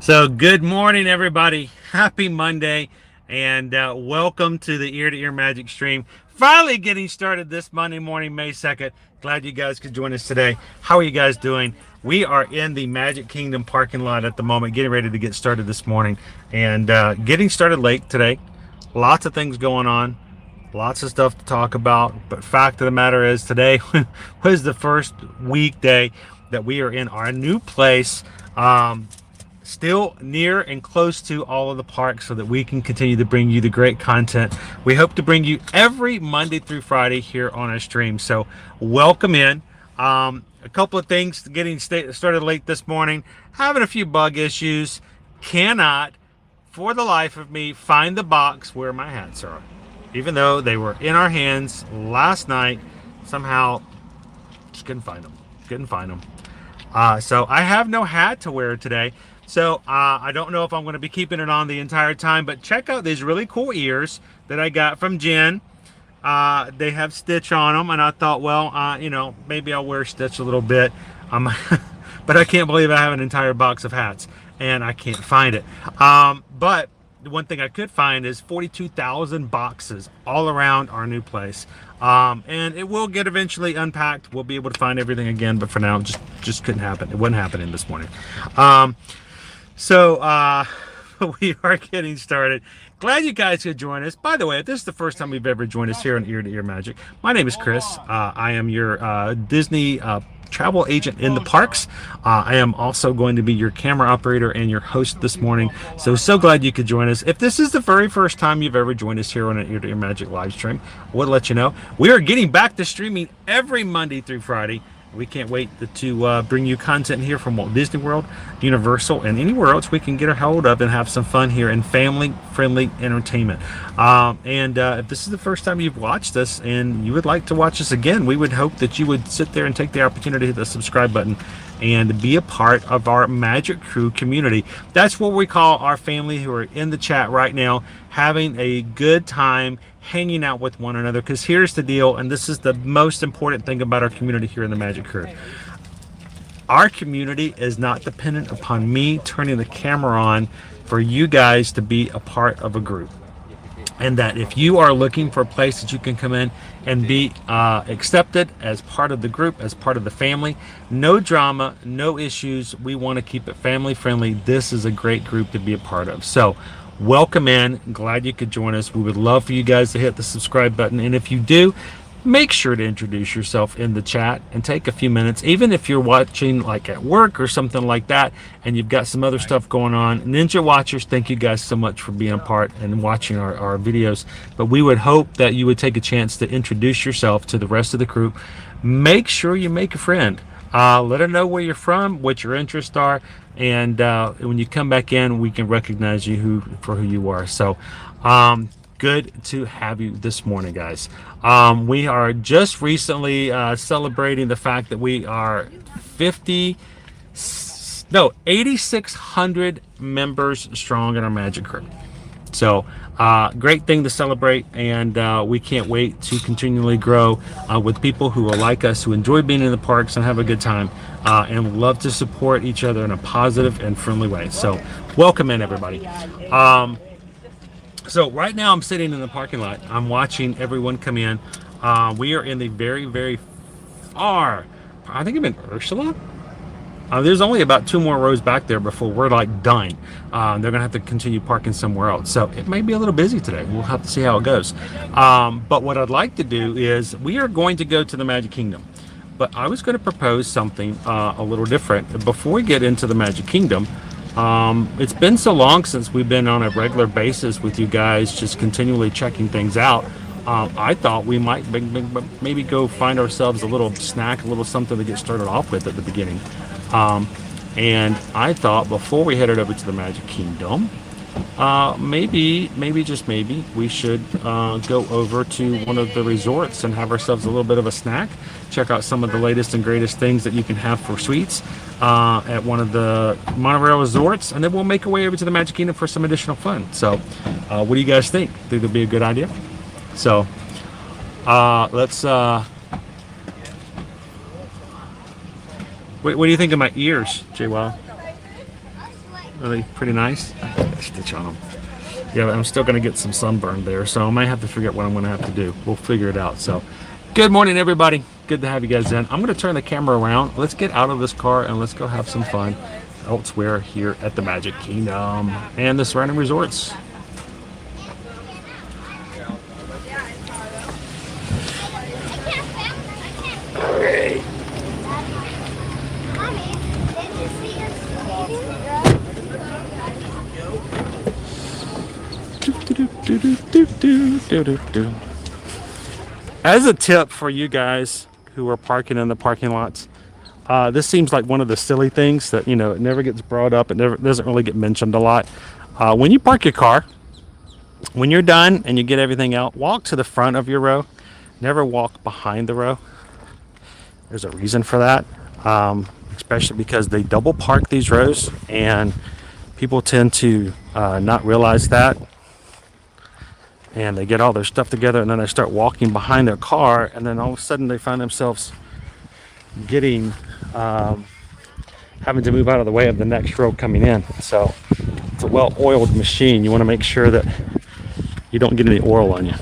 So good morning, everybody. Happy Monday, and welcome to the Ear to Ear Magic Stream. Finally getting started this Monday morning, May 2nd. Glad you guys could join us today. How are you guys doing? We are in the Magic Kingdom parking lot at the moment, getting ready to get started this morning, and getting started late today. Lots of things going on. Lots of stuff to talk about, but fact of the matter is today was the first weekday that we are in our new place. Still near and close to all of the parks so that we can continue to bring you the great content we hope to bring you every Monday through Friday here on our stream. So welcome in. A couple of things getting started late this morning, having a few bug issues, cannot for the life of me find the box where my hats are, even though they were in our hands last night. Somehow just couldn't find them. So I have no hat to wear today. So I don't know if I'm going to be keeping it on the entire time, but check out these really cool ears that I got from Jen. They have Stitch on them, and I thought, well, maybe I'll wear Stitch a little bit. But I can't believe I have an entire box of hats, and I can't find it. But the one thing I could find is 42,000 boxes all around our new place. And it will get eventually unpacked. We'll be able to find everything again, but for now, just couldn't happen. It wasn't happening this morning. So we are getting started. Glad you guys could join us. By the way, if this is the first time you've ever joined us here on Ear to Ear Magic, my name is Chris. I am your Disney travel agent in the parks. I am also going to be your camera operator and your host this morning. So glad you could join us. If this is the very first time you've ever joined us here on an Ear to Ear Magic live stream, I would let you know we are getting back to streaming every Monday through Friday. We can't wait to bring you content here from Walt Disney World, Universal, and anywhere else we can get a hold of and have some fun here in family-friendly entertainment. If this is the first time you've watched us and you would like to watch us again, we would hope that you would sit there and take the opportunity to hit the subscribe button and be a part of our Magic Crew community. That's what we call our family who are in the chat right now, having a good time hanging out with one another. Because here's the deal, and this is the most important thing about our community here in the Magic Crew. Our community is not dependent upon me turning the camera on for you guys to be a part of a group. And that if you are looking for a place that you can come in and be accepted as part of the group, as part of the family, no drama, no issues. We want to keep it family friendly. This is a great group to be a part of. So welcome in. Glad you could join us. We would love for you guys to hit the subscribe button. And if you do, make sure to introduce yourself in the chat and take a few minutes, even if you're watching like at work or something like that and you've got some other stuff going on. Ninja Watchers, thank you guys so much for being a part and watching our videos. But we would hope that you would take a chance to introduce yourself to the rest of the group. Make sure you make a friend. Let her know where you're from, what your interests are, and when you come back in, we can recognize you for who you are. So good to have you this morning, guys. We are just recently celebrating the fact that we are 8,600 members strong in our Magic Crew. So great thing to celebrate, and we can't wait to continually grow with people who are like us, who enjoy being in the parks and have a good time, and love to support each other in a positive and friendly way. So welcome in, everybody. So right now I'm sitting in the parking lot. I'm watching everyone come in. We are in the very, very far, I think I'm in Ursula. There's only about 2 more rows back there before we're like done. They're gonna have to continue parking somewhere else. So it may be a little busy today. We'll have to see how it goes. But what I'd like to do is we are going to go to the Magic Kingdom. But I was going to propose something a little different. Before we get into the Magic Kingdom, it's been so long since we've been on a regular basis with you guys, just continually checking things out. I thought we might maybe go find ourselves a little snack, a little something to get started off with at the beginning. And I thought before we headed over to the Magic Kingdom, maybe just maybe we should go over to one of the resorts and have ourselves a little bit of a snack, check out some of the latest and greatest things that you can have for sweets at one of the monorail resorts, and then we'll make our way over to the Magic Kingdom for some additional fun. So what do you guys think? Think that'd be a good idea? So let's what do you think of my ears, JWoww? Are they pretty nice? I got a stitch on them. Yeah, I'm still going to get some sunburn there, so I might have to figure out what I'm going to have to do. We'll figure it out. So, good morning, everybody. Good to have you guys in. I'm going to turn the camera around. Let's get out of this car and let's go have some fun elsewhere here at the Magic Kingdom and the surrounding resorts. Okay. As a tip for you guys who are parking in the parking lots, this seems like one of the silly things that, you know, it never gets brought up. It never doesn't really get mentioned a lot. When you park your car, when you're done and you get everything out, walk to the front of your row. Never walk behind the row. There's a reason for that, especially because they double park these rows and people tend to not realize that. And they get all their stuff together and then they start walking behind their car, and then all of a sudden they find themselves getting having to move out of the way of the next row coming in. So it's a well-oiled machine. You want to make sure that you don't get any oil on you.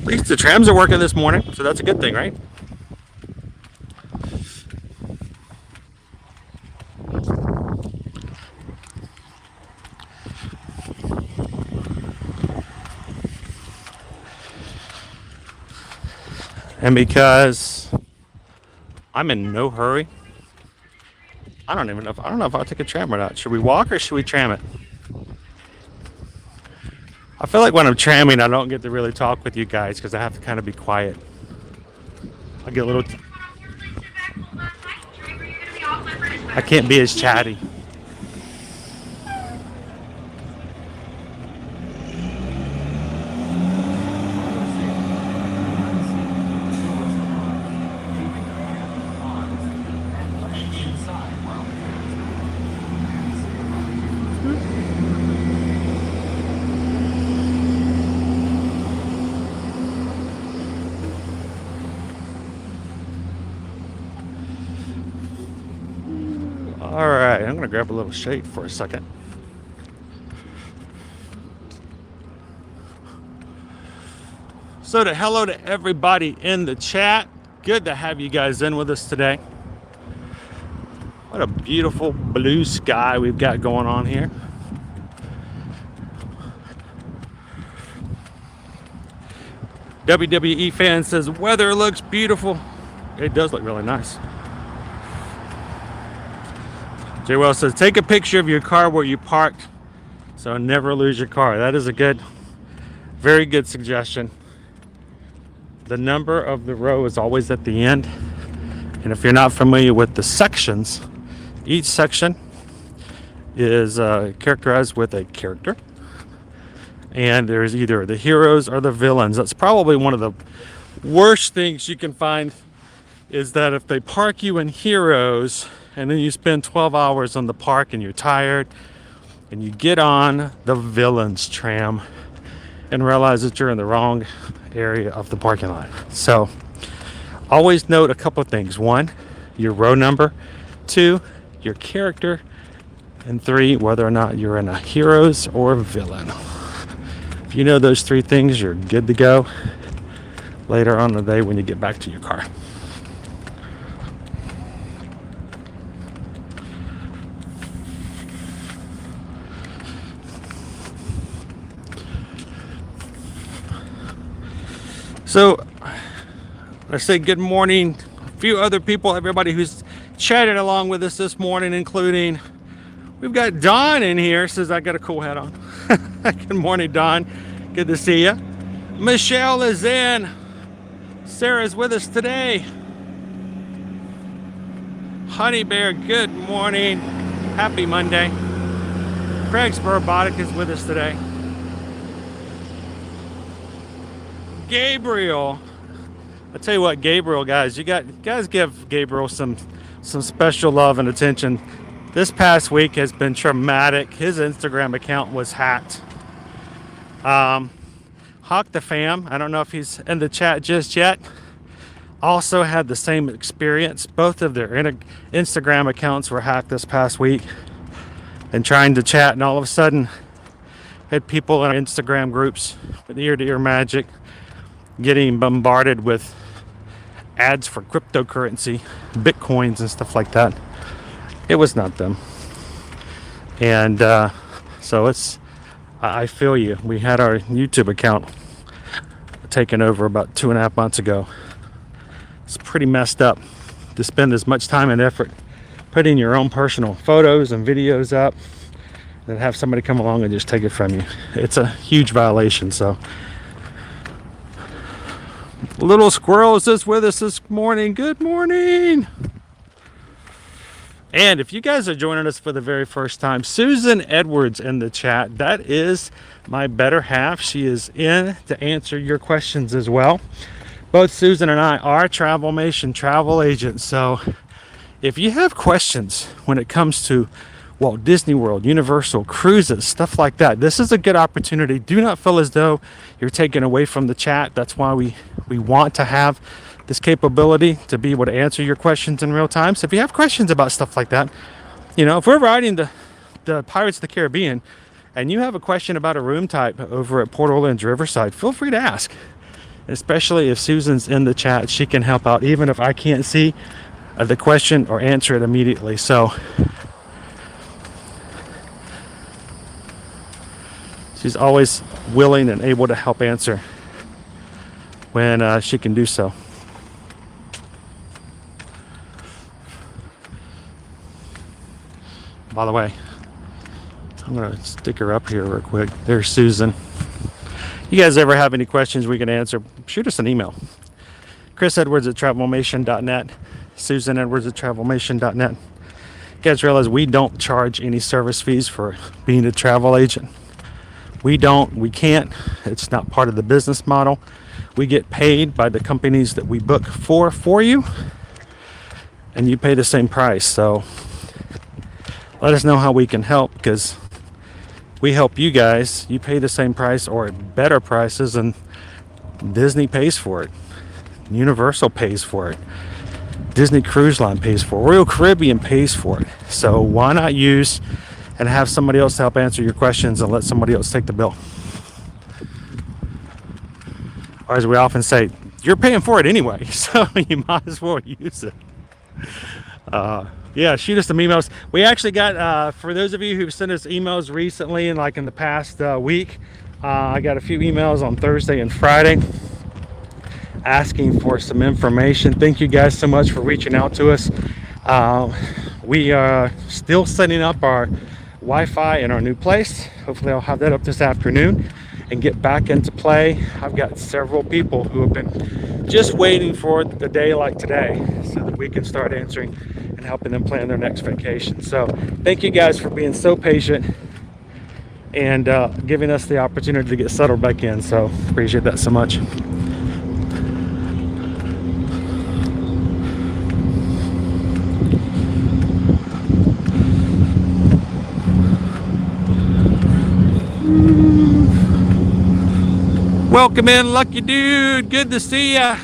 At least the trams are working this morning, so that's a good thing, right? And because I'm in no hurry, I don't know if I'll take a tram or not. Should we walk or should we tram it? I feel like when I'm tramming, I don't get to really talk with you guys because I have to kind of be quiet. I get a little... I can't be as chatty. All right, I'm gonna grab a little shade for a second. So hello to everybody in the chat. Good to have you guys in with us today. What a beautiful blue sky we've got going on here. WWE fan says weather looks beautiful. It does look really nice. Jay Wells says, take a picture of your car where you parked, so never lose your car. That is a good, very good suggestion. The number of the row is always at the end. And if you're not familiar with the sections, each section is characterized with a character. And there's either the heroes or the villains. That's probably one of the worst things you can find, is that if they park you in heroes, and then you spend 12 hours on the park and you're tired and you get on the villains tram and realize that you're in the wrong area of the parking lot. So always note a couple of things. 1, your row number. 2, your character. And 3, whether or not you're in a heroes or a villain. If you know those 3 things, you're good to go later on in the day when you get back to your car. So I say good morning. A few other people, everybody who's chatted along with us this morning, including, we've got Don in here, says I got a cool hat on. Good morning, Don. Good to see you. Michelle is in. Sarah's with us today. Honey Bear, good morning. Happy Monday. Craig's Robotic is with us today. Gabriel, I tell you what, Gabriel, guys, guys give Gabriel some special love and attention. This past week has been traumatic. His Instagram account was hacked. Hawk the Fam, I don't know if he's in the chat just yet, also had the same experience. Both of their Instagram accounts were hacked this past week, and trying to chat, and all of a sudden had people in our Instagram groups with ear-to-ear magic getting bombarded with ads for cryptocurrency, bitcoins and stuff like that. It was not them. And so I feel you. We had our YouTube account taken over about 2.5 months ago. It's pretty messed up to spend as much time and effort putting your own personal photos and videos up and have somebody come along and just take it from you. It's a huge violation. So little squirrel is just with us this morning. Good morning. And if you guys are joining us for the very first time, Susan Edwards in the chat. That is my better half. She is in to answer your questions as well. Both Susan and I are Travelmation travel agents. So if you have questions when it comes to Walt Disney World, Universal, cruises, stuff like that, this is a good opportunity. Do not feel as though you're taken away from the chat. That's why we want to have this capability to be able to answer your questions in real time. So if you have questions about stuff like that, you know, if we're riding the Pirates of the Caribbean and you have a question about a room type over at Port Orleans Riverside, feel free to ask. Especially if Susan's in the chat, she can help out even if I can't see the question or answer it immediately. So she's always willing and able to help answer when she can do so. By the way, I'm going to stick her up here real quick. There's Susan. You guys ever have any questions we can answer, shoot us an email. chrisedwards@travelmation.net. susanedwards@travelmation.net. You guys realize we don't charge any service fees for being a travel agent. We can't. It's not part of the business model. We get paid by the companies that we book for you, and you pay the same price. So let us know how we can help, because we help you guys. You pay the same price or better prices, and Disney pays for it. Universal pays for it. Disney Cruise Line pays for it. Royal Caribbean pays for it. So why not use and have somebody else help answer your questions and let somebody else take the bill? Or as we often say, you're paying for it anyway, so you might as well use it. Yeah, shoot us some emails. We actually got, for those of you who've sent us emails recently and like in the past week, I got a few emails on Thursday and Friday asking for some information. Thank you guys so much for reaching out to us. We are still setting up our Wi-Fi in our new place. Hopefully I'll have that up this afternoon and get back into play. I've got several people who have been just waiting for the day like today so that we can start answering and helping them plan their next vacation. So thank you guys for being so patient and giving us the opportunity to get settled back in. So appreciate that so much. Welcome in, Lucky Dude. Good to see ya.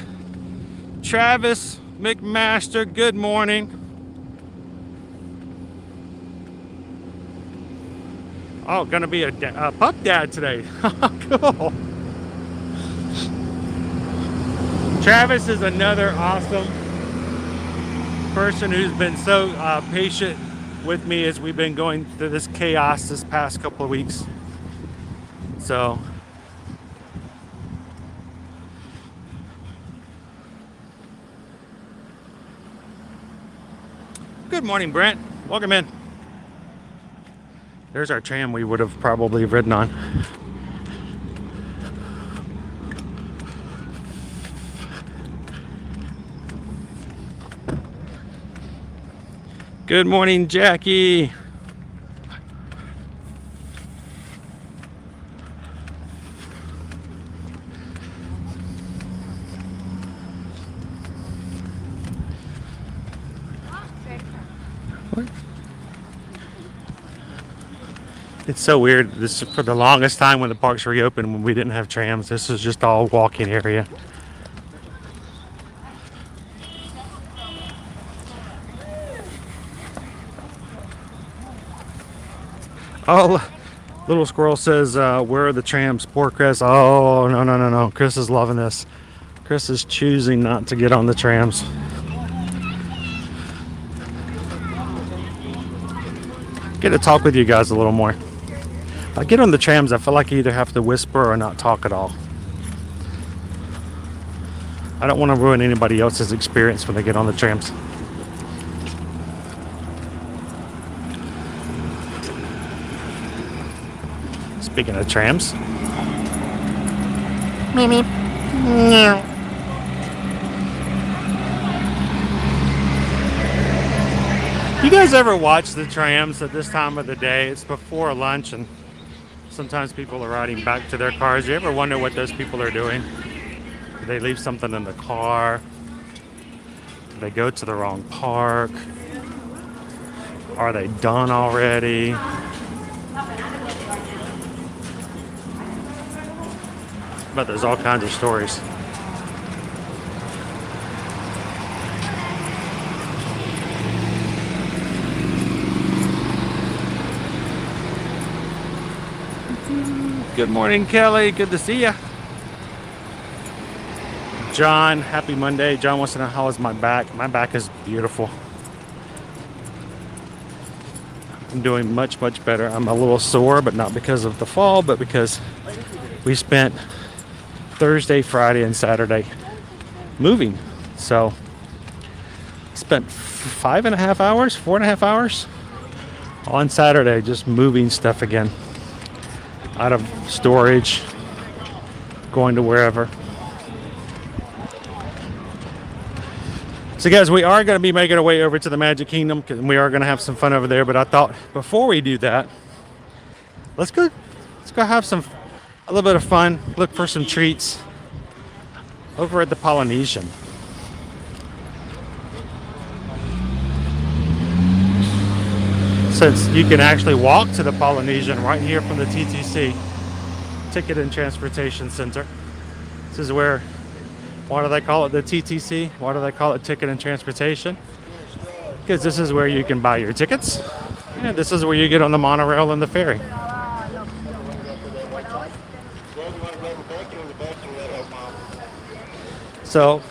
Travis McMaster, good morning. Oh, gonna be a pup dad today. Cool. Travis is another awesome person who's been so patient with me as we've been going through this chaos this past couple of weeks. So good morning, Brent. Welcome in. There's our tram we would have probably ridden on. Good morning, Jackie. It's so weird. This is for the longest time when the parks reopened, when we didn't have trams. This is just all walking area. Oh, little squirrel says, where are the trams? Poor Chris. Oh, no, no, no, no. Chris is loving this. Chris is choosing not to get on the trams. Get to talk with you guys a little more. If I get on the trams, I feel like I either have to whisper or not talk at all. I don't want to ruin anybody else's experience when they get on the trams. Speaking of trams. Meep meep. No. You guys ever watch the trams at this time of the day? It's before lunch and sometimes people are riding back to their cars. You ever wonder what those people are doing? Do they leave something in the car? Do they go to the wrong park? Are they done already? But there's all kinds of stories. Good morning, Kelly. Good to see you. John, happy Monday. John wants to know, how is my back? My back is beautiful. I'm doing much, much better. I'm a little sore, but not because of the fall, but because we spent Thursday, Friday, and Saturday moving. So spent 4.5 hours on Saturday just moving stuff again out of storage, going to wherever. So guys, we are going to be making our way over to the Magic Kingdom because we are going to have some fun over there. But I thought before we do that, let's go have a little bit of fun, look for some treats over at the Polynesian. Since you can actually walk to the Polynesian right here from the TTC, Ticket and Transportation Center. This is where, why do they call it the TTC? Why do they call it Ticket and Transportation? Because this is where you can buy your tickets, and this is where you get on the monorail and the ferry. So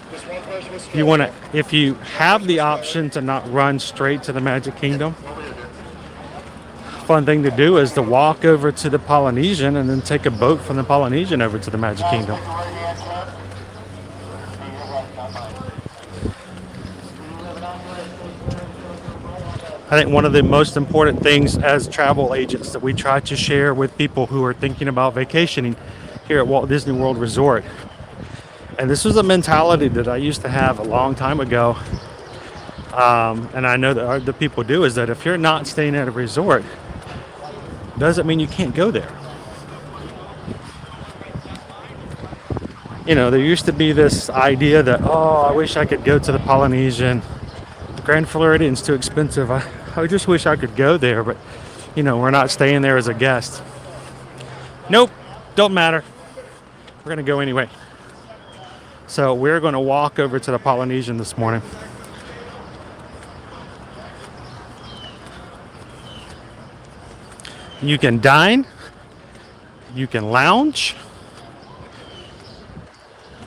if you have the option to not run straight to the Magic Kingdom, fun thing to do is to walk over to the Polynesian and then take a boat from the Polynesian over to the Magic Kingdom. I think one of the most important things as travel agents that we try to share with people who are thinking about vacationing here at Walt Disney World Resort, and this was a mentality that I used to have a long time ago, and I know that other people do, is that if you're not staying at a resort, doesn't mean you can't go there. You know, there used to be this idea that, oh, I wish I could go to the Polynesian. Grand Floridian's too expensive. I just wish I could go there, but, you know, we're not staying there as a guest. Nope, don't matter. We're going to go anyway. So we're going to walk over to the Polynesian this morning. You can dine, you can lounge,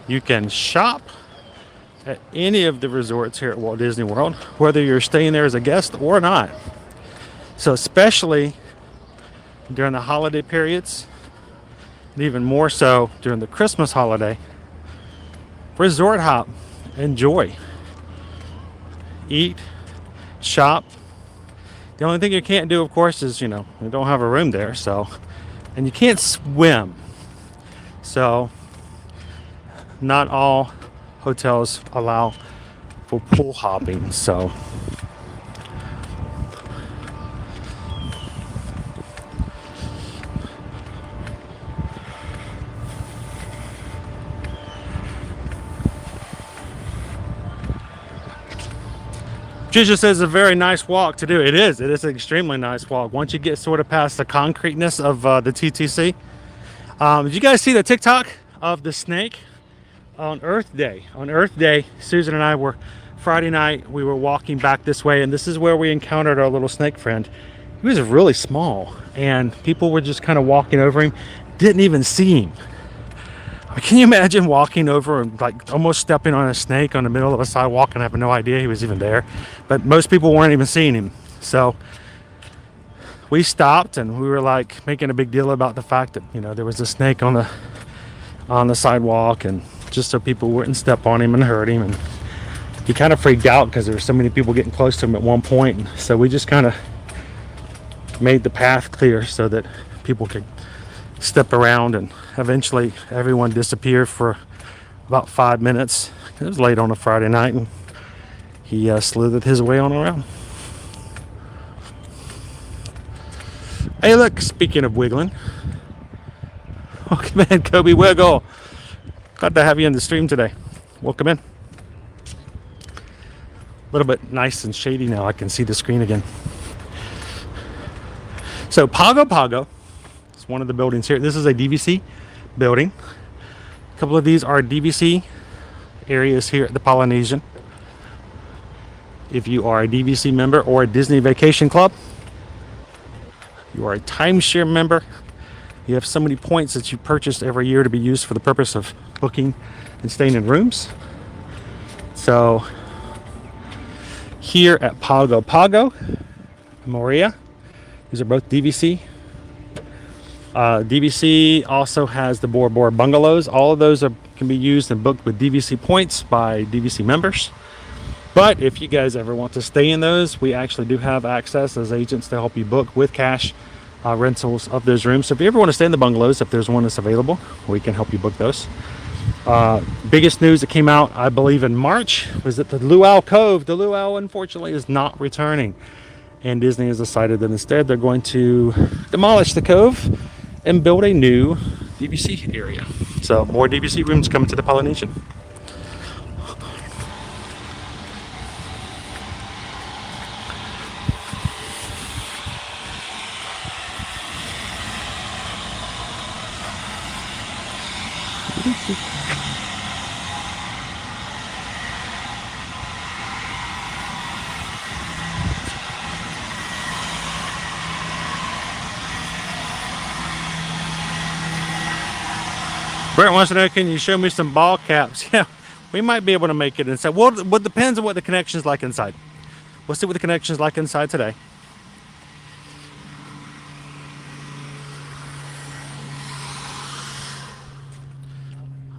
you can shop at any of the resorts here at Walt Disney World, whether you're staying there as a guest or not. So especially during the holiday periods, and even more so during the Christmas holiday, resort hop, enjoy, eat, shop. The only thing you can't do, of course, is, you know, you don't have a room there, so, and you can't swim. So, not all hotels allow for pool hopping, so. Trisha says a very nice walk to do. It is an extremely nice walk. Once you get sort of past the concreteness of the TTC. Did you guys see the TikTok of the snake on Earth Day? On Earth Day, Susan and I were, Friday night, we were walking back this way, and this is where we encountered our little snake friend. He was really small, and people were just kind of walking over him, didn't even see him. Can you imagine walking over and like almost stepping on a snake on the middle of a sidewalk and having no idea he was even there? But most people weren't even seeing him. So we stopped and we were like making a big deal about the fact that, you know, there was a snake on the sidewalk, and just so people wouldn't step on him and hurt him. And he kind of freaked out because there were so many people getting close to him at one point. And so we just kind of made the path clear so that people could step around, and eventually everyone disappeared for about 5 minutes. It was late on a Friday night, and he slithered his way on around. Hey, look, speaking of wiggling, welcome in, Kobe Wiggle. Glad to have you in the stream today. Welcome in. A little bit nice and shady now. I can see the screen again. So Pago Pago, one of the buildings here. This is a DVC building. A couple of these are DVC areas here at the Polynesian. If you are a DVC member or a Disney Vacation Club, you are a timeshare member, you have so many points that you purchase every year to be used for the purpose of booking and staying in rooms. So here at Pago Pago, Moria, these are both DVC. DVC also has the Bora Bora bungalows. All of those can be used and booked with DVC points by DVC members. But if you guys ever want to stay in those, we actually do have access as agents to help you book with cash rentals of those rooms. So if you ever want to stay in the bungalows, if there's one that's available, we can help you book those. Biggest news that came out, I believe in March, was that the Luau Cove, the Luau unfortunately is not returning. And Disney has decided that instead they're going to demolish the cove and build a new DVC area. So more DVC rooms coming to the Polynesian. Brent wants to know, can you show me some ball caps? Yeah, we might be able to make it inside. Well, it depends on what the connection's like inside. We'll see what the connection's like inside today.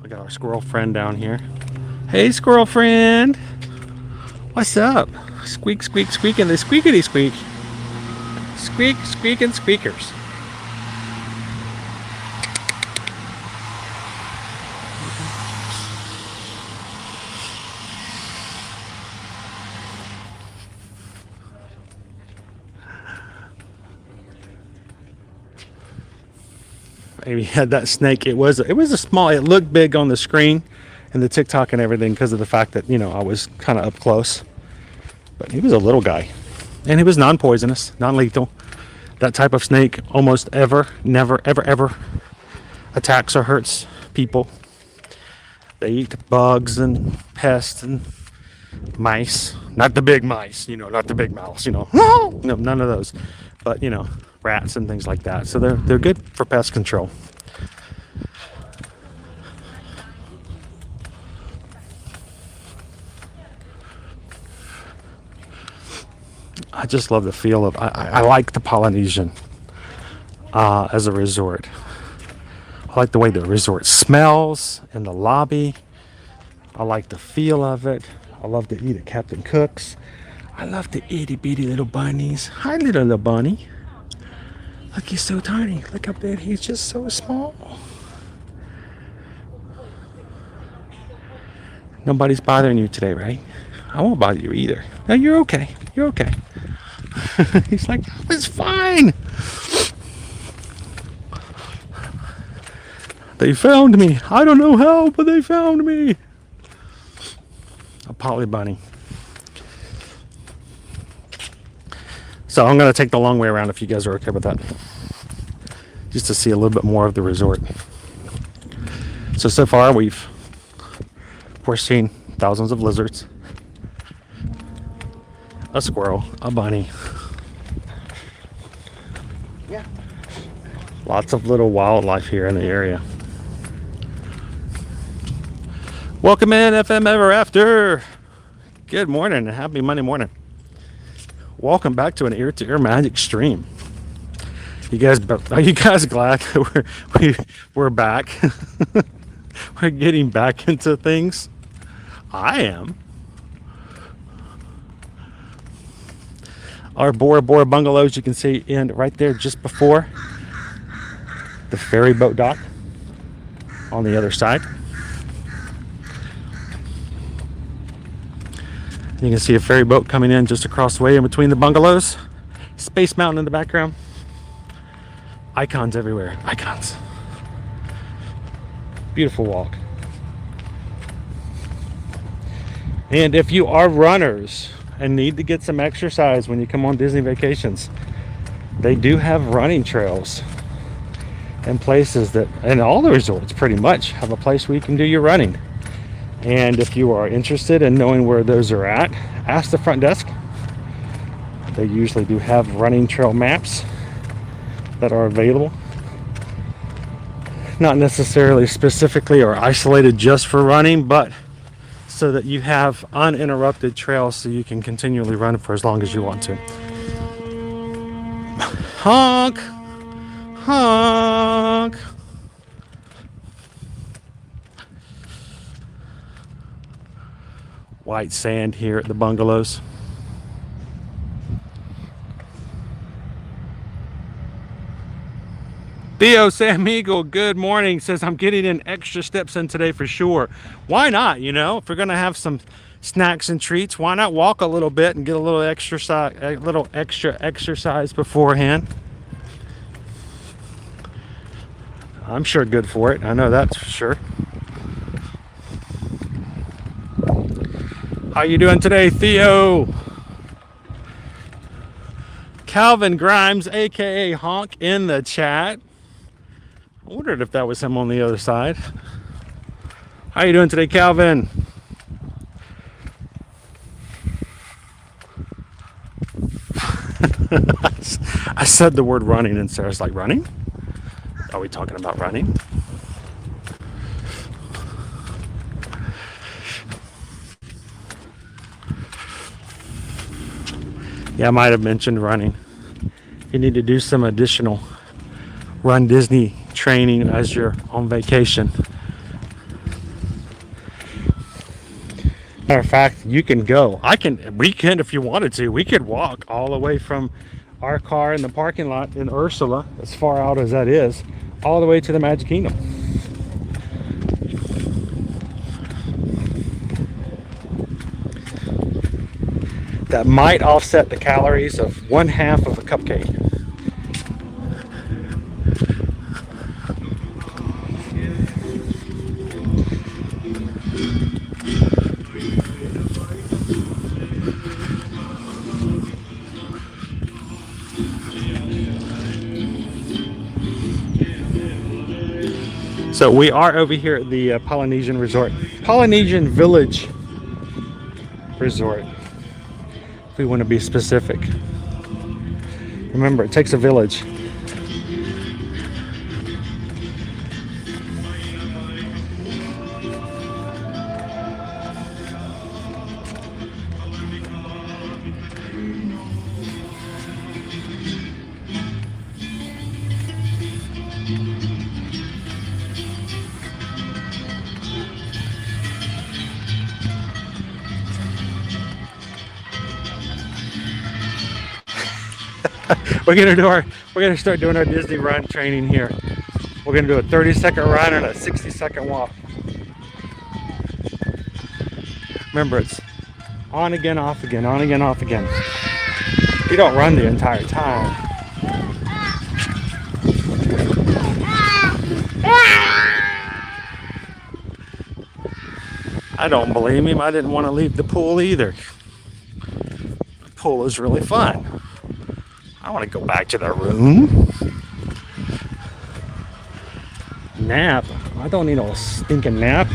We got our squirrel friend down here. Hey, squirrel friend. What's up? Squeak, squeak, squeak, and the squeakity squeak. Squeak, squeak, and squeakers. Maybe had that snake. It was a small. It looked big on the screen and the TikTok and everything because of the fact that, you know, I was kind of up close. But he was a little guy, and he was non-poisonous, non-lethal. That type of snake almost never, ever attacks or hurts people. They eat bugs and pests and mice. Not the big mice, you know, not the big mouse, you know. No, none of those. But, you know, rats and things like that. So they're good for pest control. I just love the feel of. I like the Polynesian as a resort. I like the way the resort smells in the lobby. I like the feel of it. I love to eat at Captain Cook's. I love the itty bitty little bunnies. Hi, little bunny. Look, he's so tiny. Look up there. He's just so small. Nobody's bothering you today, right? I won't bother you either. No, you're okay. You're okay. He's like, it's fine. They found me. I don't know how, but they found me. A Polly bunny. So I'm going to take the long way around if you guys are okay with that, just to see a little bit more of the resort. So far we've, of course, seen thousands of lizards, a squirrel, a bunny, lots of little wildlife here in the area. Welcome in, FM Ever After. Good morning and happy Monday morning. Welcome back to an Ear to Ear Magic stream. Are you guys glad we're back? We're getting back into things. I am. Our Bora Bora bungalows, you can see in right there just before the ferry boat dock on the other side. You can see a ferry boat coming in just across the way in between the bungalows. Space Mountain in the background. Icons everywhere. Icons. Beautiful walk. And if you are runners and need to get some exercise when you come on Disney vacations, they do have running trails and places that, and all the resorts pretty much have a place where you can do your running. And if you are interested in knowing where those are at, ask the front desk. They usually do have running trail maps that are available. Not necessarily specifically or isolated just for running, but so that you have uninterrupted trails so you can continually run for as long as you want to. Honk! Honk! White sand here at the bungalows. Theo Sam Eagle, good morning, says I'm getting in extra steps in today for sure. Why not? You know, if we're gonna have some snacks and treats, why not walk a little bit and get a little extra exercise beforehand? I'm sure good for it. I know that's for sure. How you doing today, Theo? Calvin Grimes, aka Honk, in the chat. I wondered if that was him on the other side. How you doing today, Calvin? I said the word running and Sarah's like, running? Are we talking about running? Yeah, I might have mentioned running. You need to do some additional Run Disney training as you're on vacation. Matter of fact, you can go. We can if you wanted to. We could walk all the way from our car in the parking lot in Ursula, as far out as that is, all the way to the Magic Kingdom. That might offset the calories of 1/2 of a cupcake. So we are over here at the Polynesian Resort, Polynesian Village Resort. If we want to be specific. Remember, it takes a village. We're gonna start doing our Disney run training here. We're gonna do a 30-second run and a 60-second walk. Remember, it's on again, off again, on again, off again. You don't run the entire time. I don't blame him. I didn't want to leave the pool either. The pool is really fun. I want to go back to the room. Nap. I don't need a stinking nap.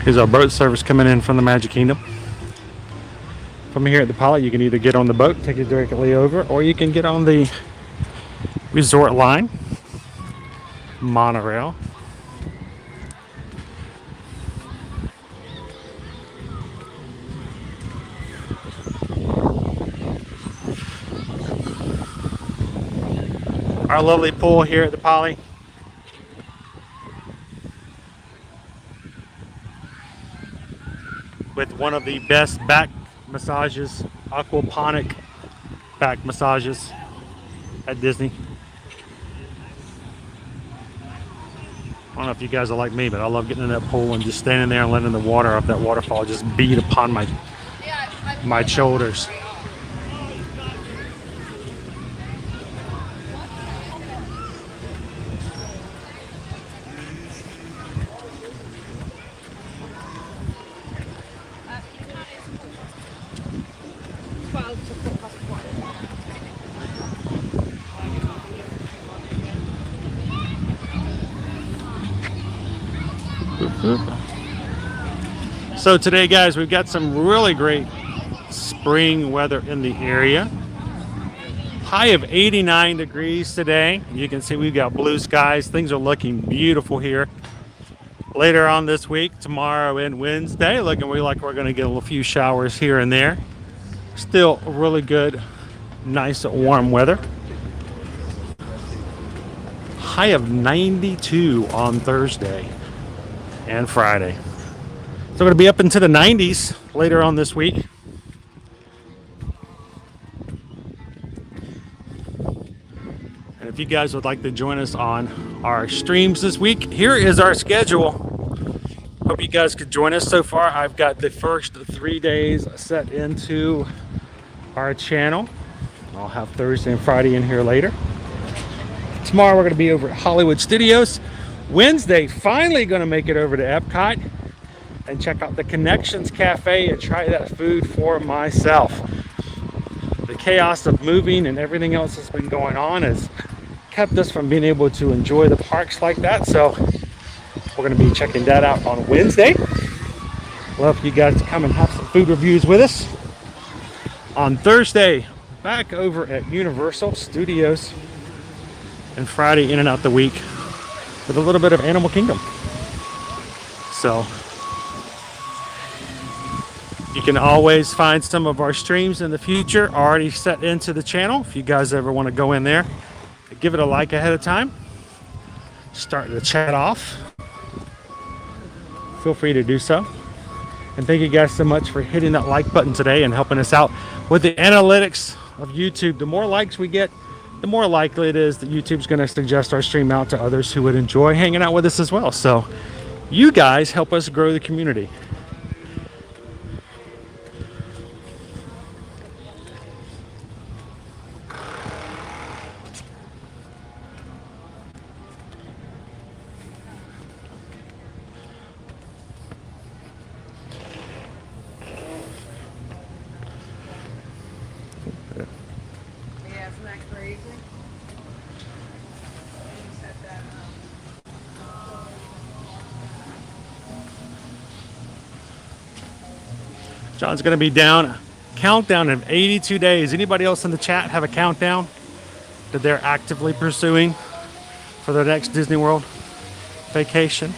Here's our boat service coming in from the Magic Kingdom. From here at the Pilot, you can either get on the boat, take it directly over, or you can get on the resort line, monorail. Our lovely pool here at the Poly. With one of the best back massages, aquaponic back massages at Disney. I don't know if you guys are like me, but I love getting in that pool and just standing there and letting the water of that waterfall just beat upon my shoulders. So today, guys, we've got some really great spring weather in the area. High of 89 degrees today. You can see we've got blue skies. Things are looking beautiful here. Later on this week, tomorrow and Wednesday, looking like we're going to get a few showers here and there. Still really good, nice warm weather. High of 92 on Thursday and Friday. So we're going to be up into the 90s later on this week. And if you guys would like to join us on our streams this week, here is our schedule. Hope you guys could join us. So far, I've got the first 3 days set into our channel. I'll have Thursday and Friday in here later. Tomorrow, we're going to be over at Hollywood Studios. Wednesday, finally going to make it over to Epcot and check out the Connections Cafe and try that food for myself. The chaos of moving and everything else that's been going on has kept us from being able to enjoy the parks like that. So we're going to be checking that out on Wednesday. Love for you guys to come and have some food reviews with us. On Thursday, back over at Universal Studios. And Friday, in and out the week with a little bit of Animal Kingdom. So you can always find some of our streams in the future already set into the channel. If you guys ever want to go in there, give it a like ahead of time. Start the chat off. Feel free to do so. And thank you guys so much for hitting that like button today and helping us out with the analytics of YouTube. The more likes we get, the more likely it is that YouTube's going to suggest our stream out to others who would enjoy hanging out with us as well. So you guys help us grow the community. John's going to be down, countdown of 82 days. Anybody else in the chat have a countdown that they're actively pursuing for their next Disney World vacation?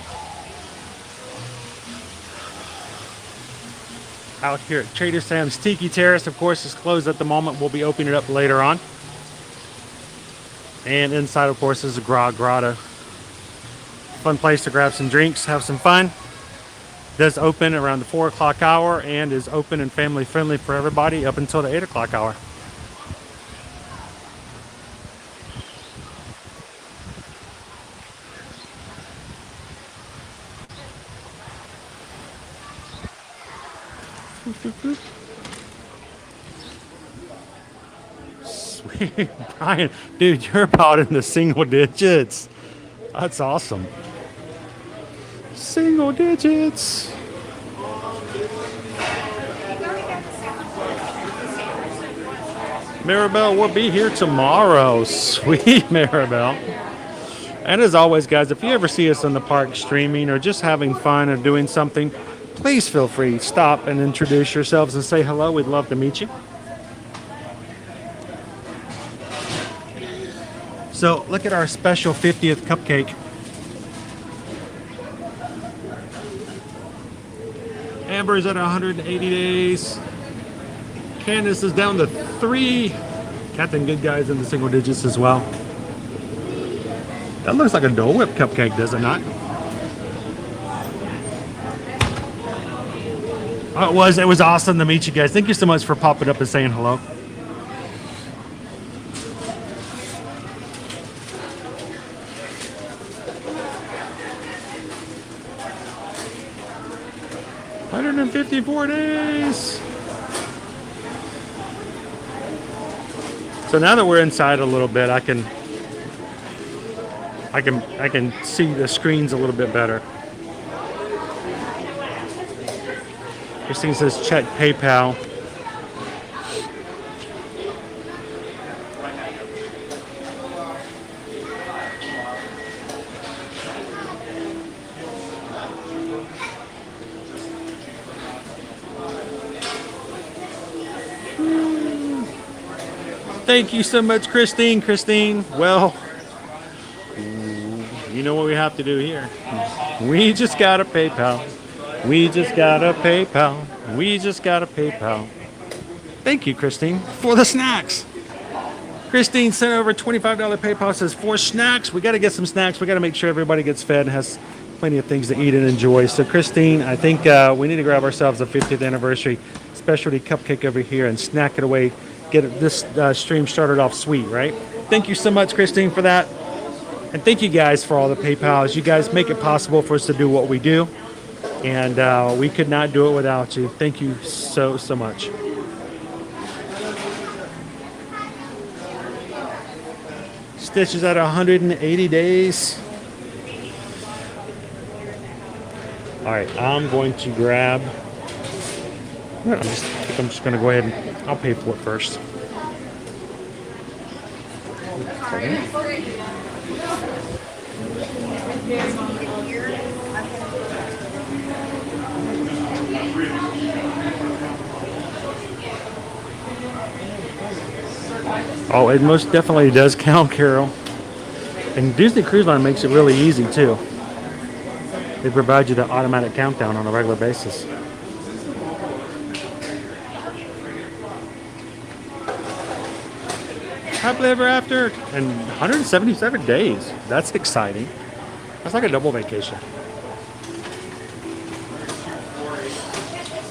Out here at Trader Sam's Tiki Terrace, of course, is closed at the moment. We'll be opening it up later on. And inside, of course, is a Grotto. Fun place to grab some drinks, have some fun. Does open around the 4 o'clock hour and is open and family friendly for everybody up until the 8 o'clock hour. Sweet. Brian, dude, you're about in the single digits. That's awesome. Single digits. Maribel will be here tomorrow. Sweet Maribel. And as always, guys, if you ever see us in the park streaming or just having fun or doing something, please feel free to stop and introduce yourselves and say hello. We'd love to meet you. So look at our special 50th cupcake. Amber's at 180 days. Candace is down to 3. Captain Good Guy's in the single digits as well. That looks like a Dole Whip cupcake, does it not? Oh, it was awesome to meet you guys. Thank you so much for popping up and saying hello. $154 days. So now that we're inside a little bit, I can see the screens a little bit better. Christine says check PayPal. Thank you so much, Christine. Christine, well, you know what we have to do here. We just got a PayPal. We just got a PayPal. We just got a PayPal. Thank you, Christine, for the snacks. Christine sent over $25 PayPal, says for snacks. We got to get some snacks. We got to make sure everybody gets fed and has plenty of things to eat and enjoy. So, Christine, I think we need to grab ourselves a 50th anniversary specialty cupcake over here and snack it away. Get this stream started off sweet, right? Thank you so much, Christine, for that. And thank you guys for all the PayPals. You guys make it possible for us to do what we do. And we could not do it without you. Thank you so, so much. Stitch is at 180 days. All right, I'm going to grab... I'm just going to go ahead and I'll pay for it first. Oh, it most definitely does count, Carol. And Disney Cruise Line makes it really easy too. They provide you the automatic countdown on a regular basis. Happily ever after, and 177 days. That's exciting. That's like a double vacation.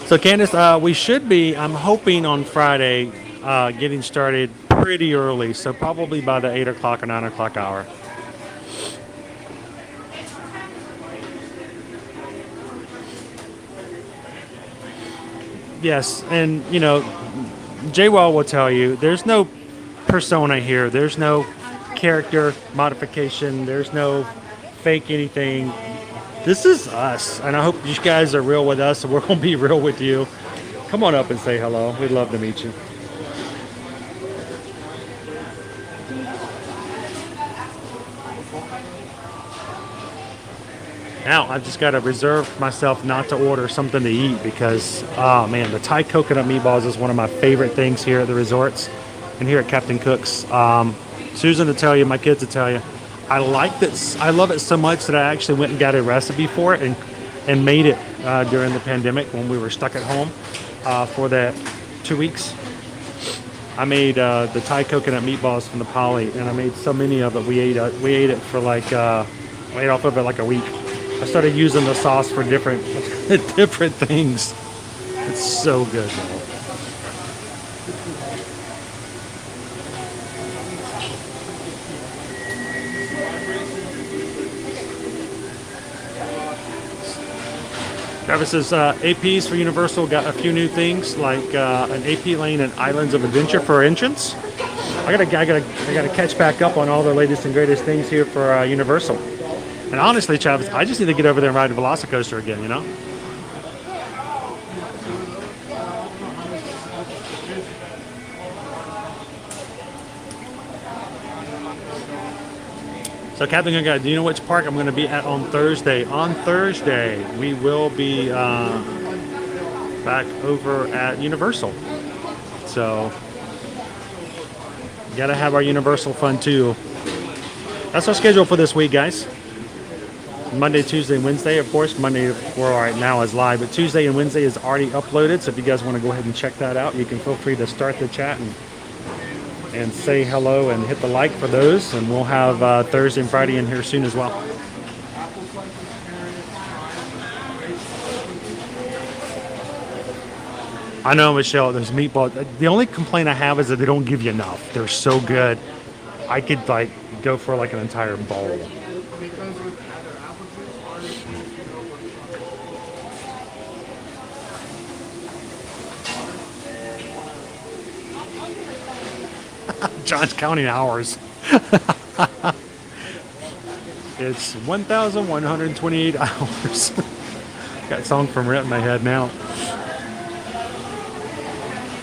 So Candace, we should be, I'm hoping on Friday, getting started pretty early. So probably by the 8 o'clock or 9 o'clock hour. Yes, and you know, J-Wall will tell you, there's no persona here. There's no character modification. There's no fake anything. This is us, and I hope you guys are real with us, and we're going to be real with you. Come on up and say hello. We'd love to meet you. Now, I've just got to reserve myself not to order something to eat because, oh man, the Thai coconut meatballs is one of my favorite things here at the resorts and here at Captain Cook's. Susan will tell you, my kids will tell you, I like this. I love it so much that I actually went and got a recipe for it and made it during the pandemic when we were stuck at home for that 2 weeks. I made the Thai coconut meatballs from the Poly, and I made so many of it. We ate it for like we ate off of it like a week. I started using the sauce for different things. It's so good. Travis's APs for Universal got a few new things, like an AP lane and Islands of Adventure for entrance. I gotta catch back up on all the latest and greatest things here for Universal. And honestly, Travis, I just need to get over there and ride a Velocicoaster again, you know? So, Captain Gun Guy, do you know which park I'm going to be at on Thursday? On Thursday, we will be back over at Universal. So, got to have our Universal fun too. That's our schedule for this week, guys. Monday, Tuesday, and Wednesday. Of course, Monday, we're right now is live, but Tuesday and Wednesday is already uploaded. So if you guys want to go ahead and check that out, you can feel free to start the chat and say hello and hit the like for those. And we'll have Thursday and Friday in here soon as well. I know, Michelle, those meatballs. The only complaint I have is that they don't give you enough. They're so good. I could like go for like an entire bowl. John's counting hours. It's 1,128 hours. Got a song from Rip in my head now.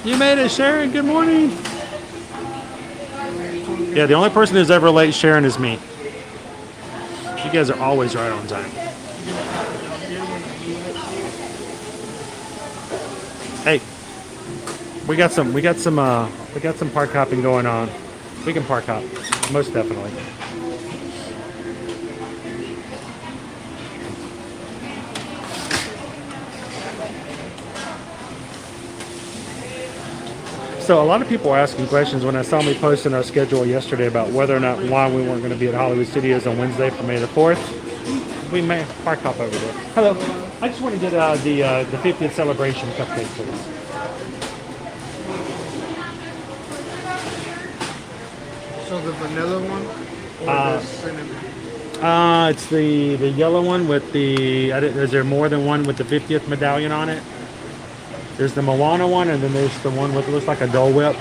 You made it, Sharon. Good morning. Yeah, the only person who's ever late, Sharon, is me. You guys are always right on time. Hey, we got some park hopping going on. We can park hop, most definitely. So a lot of people are asking questions when I saw me posting our schedule yesterday about whether or not why we weren't going to be at Hollywood Studios on Wednesday for May the 4th. We may park hop over there. Hello. I just want to get the 50th celebration cupcake, please. So the vanilla one or the cinnamon? It's the yellow one with the. Is there more than one with the 50th medallion on it? There's the Moana one, and then there's the one with looks like a Dole Whip.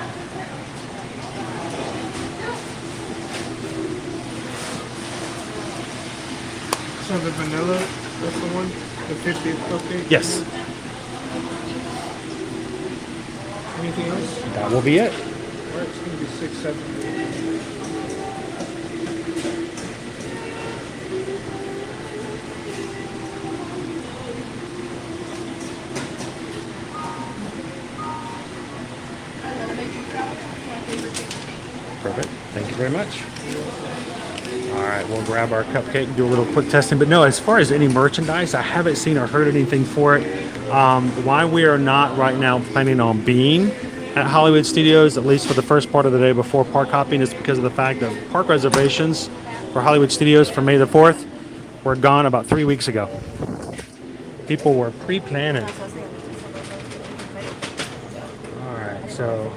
So the vanilla, that's the one, the 50th cupcake. Yes. Anything else? That will be it. All right, it's gonna be 6, 7. Perfect. Thank you very much. All right, we'll grab our cupcake and do a little quick testing. But no, as far as any merchandise, I haven't seen or heard anything for it. Why we are not right now planning on being at Hollywood Studios, at least for the first part of the day before park hopping, is because of the fact that park reservations for Hollywood Studios for May the 4th were gone about 3 weeks ago. People were pre-planning. All right, so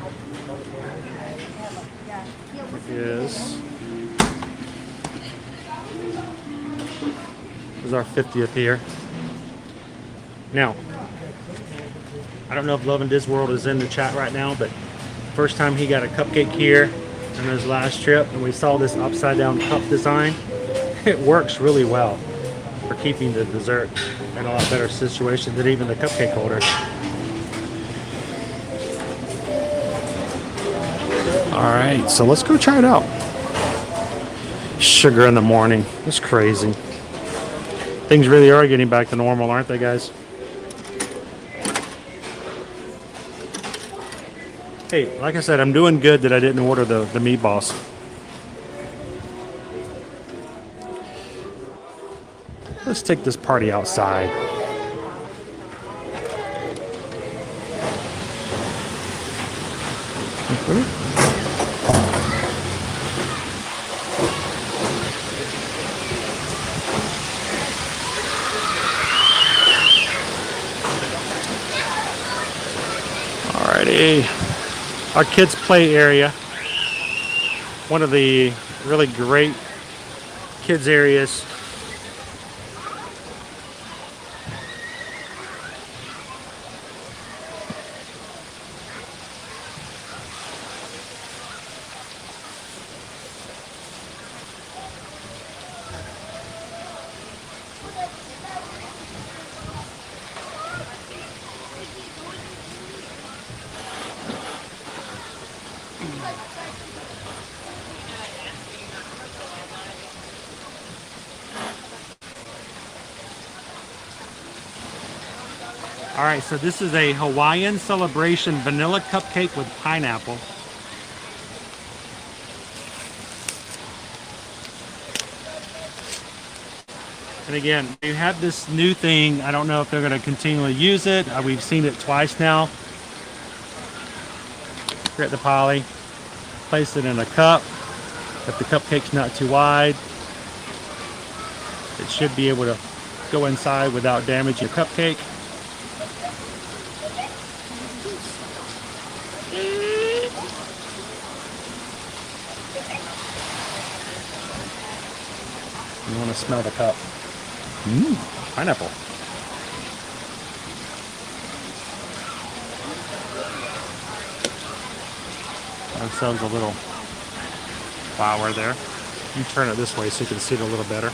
is our 50th here. Now, I don't know if Love and Diz World is in the chat right now, but first time he got a cupcake here in his last trip, and we saw this upside down cup design. It works really well for keeping the dessert in a lot better situation than even the cupcake holder. All right, so let's go try it out. Sugar in the morning. It's crazy. Things really are getting back to normal, aren't they, guys? Hey, like I said, I'm doing good that I didn't order the meatballs. Let's take this party outside. Alrighty. Our kids' play area. One of the really great kids' areas. All right, so this is a Hawaiian Celebration vanilla cupcake with pineapple. And again, they have this new thing. I don't know if they're going to continually use it. We've seen it twice now. Get the poly, place it in a cup. If the cupcake's not too wide, it should be able to go inside without damaging your cupcake. You want to smell the cup. Pineapple. Ourselves a little flour there. You turn it this way so you can see it a little better.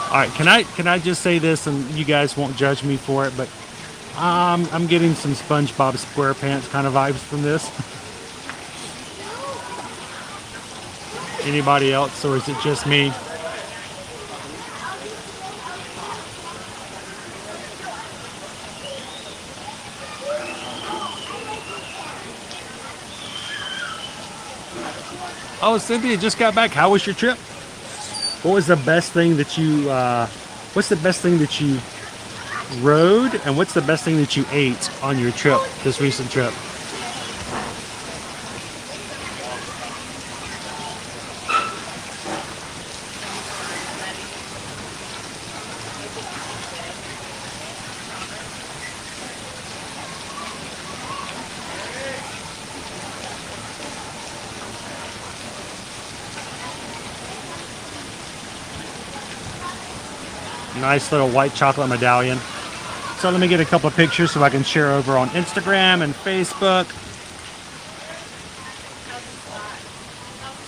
All right, can I just say this, and you guys won't judge me for it, but I'm getting some SpongeBob SquarePants kind of vibes from this. Anybody else, or is it just me? Oh, Cynthia just got back. How was your trip? What was the best thing that you, what's the best thing that you rode, and what's the best thing that you ate on your trip, this recent trip? Nice little white chocolate medallion. So let me get a couple of pictures so I can share over on Instagram and Facebook.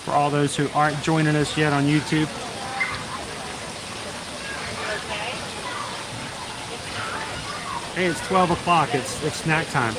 For all those who aren't joining us yet on YouTube. Hey, it's 12 o'clock. It's snack time.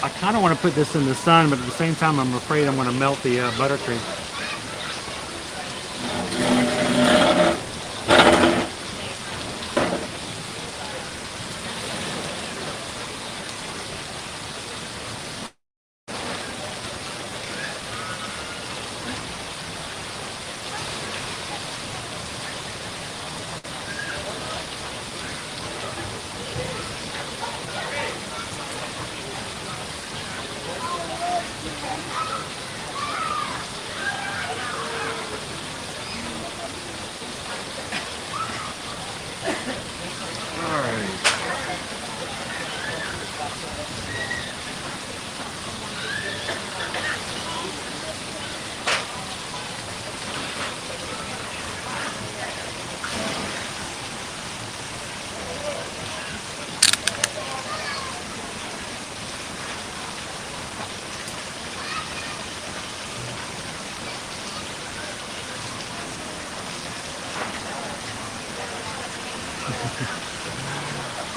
I kind of want to put this in the sun, but at the same time, I'm afraid I'm going to melt the buttercream.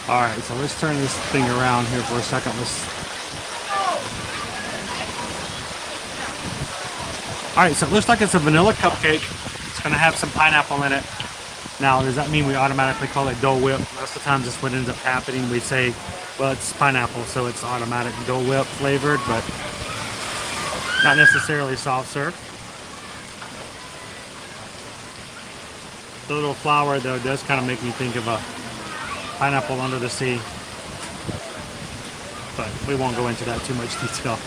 All right, so let's turn this thing around here for a second. All right, so it looks like it's a vanilla cupcake. It's gonna have some pineapple in it. Now, does that mean we automatically call it Dole Whip? Most of the times that's what ends up happening. We say, well, it's pineapple, so it's automatic Dole Whip flavored, but not necessarily soft serve. The little flower, though, does kind of make me think of a pineapple under the sea. But we won't go into that too much detail.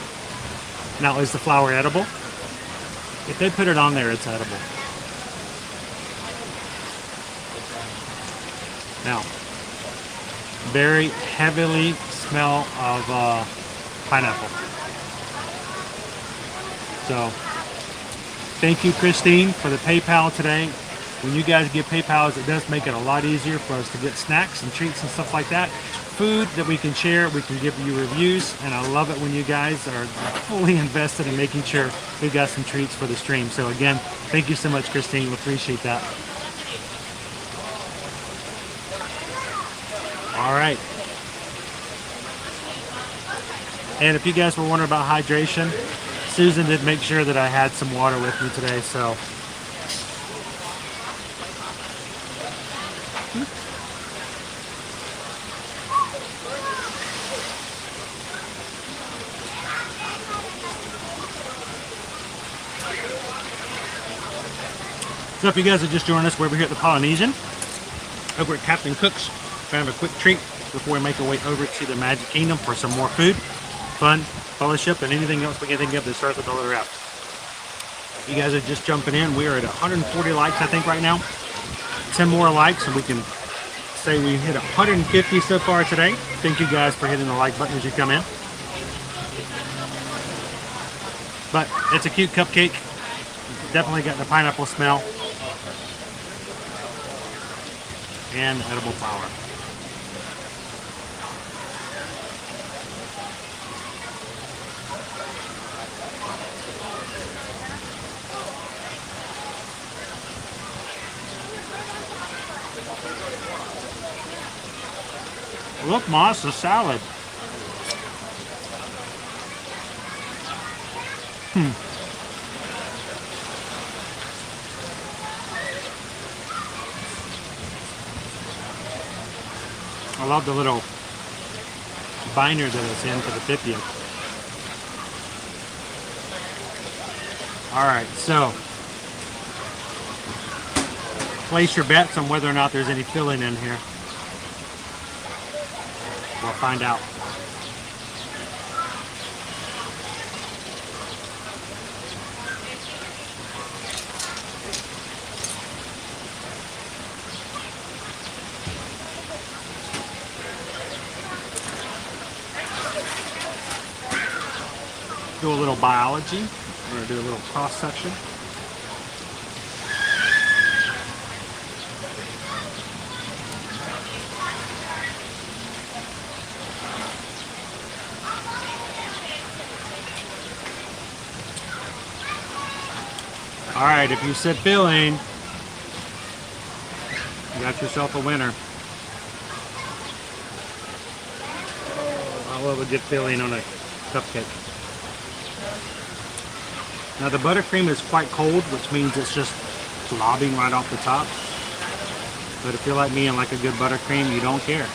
Now, is the flower edible? If they put it on there, it's edible. Now, very heavily smell of pineapple. So, thank you, Christine, for the PayPal today. When you guys give PayPals, it does make it a lot easier for us to get snacks and treats and stuff like that. Food that we can share, we can give you reviews, and I love it when you guys are fully invested in making sure we got some treats for the stream. So again, thank you so much, Christine. We appreciate that. All right. And if you guys were wondering about hydration, Susan did make sure that I had some water with me today, so. So if you guys are just joining us, we're over here at the Polynesian, over at Captain Cook's. Kind of a quick treat before we make our way over to the Magic Kingdom for some more food, fun, fellowship, and anything else we can think of that starts with the letter F. If you guys are just jumping in, we are at 140 likes, I think, right now. 10 more likes, and we can say we hit 150 so far today. Thank you guys for hitting the like button as you come in. But it's a cute cupcake. Definitely got the pineapple smell. And edible flower. Look, Moss, the salad. I love the little binder that it's in for the 50th. All right, so place your bets on whether or not there's any filling in here. We'll find out. Do a little biology. We're going to do a little cross section. All right, if you said filling, you got yourself a winner. I love a good filling on a cupcake. Now the buttercream is quite cold, which means it's just globbing right off the top. But if you're like me and like a good buttercream, you don't care.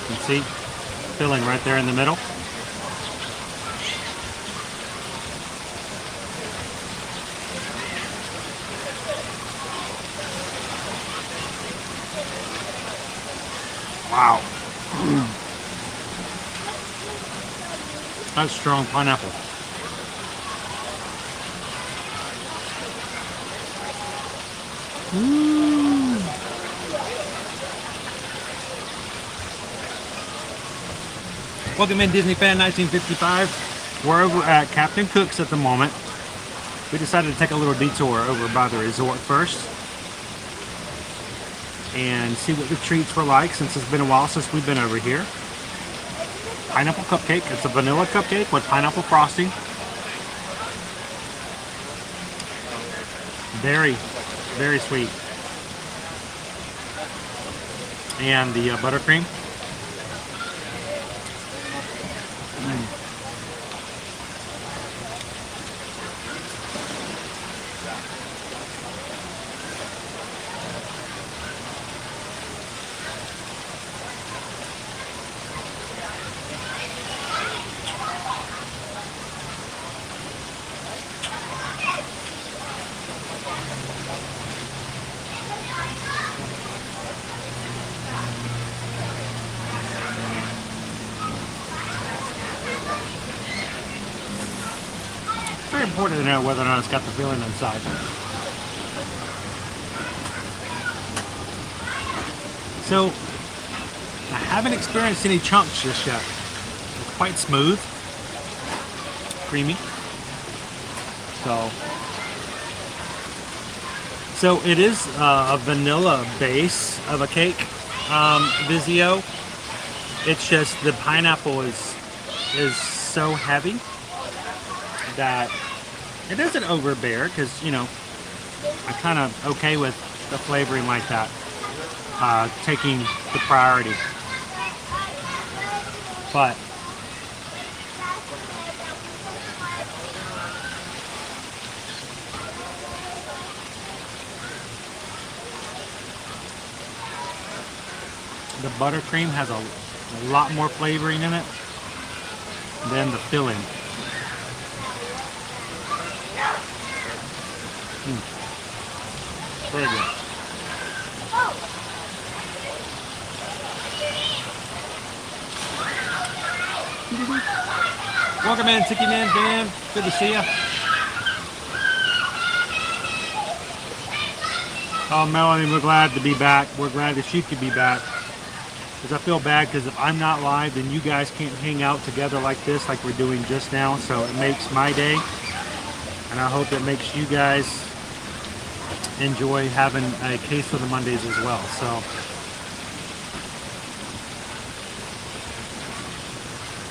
You can see, filling right there in the middle. Wow. That's strong pineapple. Welcome in, Disney Fan 1955. We're over at Captain Cook's at the moment. We decided to take a little detour over by the resort first and see what the treats were like since it's been a while since we've been over here. Pineapple cupcake. It's a vanilla cupcake with pineapple frosting. Very, very sweet. And the buttercream. very important to know whether or not it's got the filling inside. So, I haven't experienced any chunks just yet. It's quite smooth, creamy. So it is a vanilla base of a cake, Vizio. It's just the pineapple is so heavy that it doesn't overbear, because, you know, I'm kind of okay with the flavoring like that, taking the priority. But the buttercream has a lot more flavoring in it than the filling. Very good. Welcome in, Tiki Man Dan. Good to see you. Oh, Melanie, we're glad to be back. We're glad that she could be back. Because I feel bad, because if I'm not live, then you guys can't hang out together like this, like we're doing just now. So it makes my day, and I hope it makes you guys enjoy having a case of the Mondays as well. So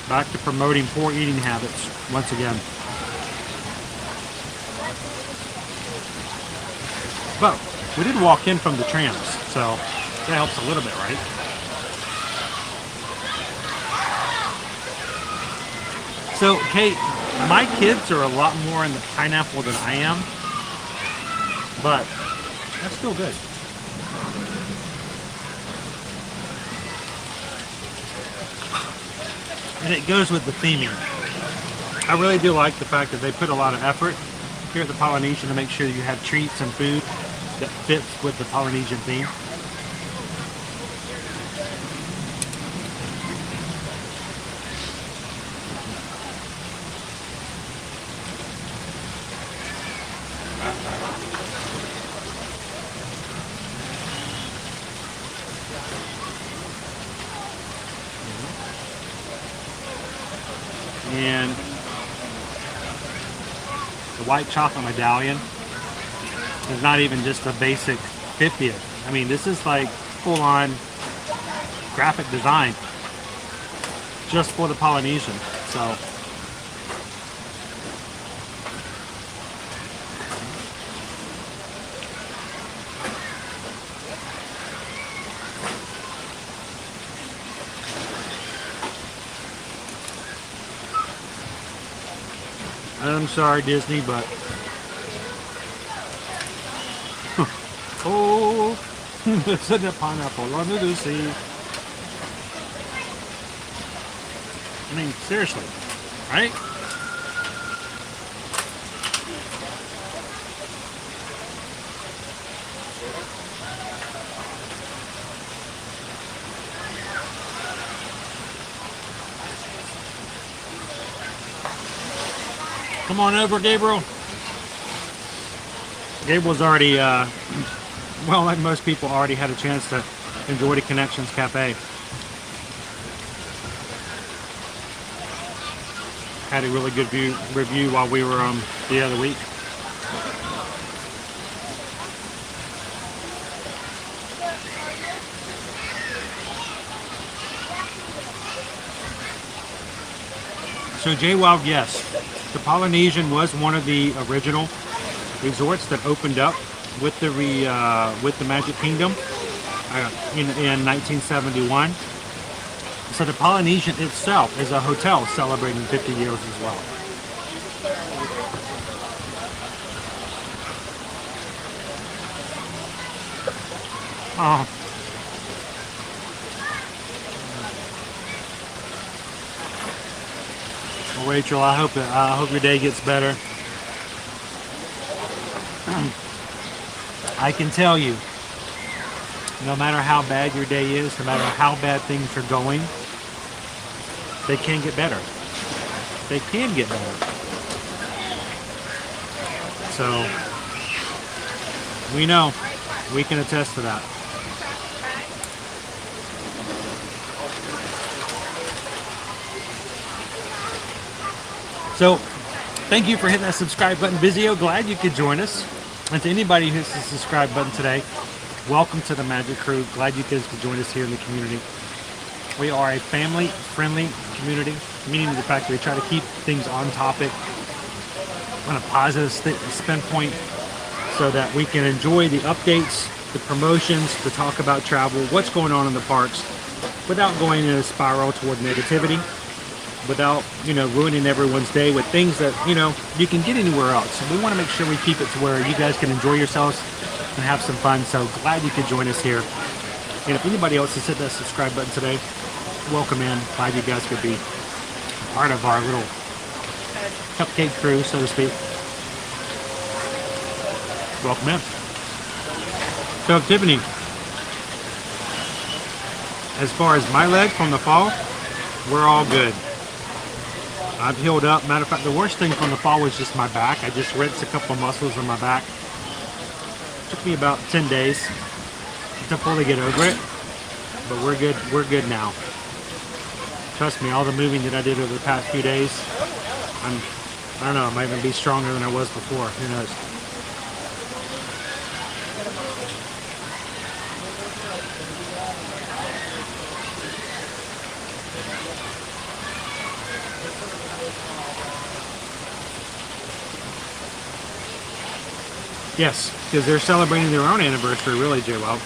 back to promoting poor eating habits once again. But we did walk in from the trams, so that helps a little bit, right? So, Kate, my kids are a lot more in the pineapple than I am, but that's still good. And it goes with the theming. I really do like the fact that they put a lot of effort here at the Polynesian to make sure that you have treats and food that fits with the Polynesian theme. And the white chocolate medallion is not even just a basic 50th. I mean, this is like full-on graphic design just for the Polynesian. So I'm sorry, Disney, but oh, listen to pineapple under the sea. I mean, seriously, right? Come on over, Gabriel. Gabriel's already, well, like most people, already had a chance to enjoy the Connections Cafe. Had a really good review while we were the other week. So J-Wild, yes. The Polynesian was one of the original resorts that opened up with the Magic Kingdom in 1971. So the Polynesian itself is a hotel celebrating 50 years as well. Oh. Well, Rachel, I hope your day gets better. I can tell you, no matter how bad your day is, no matter how bad things are going, they can get better. They can get better. So we know, we can attest to that. So thank you for hitting that subscribe button, Vizio. Glad you could join us. And to anybody who hits the subscribe button today, welcome to the Magic Crew. Glad you guys could join us here in the community. We are a family-friendly community, meaning the fact that we try to keep things on topic, on a positive spin point, so that we can enjoy the updates, the promotions, the talk about travel, what's going on in the parks, without going in a spiral toward negativity, without, ruining everyone's day with things that, you can get anywhere else. So we want to make sure we keep it to where you guys can enjoy yourselves and have some fun. So glad you could join us here. And if anybody else has hit that subscribe button today, welcome in. Glad you guys could be part of our little cupcake crew, so to speak. Welcome in. So Tiffany, as far as my leg from the fall, we're all good. I've healed up. Matter of fact, the worst thing from the fall was just my back. I just rinsed a couple of muscles in my back. Took me about 10 days to fully get over it, but we're good. We're good now. Trust me, all the moving that I did over the past few days, I don't know, I might even be stronger than I was before. Who knows? Yes, because they're celebrating their own anniversary, really, J-Well.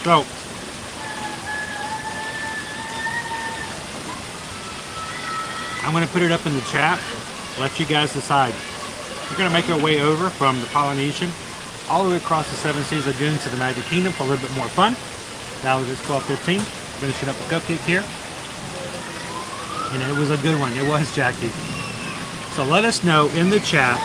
So, I'm going to put it up in the chat, let you guys decide. We're going to make our way over from the Polynesian all the way across the Seven Seas Lagoon to the Magic Kingdom for a little bit more fun. Now it's 12:15. Finishing up the cupcake here. And it was a good one. It was, Jackie. So let us know in the chat,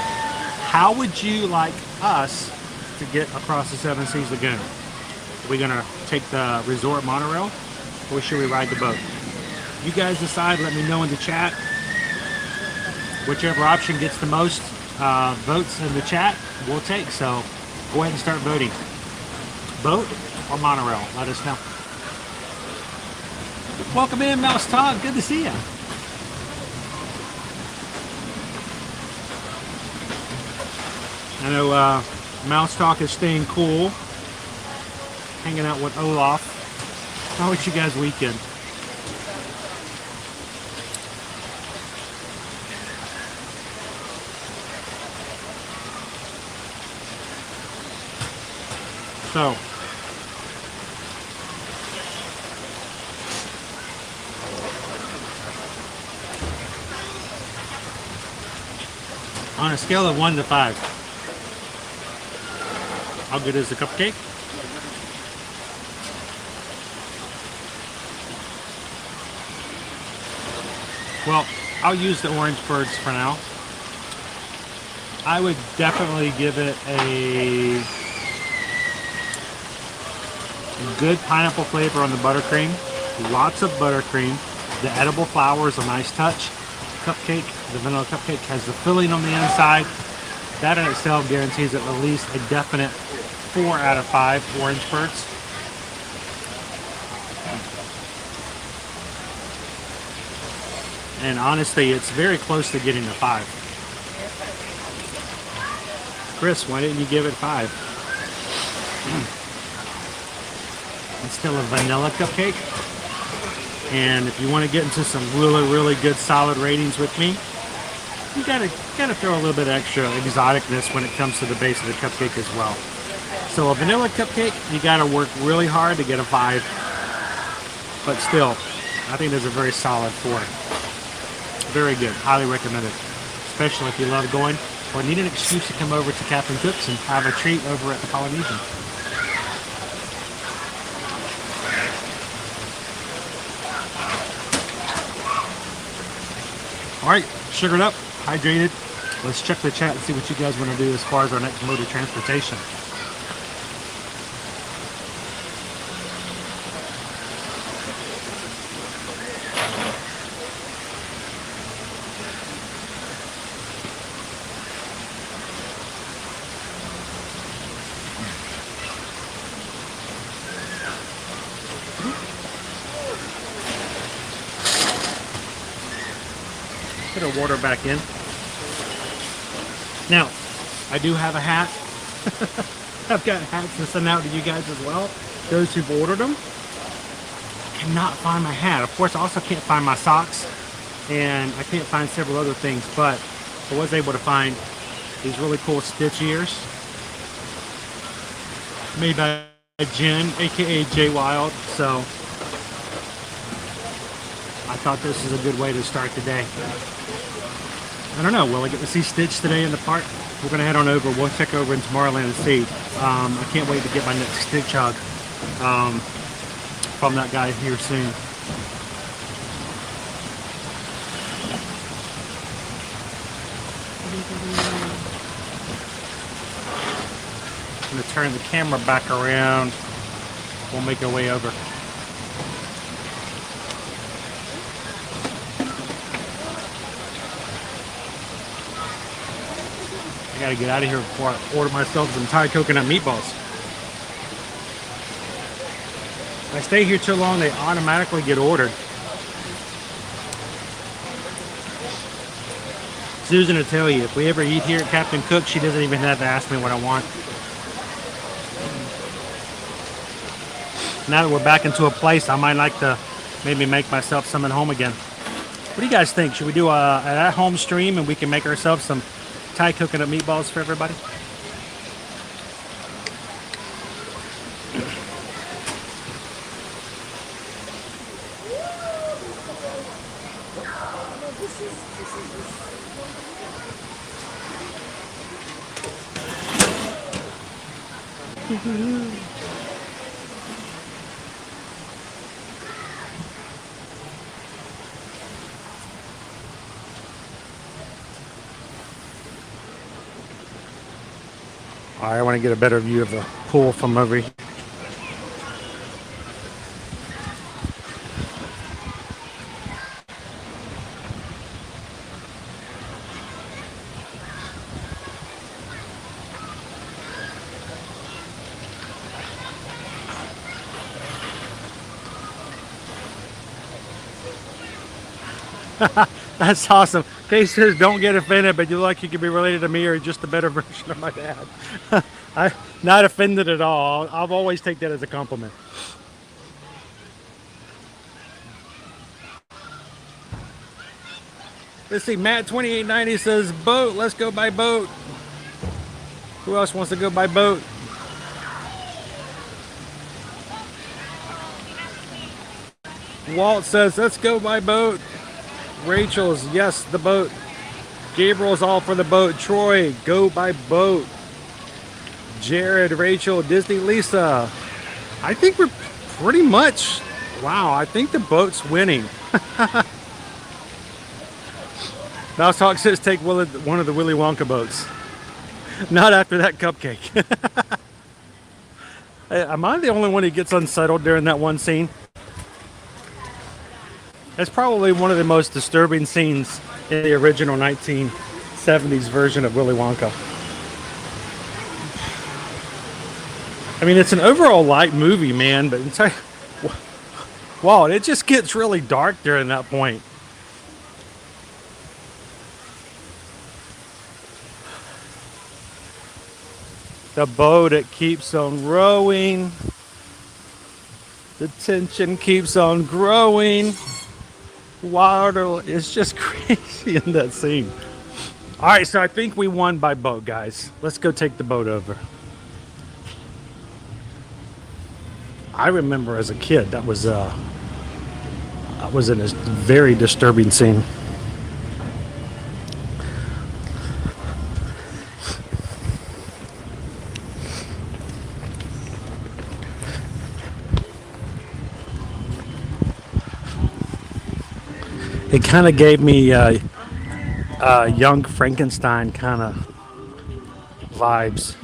how would you like us to get across the Seven Seas Lagoon? Are we going to take the resort monorail, or should we ride the boat? You guys decide. Let me know in the chat. Whichever option gets the most votes in the chat, we'll take. So go ahead and start voting. Boat or monorail? Let us know. Welcome in, Mouse Todd. Good to see you. I know Mouse Talk is staying cool, hanging out with Olaf. How was you guys' weekend? So, on a scale of 1 to 5, how good is the cupcake? Well, I'll use the orange birds for now. I would definitely give it a good pineapple flavor on the buttercream. Lots of buttercream. The edible flour is a nice touch. Cupcake, the vanilla cupcake, has the filling on the inside. That in itself guarantees it at least a definite 4 out of 5 orange birds. And honestly, it's very close to getting a 5. Chris, why didn't you give it 5? It's still a vanilla cupcake. And if you want to get into some really good solid ratings with me, you gotta throw a little bit of extra exoticness when it comes to the base of the cupcake as well. So a vanilla cupcake, you gotta work really hard to get a 5. But still, I think there's a very solid 4. Very good, highly recommended. Especially if you love going or need an excuse to come over to Captain Cook's and have a treat over at the Polynesian. All right, sugared up, hydrated. Let's check the chat and see what you guys want to do as far as our next mode of transportation. Put our water back in. Now, I do have a hat. I've got hats to send out to you guys as well, those who've ordered them. I cannot find my hat. Of course, I also can't find my socks, and I can't find several other things, but I was able to find these really cool stitch ears made by Jen, aka J Wild. So I thought this is a good way to start the day. I don't know, will I get to see Stitch today in the park? We're gonna head on over. We'll check over in Tomorrowland and see. I can't wait to get my next Stitch hug from that guy here soon. I'm gonna turn the camera back around. We'll make our way over. I gotta get out of here before I order myself some Thai coconut meatballs. If I stay here too long, they automatically get ordered. Susan will tell you, if we ever eat here at Captain Cook, she doesn't even have to ask me what I want. Now that we're back into a place, I might like to maybe make myself some at home again. What do you guys think? Should we do an at-home stream and we can make ourselves some Thai coconut meatballs for everybody? All right, I want to get a better view of the pool from over here. That's awesome. Kay says, don't get offended, but you look like you could be related to me or just a better version of my dad. I'm not offended at all. I'll always take that as a compliment. Let's see, Matt 2890 says, boat, let's go by boat. Who else wants to go by boat? Walt says, let's go by boat. Rachel's, yes, the boat. Gabriel's all for the boat. Troy, go by boat. Jared, Rachel, Disney, Lisa. I think we're pretty much, wow, I think the boat's winning. Mouse Talk says take one of the Willy Wonka boats. Not after that cupcake. Hey, am I the only one who gets unsettled during that one scene? That's probably one of the most disturbing scenes in the original 1970s version of Willy Wonka. I mean, it's an overall light movie, man, but it's like, wow, it just gets really dark during that point. The boat, it keeps on rowing. The tension keeps on growing. Water is just crazy in that scene. All right, so I think we won by boat, guys. Let's go take the boat over. I remember as a kid that was a very disturbing scene. It kind of gave me young Frankenstein kind of vibes.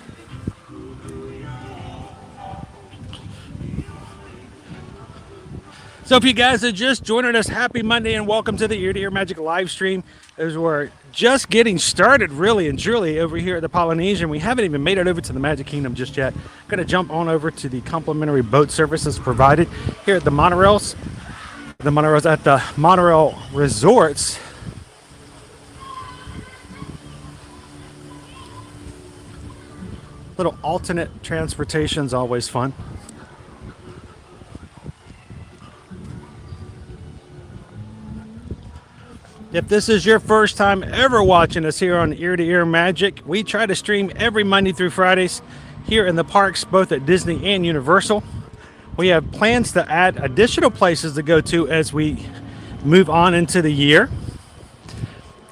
So if you guys are just joining us, happy Monday and welcome to the Ear to Ear Magic live stream. As we're just getting started really and truly over here at the Polynesian. We haven't even made it over to the Magic Kingdom just yet. Going to jump on over to the complimentary boat services provided here at the monorails. The monorails at the monorail resorts. Little alternate transportation is always fun. If this is your first time ever watching us here on Ear to Ear Magic, we try to stream every Monday through Fridays here in the parks, both at Disney and Universal. We have plans to add additional places to go to as we move on into the year.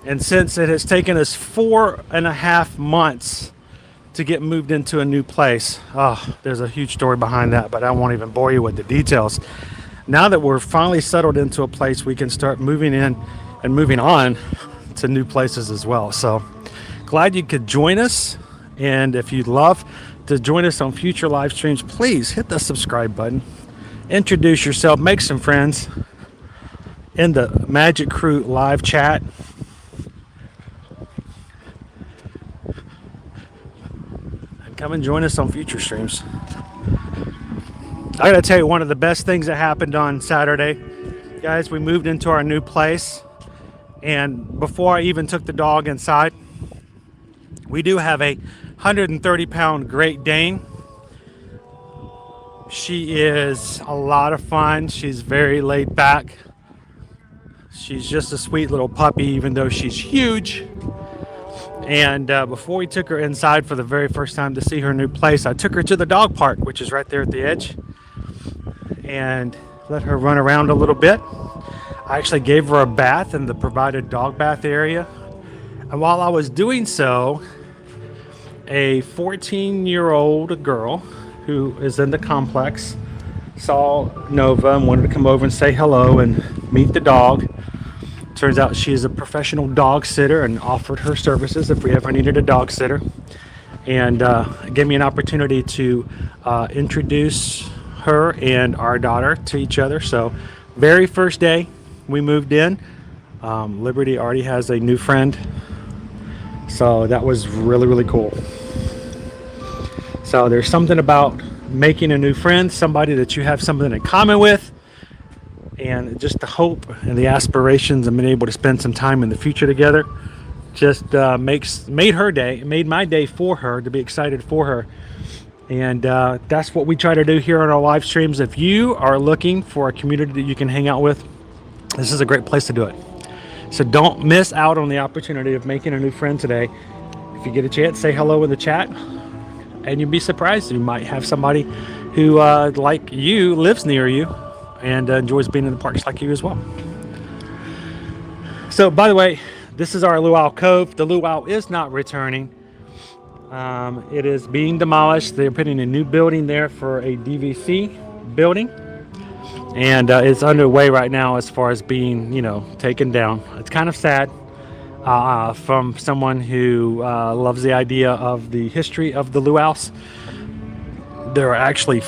And since it has taken us 4.5 months to get moved into a new place, there's a huge story behind that, but I won't even bore you with the details. Now that we're finally settled into a place, we can start moving in and moving on to new places as well. So glad you could join us. And if you'd love to join us on future live streams, please hit the subscribe button, introduce yourself, make some friends in the Magic Crew live chat. And come and join us on future streams. I gotta tell you, one of the best things that happened on Saturday, guys, we moved into our new place. And before I even took the dog inside, we do have a 130-pound Great Dane. She is a lot of fun. She's very laid back. She's just a sweet little puppy, even though she's huge. And before we took her inside for the very first time to see her new place, I took her to the dog park, which is right there at the edge, and let her run around a little bit. I actually gave her a bath in the provided dog bath area. And while I was doing so, a 14-year-old girl who is in the complex saw Nova and wanted to come over and say hello and meet the dog. Turns out she is a professional dog sitter and offered her services if we ever needed a dog sitter. And gave me an opportunity to introduce her and our daughter to each other. So very first day we moved in, Liberty already has a new friend, so that was really, really cool. So there's something about making a new friend, somebody that you have something in common with, and just the hope and the aspirations of being able to spend some time in the future together just made her day. It made my day for her, to be excited for her. And that's what we try to do here on our live streams. If you are looking for a community that you can hang out with, this is a great place to do it. So don't miss out on the opportunity of making a new friend today. If you get a chance, say hello in the chat, and you'd be surprised. You might have somebody who, like you, lives near you and enjoys being in the parks like you as well. So, by the way, this is our Luau Cove. The Luau is not returning. It is being demolished. They're putting a new building there for a DVC building. And it's underway right now as far as being, taken down. It's kind of sad from someone who loves the idea of the history of the luau's. There are actually,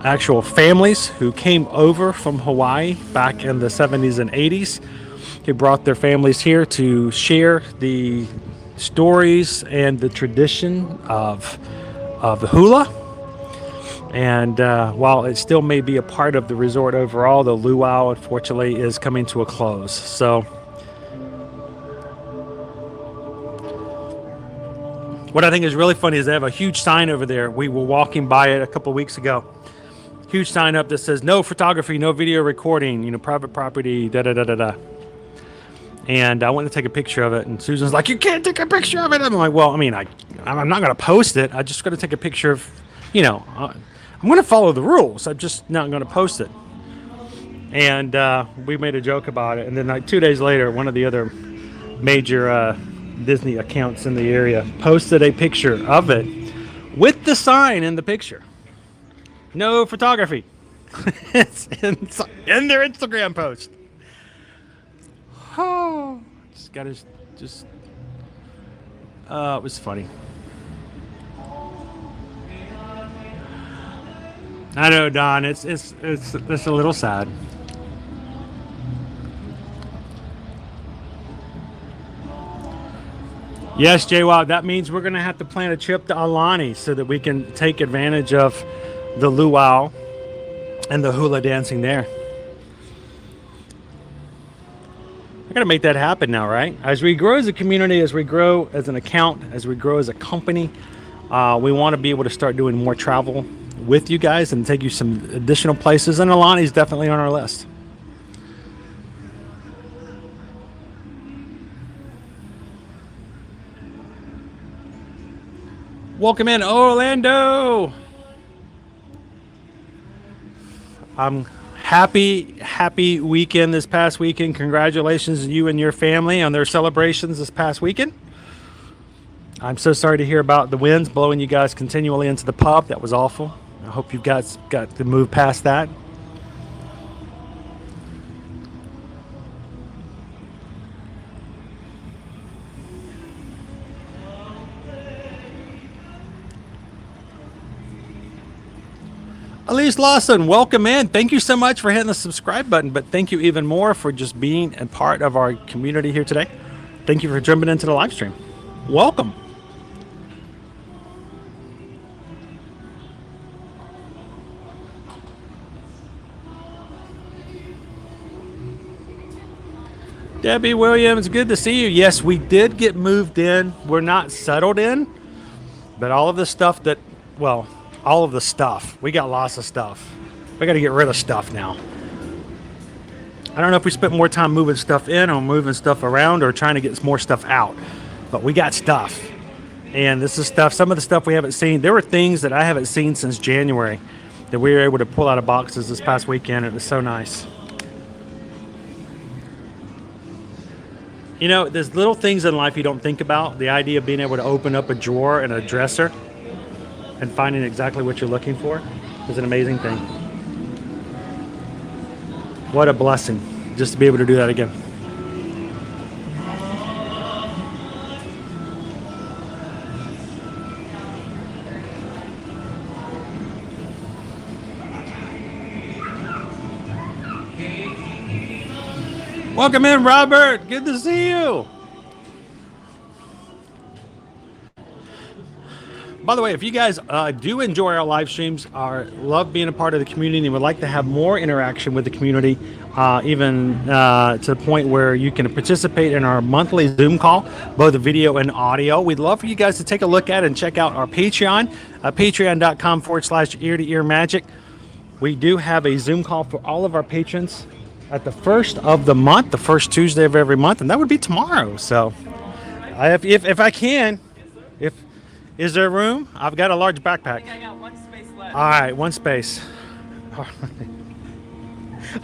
actual families who came over from Hawaii back in the 70s and 80s. Who brought their families here to share the stories and the tradition of the hula. And while it still may be a part of the resort overall, the luau, unfortunately, is coming to a close. So what I think is really funny is they have a huge sign over there. We were walking by it a couple weeks ago. Huge sign up that says, no photography, no video recording, private property, da-da-da-da-da. And I went to take a picture of it, and Susan's like, you can't take a picture of it. I'm like, well, I'm not going to post it. I just got to take a picture of, I'm going to follow the rules. I'm just not going to post it. And we made a joke about it. And then 2 days later, one of the other major Disney accounts in the area posted a picture of it with the sign in the picture. No photography. It's in their Instagram post. Oh, it was funny. I know, Don. It's a little sad. Yes, JWoww, that means we're going to have to plan a trip to Alani so that we can take advantage of the luau and the hula dancing there. I got to make that happen now, right? As we grow as a community, as we grow as an account, as we grow as a company, We want to be able to start doing more travel with you guys and take you some additional places. And Alani's definitely on our list. Welcome in, Orlando. I'm happy weekend this past weekend. Congratulations to you and your family on their celebrations this past weekend. I'm so sorry to hear about the winds blowing you guys continually into the pub. That was awful. I hope you guys got to move past that. Elise Lawson, welcome in. Thank you so much for hitting the subscribe button, but thank you even more for just being a part of our community here today. Thank you for jumping into the live stream. Welcome. Debbie Williams, good to see you. Yes, we did get moved in. We're not settled in, but all of the stuff that, well, all of the stuff. We got lots of stuff. We got to get rid of stuff now. I don't know if we spent more time moving stuff in or moving stuff around or trying to get more stuff out, but we got stuff. And this is stuff, some of the stuff we haven't seen. There were things that I haven't seen since January that we were able to pull out of boxes this past weekend. It was so nice. You know, there's little things in life you don't think about. The idea of being able to open up a drawer and a dresser and finding exactly what you're looking for is an amazing thing. What a blessing just to be able to do that again. Welcome in, Robert. Good to see you. By the way, if you guys do enjoy our live streams, love being a part of the community, and would like to have more interaction with the community, even to the point where you can participate in our monthly Zoom call, both video and audio, we'd love for you guys to take a look at and check out our Patreon, patreon.com/ear-to-ear magic. We do have a Zoom call for all of our patrons at the first of the month, the first Tuesday of every month, and that would be tomorrow. So if I can, is there room? I've got a large backpack. I think I got one space left. All right, one space. How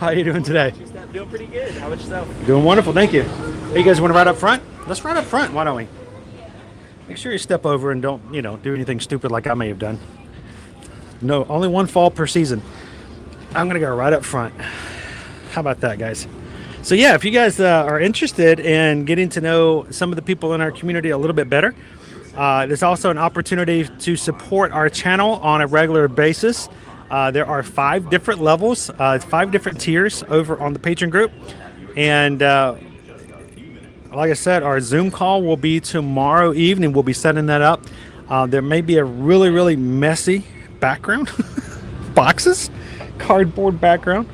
are you doing today? Doing pretty good. How about yourself? Doing wonderful, thank you. Hey, you guys want to ride up front? Let's ride up front, why don't we? Make sure you step over and don't, do anything stupid like I may have done. No, only one fall per season. I'm going to go right up front. How about that, guys? So yeah, if you guys are interested in getting to know some of the people in our community a little bit better, there's also an opportunity to support our channel on a regular basis. There are 5 different levels, 5 different tiers over on the Patreon group. And like I said, our Zoom call will be tomorrow evening. We'll be setting that up. There may be a really, really messy background, boxes, cardboard background.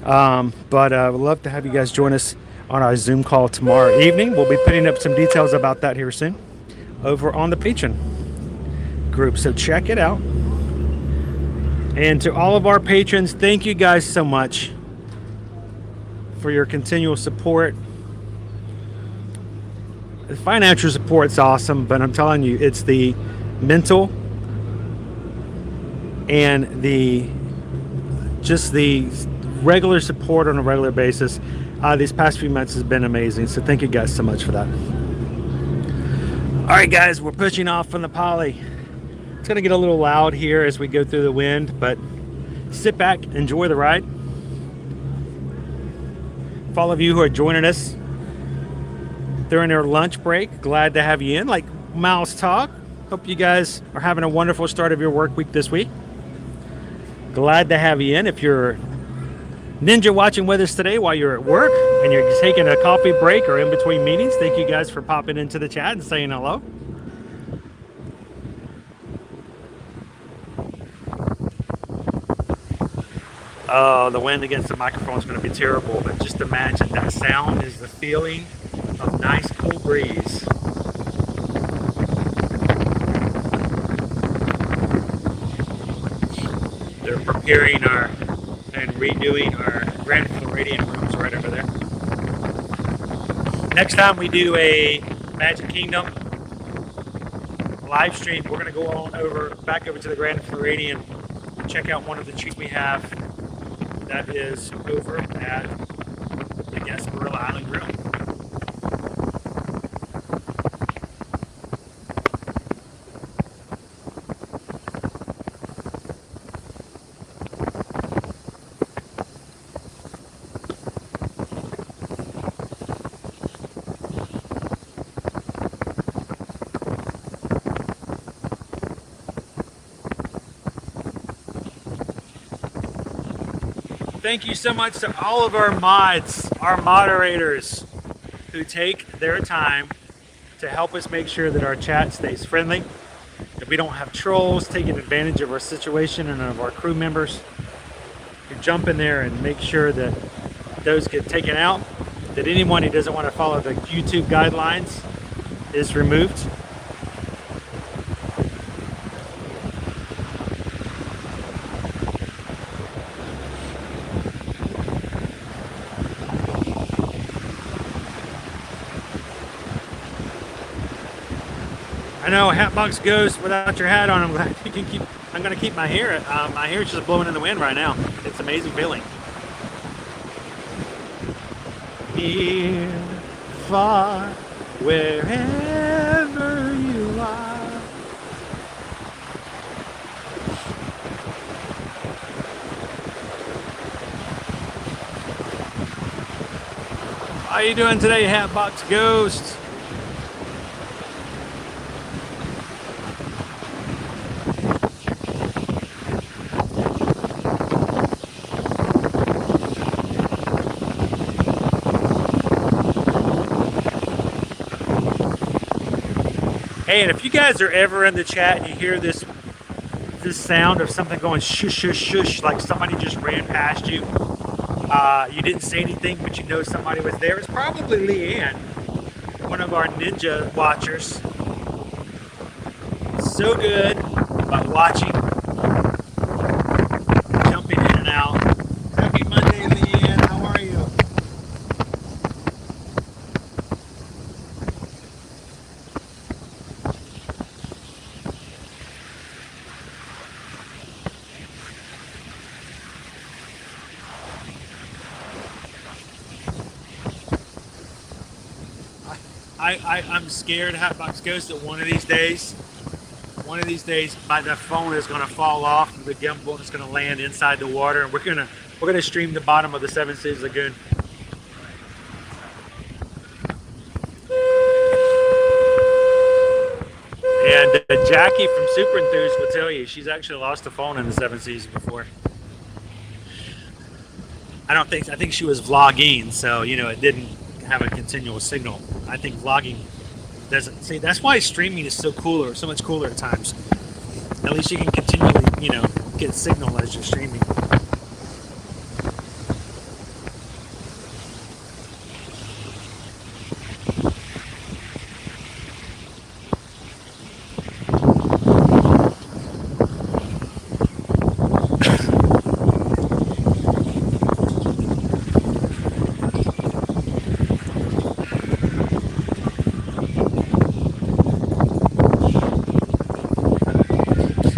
But I would love to have you guys join us on our Zoom call tomorrow evening. We'll be putting up some details about that here soon over on the Patreon group. So check it out. And to all of our patrons, thank you guys so much for your continual support. The financial support's awesome, but I'm telling you, it's the mental and the regular support on a regular basis. These past few months has been amazing, so thank you guys so much for that. All right, guys, we're pushing off from the poly. It's gonna get a little loud here as we go through the wind, but sit back, enjoy the ride. For all of you who are joining us during their lunch break, glad to have you in. Like Miles Talk, hope you guys are having a wonderful start of your work week this week. Glad to have you in. If you're ninja watching with us today while you're at work and you're taking a coffee break or in between meetings, thank you guys for popping into the chat and saying hello. Oh, the wind against the microphone is going to be terrible, but just imagine that sound is the feeling of nice cool breeze. They're preparing our and redoing our Grand Floridian rooms right over there. Next time we do a Magic Kingdom live stream, we're going to go on back over to the Grand Floridian and check out one of the treats we have that is over at the Gasparilla Island Grill. Thank you so much to all of our mods, our moderators, who take their time to help us make sure that our chat stays friendly, that we don't have trolls taking advantage of our situation and of our crew members, who jump in there and make sure that those get taken out, that anyone who doesn't want to follow the YouTube guidelines is removed. I know, Hatbox Ghost, without your hat on, I'm glad you can keep. I'm going to keep my hair. My hair is just blowing in the wind right now. It's an amazing feeling. Near, far, wherever you are. How you doing today, Hatbox Ghost? Hey, and if you guys are ever in the chat and you hear this sound of something going shush, shush, shush, like somebody just ran past you, you didn't say anything, but you know somebody was there, it's probably Leanne, one of our ninja watchers. So good about watching, jumping in and out. Happy Monday, Leanne. How are you? I'm scared, Hatbox Ghost, that one of these days, the phone is going to fall off and the gimbal is going to land inside the water, and we're gonna stream the bottom of the Seven Seas Lagoon. And Jackie from Super Enthused will tell you she's actually lost a phone in the Seven Seas before. I think she was vlogging, so it didn't have a continual signal. I think vlogging doesn't. See, that's why streaming is so much cooler at times. At least you can continually, get a signal as you're streaming.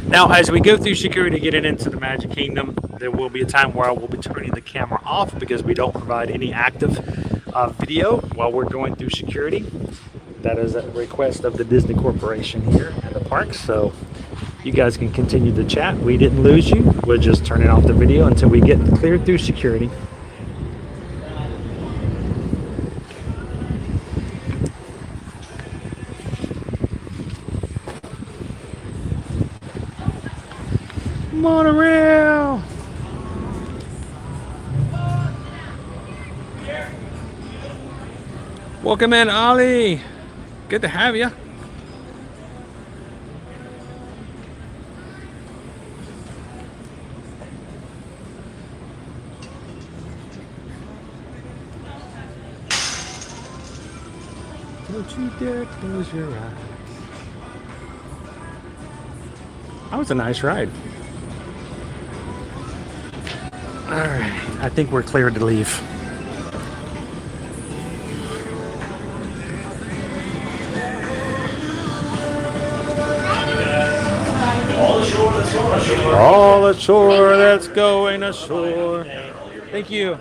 Now, as we go through security getting into the Magic Kingdom, there will be a time where I will be turning the camera off because we don't provide any active video while we're going through security. That is a request of the Disney Corporation here at the park, so you guys can continue the chat. We didn't lose you. We're just turning off the video until we get cleared through security. Monorail! Welcome in, Ollie. Good to have you. Don't you dare close your eyes. That was a nice ride. All right, I think we're clear to leave. All ashore that's going ashore. Thank you.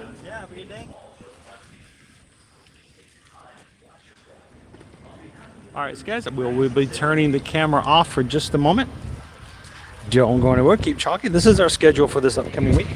All right, so guys, we'll be turning the camera off for just a moment. Don't go anywhere. Keep talking. This is our schedule for this upcoming week.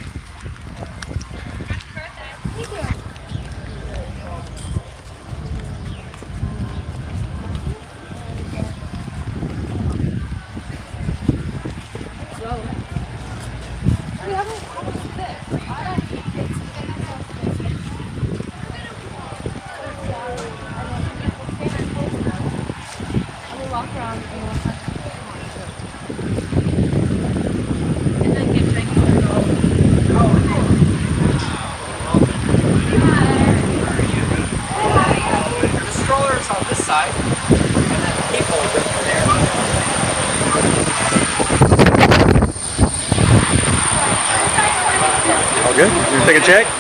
Good? You take a check? If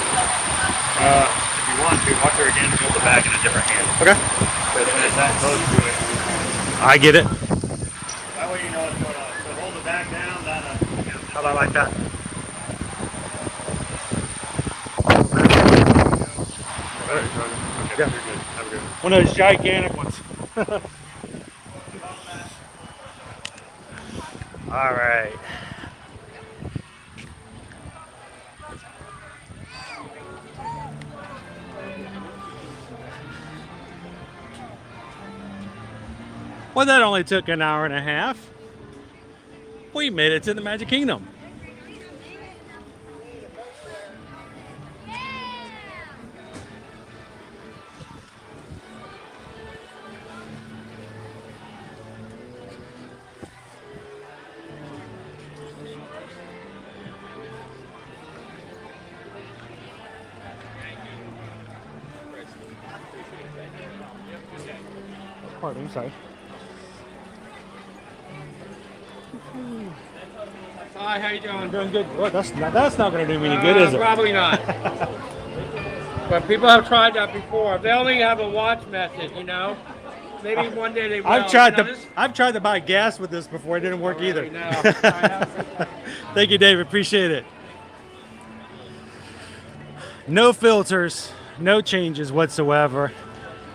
you want to, watch her again, hold the bag in a different hand. Okay. But it's that close to it. I get it. That way you know what's going on. So hold the bag down, How about like that? Okay, you're good. Have a good one. One of those gigantic ones. All right. Well, that only took an hour and a half. We made it to the Magic Kingdom. Pardon, I'm sorry. Hi, how you doing? I'm doing good. Well, that's not going to do me any good, is it? Probably not. But people have tried that before. If they only have a watch method, you know, maybe one day they will. I've tried to buy gas with this before. It didn't work either. No. Thank you, Dave. Appreciate it. No filters, no changes whatsoever.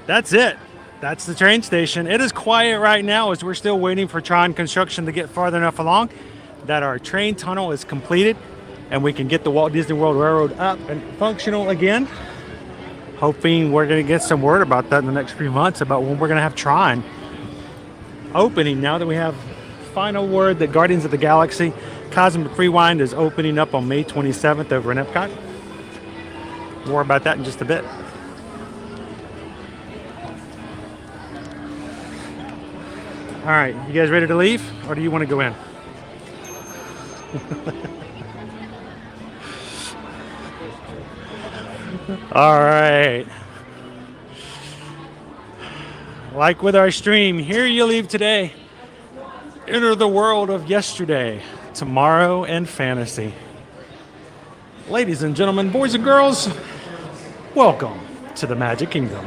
That's it. That's the train station. It is quiet right now as we're still waiting for Tron construction to get farther enough along that our train tunnel is completed and we can get the Walt Disney World Railroad up and functional again. Hoping we're going to get some word about that in the next few months about when we're going to have Tron opening, now that we have final word that Guardians of the Galaxy Cosmic Rewind is opening up on May 27th over in Epcot. More about that in just a bit. All right, you guys ready to leave, or do you want to go in? All right. Like with our stream, here you leave today. Enter the world of yesterday, tomorrow, and fantasy. Ladies and gentlemen, boys and girls, welcome to the Magic Kingdom.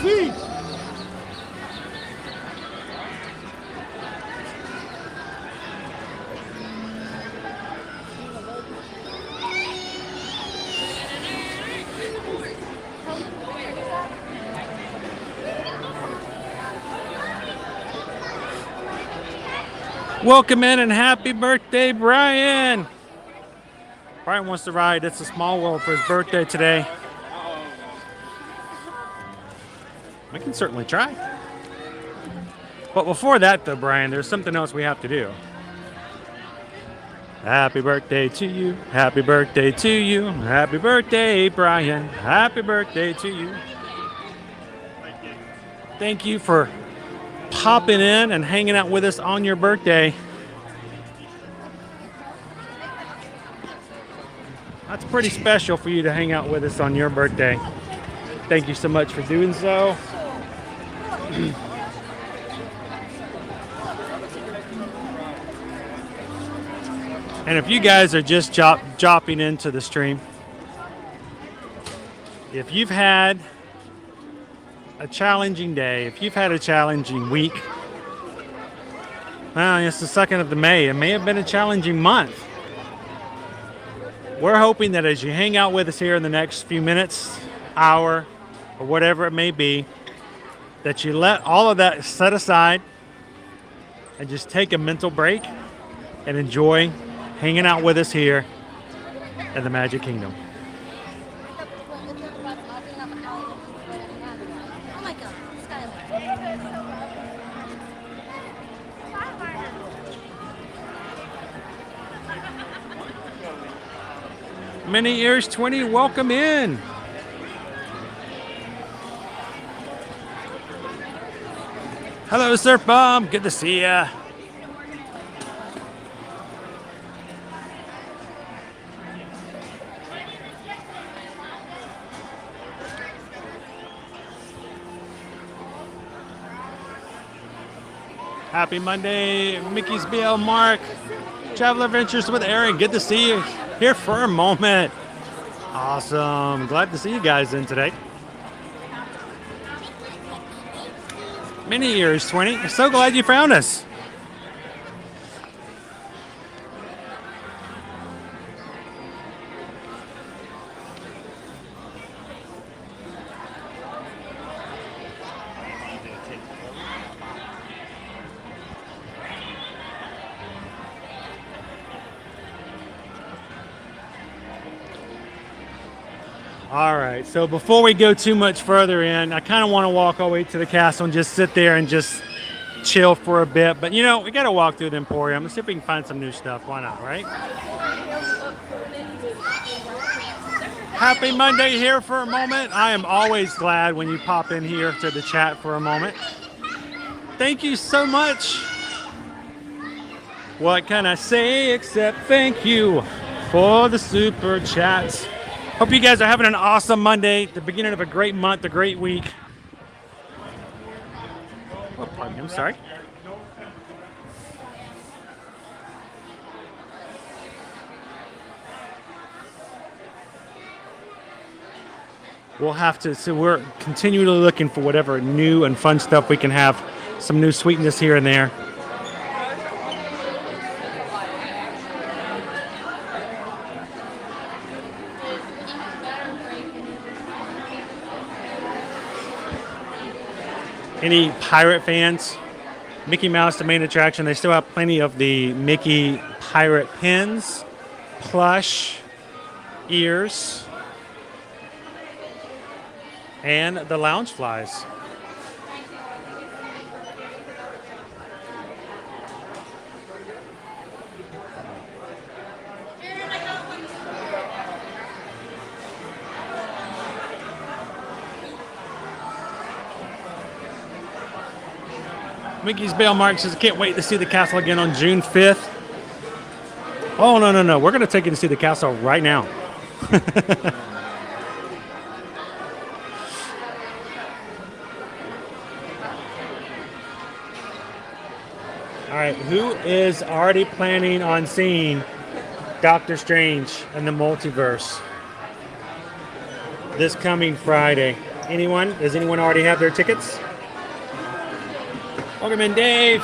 See? Welcome in and happy birthday, Brian. Brian wants to ride It's a Small World for his birthday today. We can certainly try. But before that, though, Brian, there's something else we have to do. Happy birthday to you. Happy birthday to you. Happy birthday, Brian. Happy birthday to you. Thank you for popping in and hanging out with us on your birthday. That's pretty special for you to hang out with us on your birthday. Thank you so much for doing so. And if you guys are just dropping into the stream, if you've had a challenging day, if you've had a challenging week, well, it's the 2nd of May. It may have been a challenging month. We're hoping that as you hang out with us here in the next few minutes, hour, or whatever it may be, that you let all of that set aside and just take a mental break and enjoy hanging out with us here in the Magic Kingdom. Many Ears 20, welcome in. Hello, Surf Bomb. Good to see ya. Happy Monday, Mickey's BL Mark. Travel Adventures with Aaron. Good to see you here for a moment. Awesome. Glad to see you guys in today. Many Ears 20. So glad you found us. All right, so before we go too much further in, I kind of want to walk all the way to the castle and just sit there and just chill for a bit. But, you know, we got to walk through the Emporium. Let's see if we can find some new stuff. Why not, right? Happy Monday here for a moment. I am always glad when you pop in here to the chat for a moment. Thank you so much. What can I say except thank you for the super chats. Hope you guys are having an awesome Monday, the beginning of a great month, a great week. Oh, pardon me, I'm sorry. We'll have to, so we're continually looking for whatever new and fun stuff we can have, some new sweetness here and there. Any pirate fans? Mickey Mouse, the main attraction. They still have plenty of the Mickey pirate pins, plush, ears, and the lounge flies. Mickey's Bell Mark says, I can't wait to see the castle again on June 5th. Oh, no. We're going to take you to see the castle right now. All right, who is already planning on seeing Doctor Strange and the Multiverse this coming Friday? Anyone? Does anyone already have their tickets? Welcome in, Dave.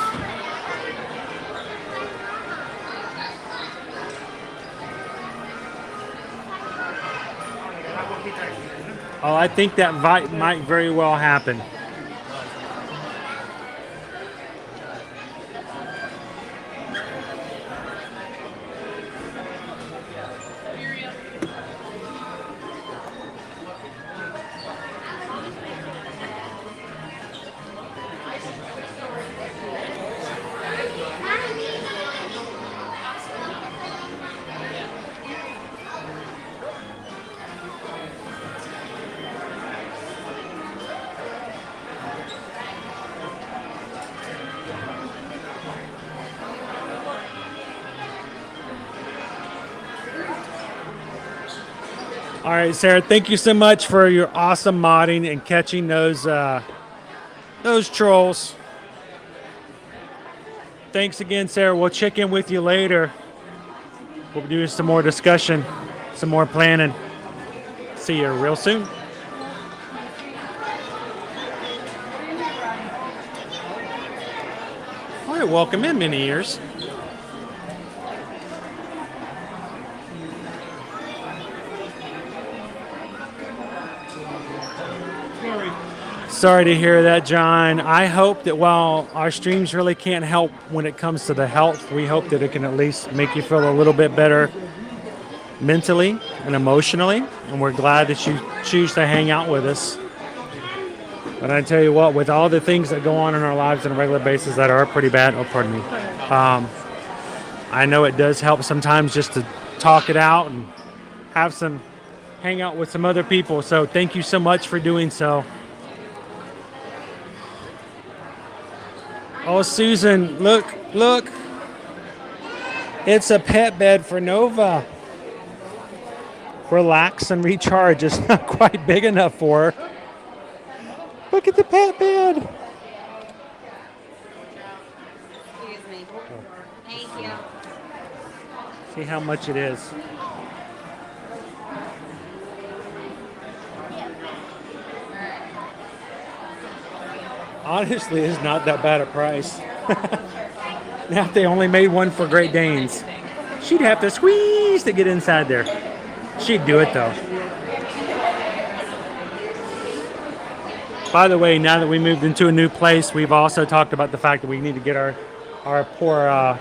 Oh, I think that might very well happen. All right, Sarah, thank you so much for your awesome modding and catching those trolls. Thanks again, Sarah. We'll check in with you later. We'll be doing some more discussion, some more planning. See you real soon. All right, welcome in, many ears. Sorry to hear that, John. I hope that while our streams really can't help when it comes to the health, we hope that it can at least make you feel a little bit better mentally and emotionally. And we're glad that you choose to hang out with us. But I tell you what, with all the things that go on in our lives on a regular basis that are pretty bad, oh, pardon me, I know it does help sometimes just to talk it out and hang out with some other people. So thank you so much for doing so. Oh, Susan, look. It's a pet bed for Nova. Relax and recharge. It's not quite big enough for her. Look at the pet bed. Excuse me. Thank you. See how much it is. Honestly, it's not that bad a price. Now, if they only made one for Great Danes, she'd have to squeeze to get inside there. She'd do it, though. By the way, now that we moved into a new place, we've also talked about the fact that we need to get our poor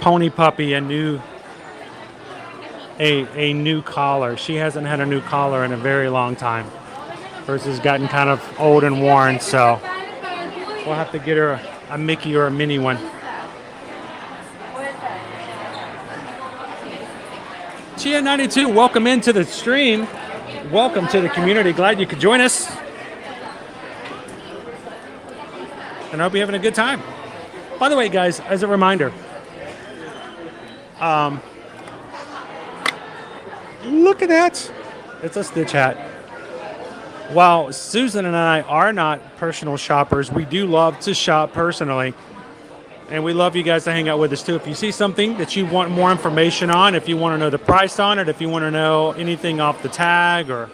pony puppy a new collar. She hasn't had a new collar in a very long time. Hers has gotten kind of old and worn, so we'll have to get her a Mickey or a Minnie one. Chia92, welcome into the stream. Welcome to the community. Glad you could join us. And I hope you're having a good time. By the way, guys, as a reminder, look at that. It's a Stitch hat. While Susan and I are not personal shoppers, we do love to shop personally. And we love you guys to hang out with us too. If you see something that you want more information on, if you want to know the price on it, if you want to know anything off the tag or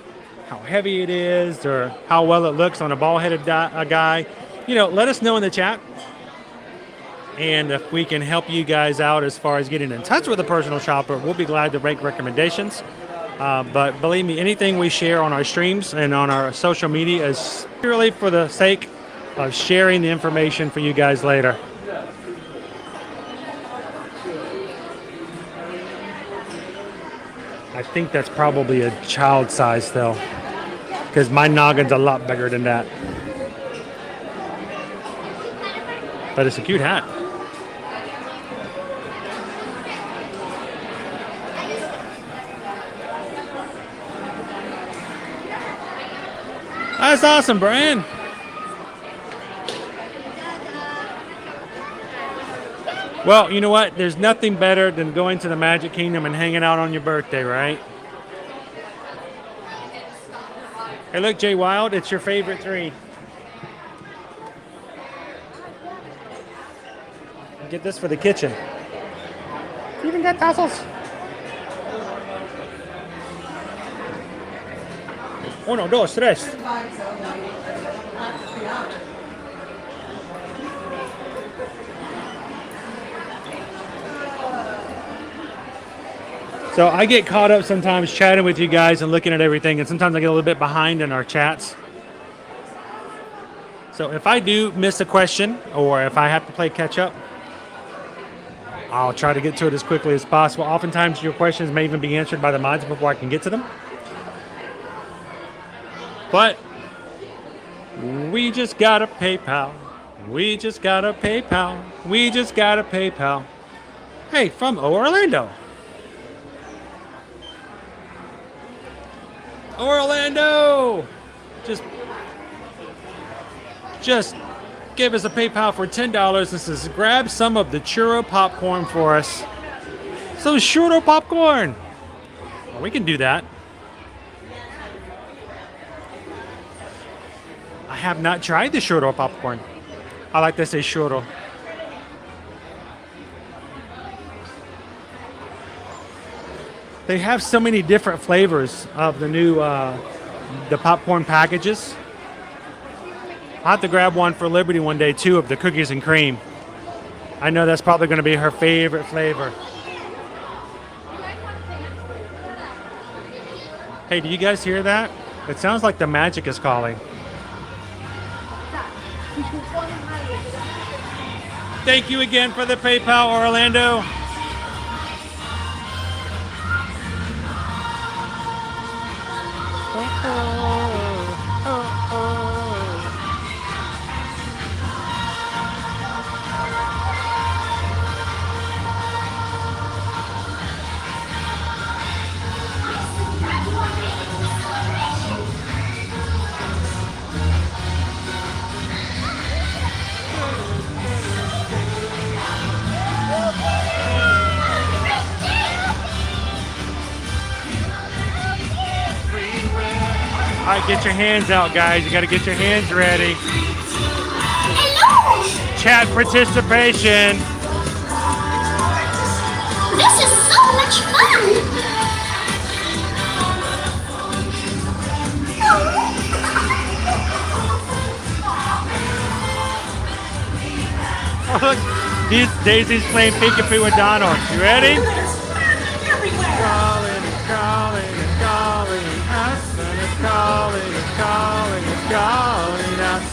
how heavy it is or how well it looks on a ball-headed guy, let us know in the chat. And if we can help you guys out as far as getting in touch with a personal shopper, we'll be glad to make recommendations. But believe me, anything we share on our streams and on our social media is purely for the sake of sharing the information for you guys later. I think that's probably a child size though, because my noggin's a lot bigger than that. But it's a cute hat. That's awesome, Brian. Well, you know what? There's nothing better than going to the Magic Kingdom and hanging out on your birthday, right? Hey, look, Jay Wild, it's your favorite three. Get this for the kitchen. You even got tassels. Uno, dos, tres. So I get caught up sometimes chatting with you guys and looking at everything, and sometimes I get a little bit behind in our chats. So if I do miss a question or if I have to play catch up, I'll try to get to it as quickly as possible. Oftentimes your questions may even be answered by the mods before I can get to them. But we just got a PayPal. We just got a PayPal. We just got a PayPal. Hey, from Orlando. Orlando! Just give us a PayPal for $10 and says, grab some of the churro popcorn for us. So churro popcorn. Well, we can do that. I have not tried the churro popcorn. I like to say churro. They have so many different flavors of the new the popcorn packages. I'll have to grab one for Liberty one day too of the cookies and cream. I know that's probably going to be her favorite flavor. Hey, do you guys hear that? It sounds like the magic is calling. Thank you again for the PayPal, Orlando. All right, get your hands out, guys. You got to get your hands ready. Hello! Chat participation. This is so much fun! Oh, look, Daisy's playing peekaboo with Donald. You ready? Calling and calling and calling us, and it's calling and calling and calling us.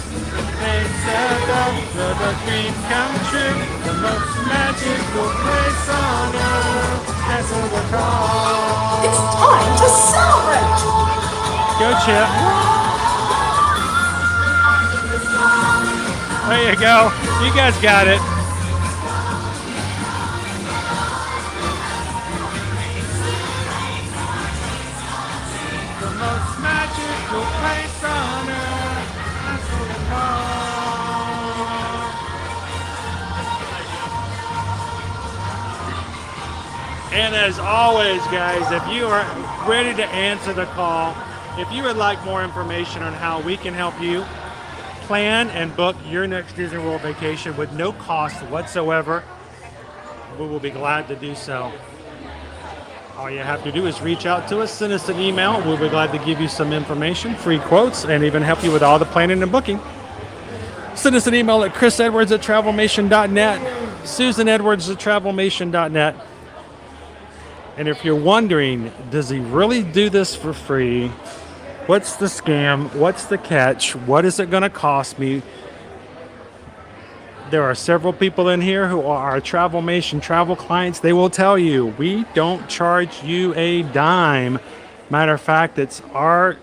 They said that the dreams come true, the most magical place on earth. That's what we're called. It's time to celebrate! Go, Chip. There you go. You guys got it. The most magical place on earth. That's what we're called. And as always, guys, if you are ready to answer the call, if you would like more information on how we can help you plan and book your next Disney World vacation with no cost whatsoever, we will be glad to do so. All you have to do is reach out to us, send us an email. We'll be glad to give you some information, free quotes, and even help you with all the planning and booking. Send us an email at chrisedwards@travelmation.net, susanedwards@travelmation.net. And if you're wondering, does he really do this for free? What's the scam? What's the catch? What is it going to cost me? There are several people in here who are our Travelmation travel clients. They will tell you, we don't charge you a dime. Matter of fact, it's our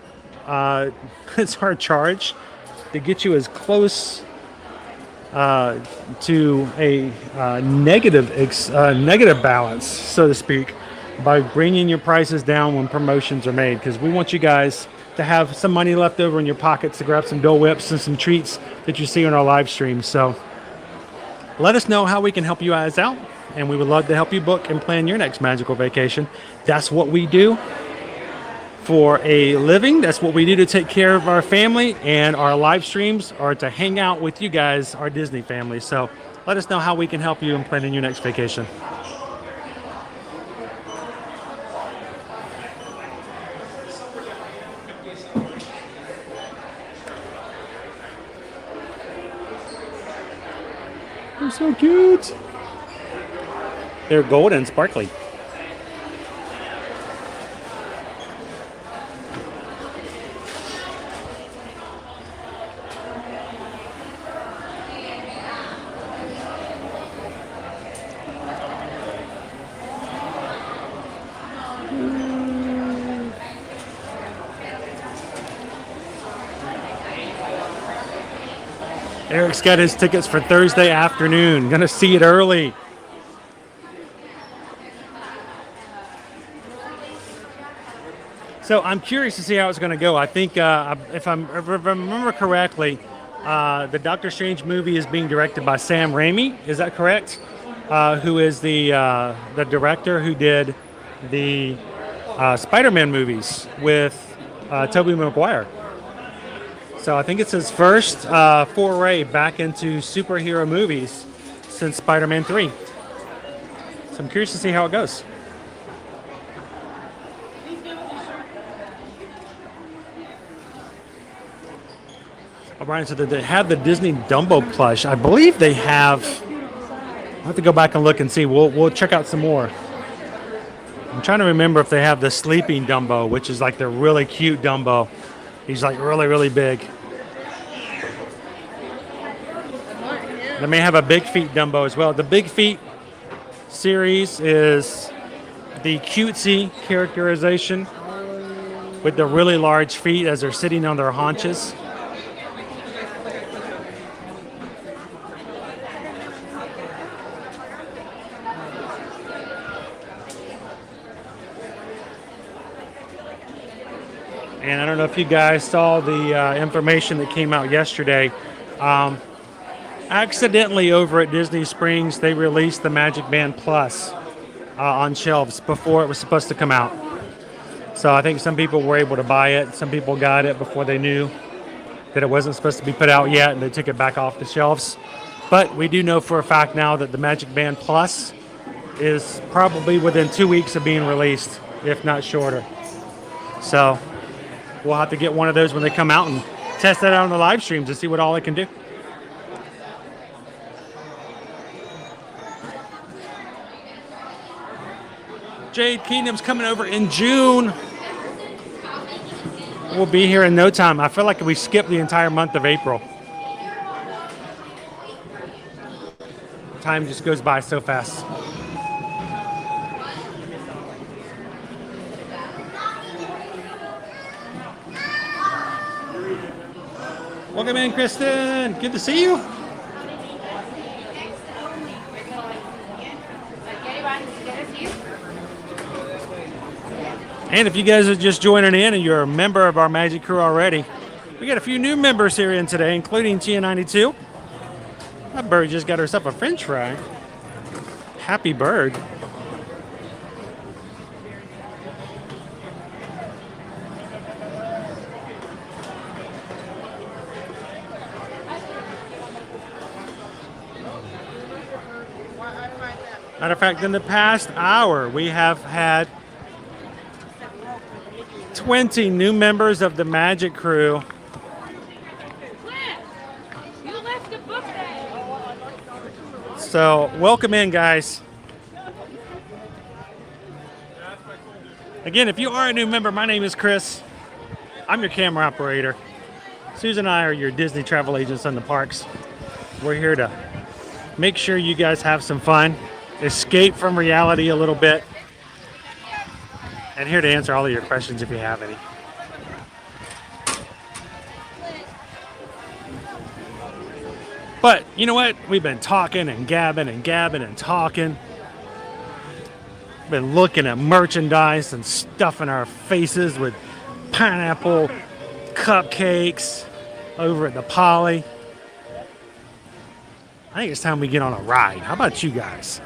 charge to get you as close to a negative balance, so to speak, by bringing your prices down when promotions are made, because we want you guys to have some money left over in your pockets to grab some Dole Whips and some treats that you see on our live stream. So let us know how we can help you guys out, and we would love to help you book and plan your next magical vacation. That's what we do for a living. That's what we do to take care of our family, and our live streams are to hang out with you guys, our Disney family. So let us know how we can help you in planning your next vacation. They're so cute. They're golden and sparkly. Eric's got his tickets for Thursday afternoon. Gonna see it early. So I'm curious to see how it's going to go. I think if I remember correctly, the Doctor Strange movie is being directed by Sam Raimi. Is that correct? Who is the director who did the Spider-Man movies with Tobey Maguire. So I think it's his first foray back into superhero movies since Spider-Man 3. So I'm curious to see how it goes. Oh, Brian, so they have the Disney Dumbo plush. I believe they have. I'll have to go back and look and see. We'll check out some more. I'm trying to remember if they have the sleeping Dumbo, which is like the really cute Dumbo. He's like really, really big. They may have a Big Feet Dumbo as well. The Big Feet series is the cutesy characterization with the really large feet as they're sitting on their haunches. And I don't know if you guys saw the information that came out yesterday. Accidentally over at Disney Springs, they released the Magic Band Plus on shelves before it was supposed to come out. So I think some people were able to buy it. Some people got it before they knew that it wasn't supposed to be put out yet, and they took it back off the shelves. But we do know for a fact now that the Magic Band Plus is probably within 2 weeks of being released, if not shorter. So we'll have to get one of those when they come out and test that out on the live streams to see what all it can do. Jade Kingdom's coming over in June. We'll be here in no time. I feel like we skipped the entire month of April. Time just goes by so fast. Welcome in, Kristen. Good to see you. And if you guys are just joining in and you're a member of our Magic Crew already, we got a few new members here in today, including Chia92. That bird just got herself a French fry. Happy bird. Matter of fact, in the past hour, we have had 20 new members of the Magic Crew. So, welcome in, guys. Again, if you are a new member, my name is Chris. I'm your camera operator. Susan and I are your Disney travel agents on the parks. We're here to make sure you guys have some fun, escape from reality a little bit, and here to answer all of your questions if you have any. But you know what? We've been talking and gabbing and talking. Been looking at merchandise and stuffing our faces with pineapple cupcakes over at the Poly. I think it's time we get on a ride. How about you guys?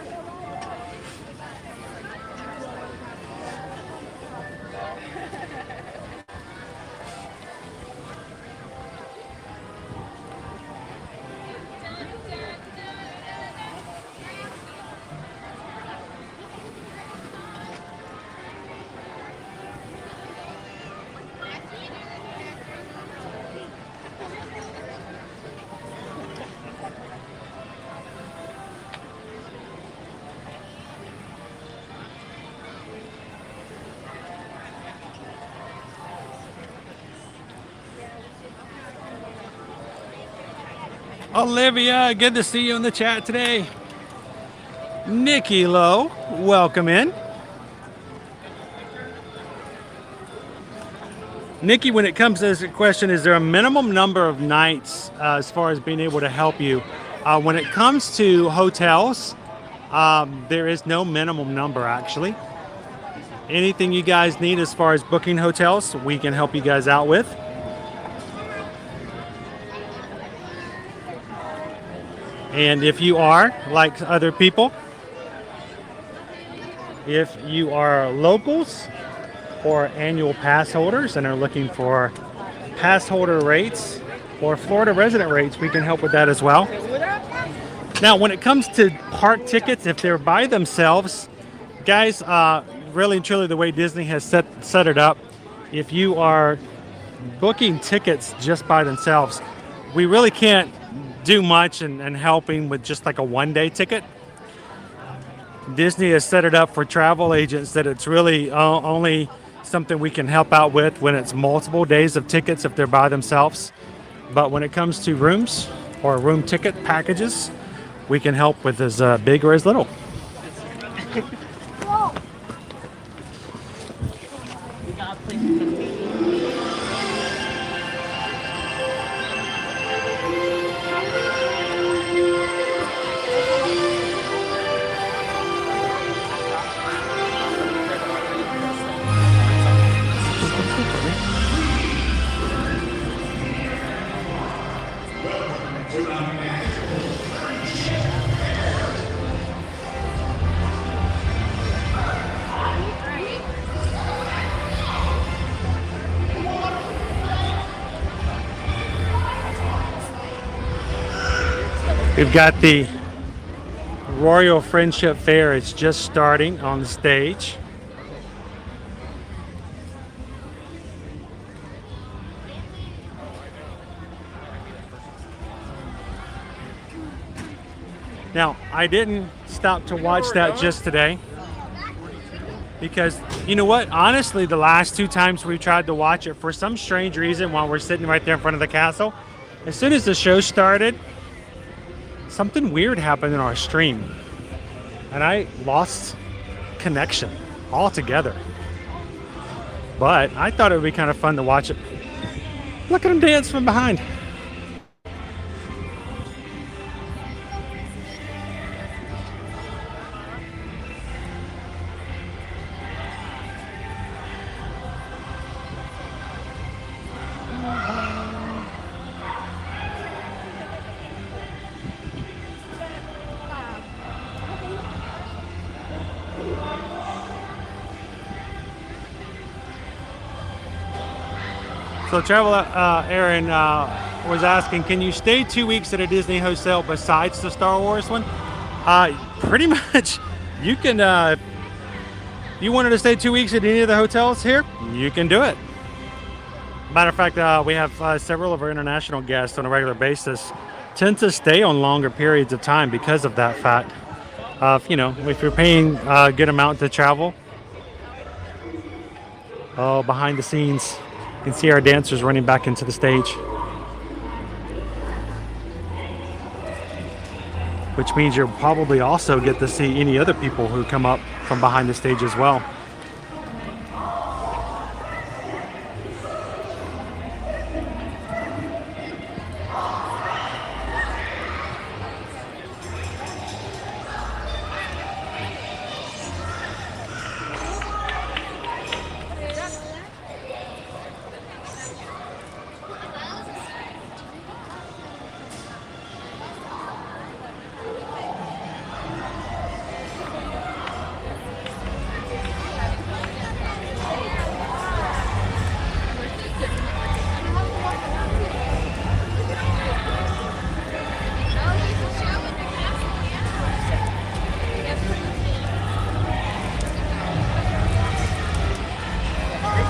Olivia, good to see you in the chat today. Nikki Lowe, welcome in. Nikki, when it comes to this question, is there a minimum number of nights as far as being able to help you? When it comes to hotels, there is no minimum number actually. Anything you guys need as far as booking hotels, we can help you guys out with. And if you are like other people, if you are locals or annual pass holders and are looking for pass holder rates or Florida resident rates, we can help with that as well. Now, when it comes to park tickets, if they're by themselves, guys, really and truly the way Disney has set it up, if you are booking tickets just by themselves, we really can't do much and helping with just like a one-day ticket. Disney has set it up for travel agents that it's really only something we can help out with when it's multiple days of tickets if they're by themselves. But when it comes to rooms or room ticket packages, we can help with as big or as little. We've got the Royal Friendship Fair. It's just starting on the stage. Now, I didn't stop to watch that just today because, you know what? Honestly, the last two times we tried to watch it, for some strange reason, while we're sitting right there in front of the castle, as soon as the show started, something weird happened in our stream and I lost connection altogether. But I thought it would be kind of fun to watch it. Look at him dance from behind. So Travel Aaron was asking, can you stay 2 weeks at a Disney hotel besides the Star Wars one? Pretty much. You can, if you wanted to stay 2 weeks at any of the hotels here, you can do it. Matter of fact, we have several of our international guests on a regular basis tend to stay on longer periods of time because of that fact. You know, if you're paying a good amount to travel, behind the scenes, you can see our dancers running back into the stage. Which means you'll probably also get to see any other people who come up from behind the stage as well.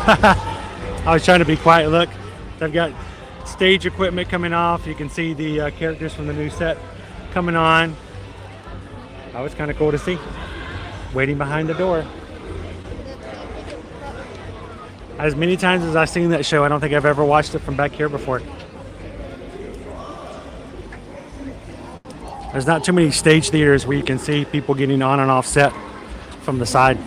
I was trying to be quiet. Look, I've got stage equipment coming off. You can see the characters from the new set coming on. That was kind of cool to see. Waiting behind the door. As many times as I've seen that show, I don't think I've ever watched it from back here before. There's not too many stage theaters where you can see people getting on and off set from the side.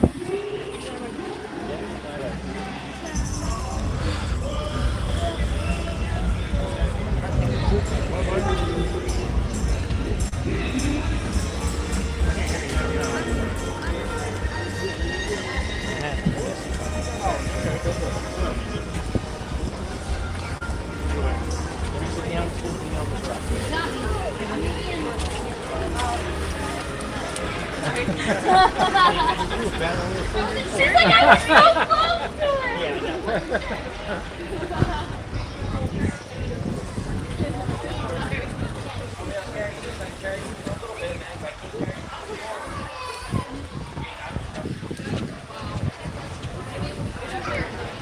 She's like, I was so close to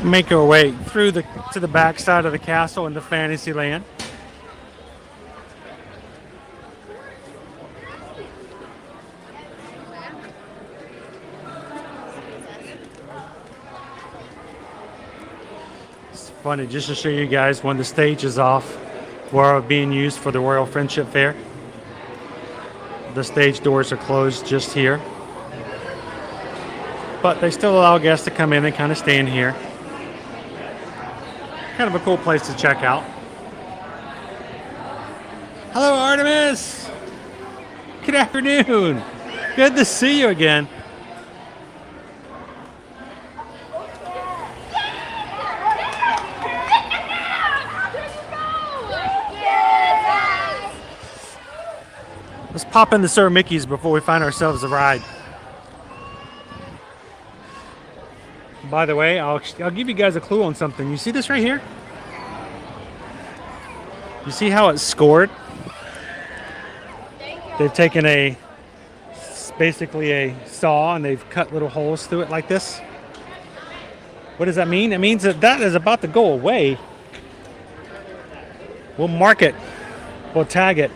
Make our way through to the back side of the castle into Fantasyland. It's funny just to show you guys when the stage is off, where being used for the Royal Friendship Fair. The stage doors are closed just here, but they still allow guests to come in and kind of stay in here. Kind of a cool place to check out. Hello, Artemis. Good afternoon. Good to see you again. Let's pop into Sir Mickey's before we find ourselves a ride. By the way, I'll give you guys a clue on something. You see this right here? You see how it's scored? They've taken basically a saw and they've cut little holes through it like this. What does that mean? It means that is about to go away. We'll mark it. We'll tag it.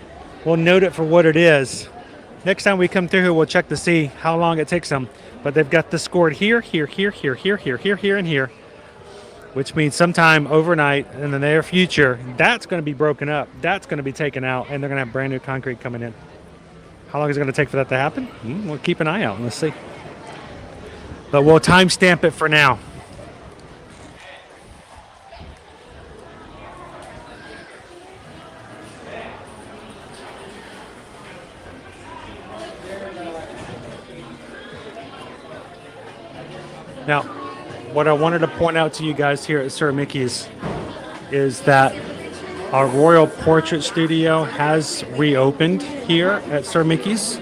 We'll note it for what it is. Next time we come through here, we'll check to see how long it takes them. But they've got this scored here, here, here, here, here, here, here, here, and here. Which means sometime overnight in the near future, that's going to be broken up. That's going to be taken out, and they're going to have brand new concrete coming in. How long is it going to take for that to happen? We'll keep an eye out and let's see. But we'll timestamp it for now. Now, what I wanted to point out to you guys here at Sir Mickey's is that our Royal Portrait Studio has reopened here at Sir Mickey's.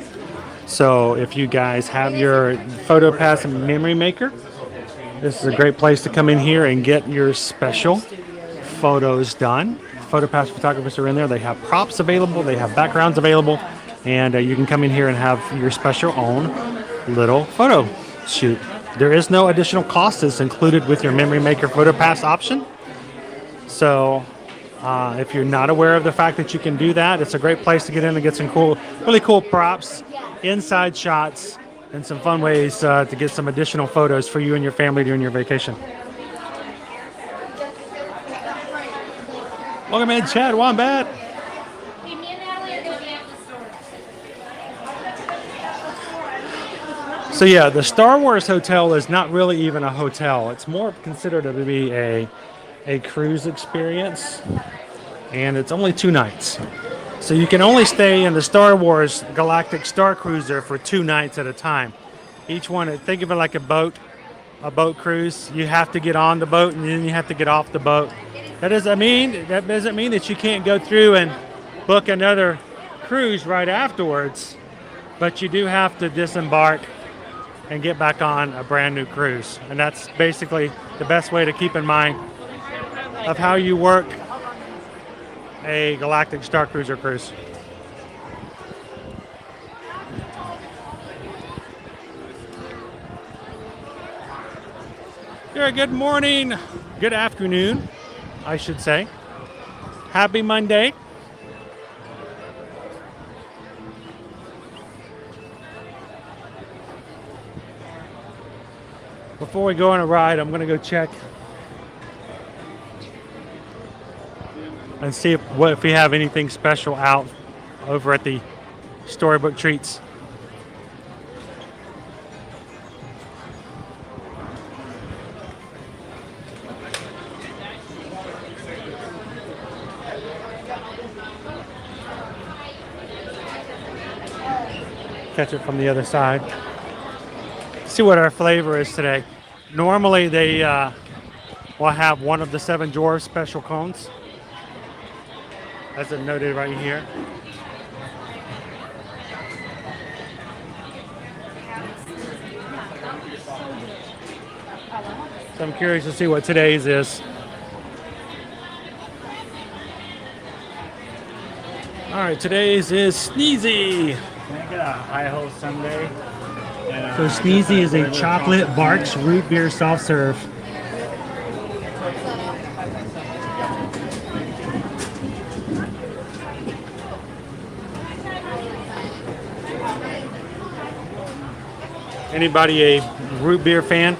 So if you guys have your PhotoPass and Memory Maker, this is a great place to come in here and get your special photos done. PhotoPass photographers are in there. They have props available. They have backgrounds available. And you can come in here and have your special own little photo shoot. There is no additional cost that's included with your Memory Maker PhotoPass option. So if you're not aware of the fact that you can do that, it's a great place to get in and get some cool, really cool props, inside shots, and some fun ways to get some additional photos for you and your family during your vacation. Welcome in, Chad Wombat. So yeah, the Star Wars Hotel is not really even a hotel. It's more considered to be a cruise experience, and it's only 2 nights. So you can only stay in the Star Wars Galactic Star Cruiser for 2 nights at a time. Each one, think of it like a boat cruise. You have to get on the boat and then you have to get off the boat. That doesn't mean that you can't go through and book another cruise right afterwards, but you do have to disembark and get back on a brand new cruise. And that's basically the best way to keep in mind of how you work a Galactic Star Cruiser cruise. Here, good morning, good afternoon, I should say. Happy Monday. Before we go on a ride, I'm going to go check and see if we have anything special out over at the Storybook Treats. Catch it from the other side. See what our flavor is today. Normally they will have one of the 7 Dwarfs special cones, as it noted right here. So I'm curious to see what today's is. All right, today's is Sneezy. Can I get a high hole sundae? And, So Sneezy is a chocolate Barks root beer soft serve. Anybody a root beer fan?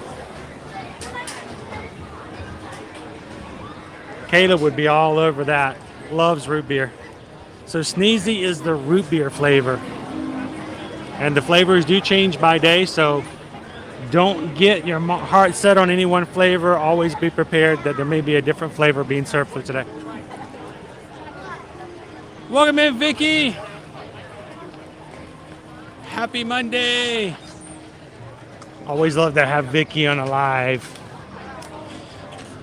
Caleb would be all over that. Loves root beer. So Sneezy is the root beer flavor. And the flavors do change by day, so don't get your heart set on any one flavor. Always be prepared that there may be a different flavor being served for today. Welcome in, Vicky. Happy Monday. Always love to have Vicky on a live.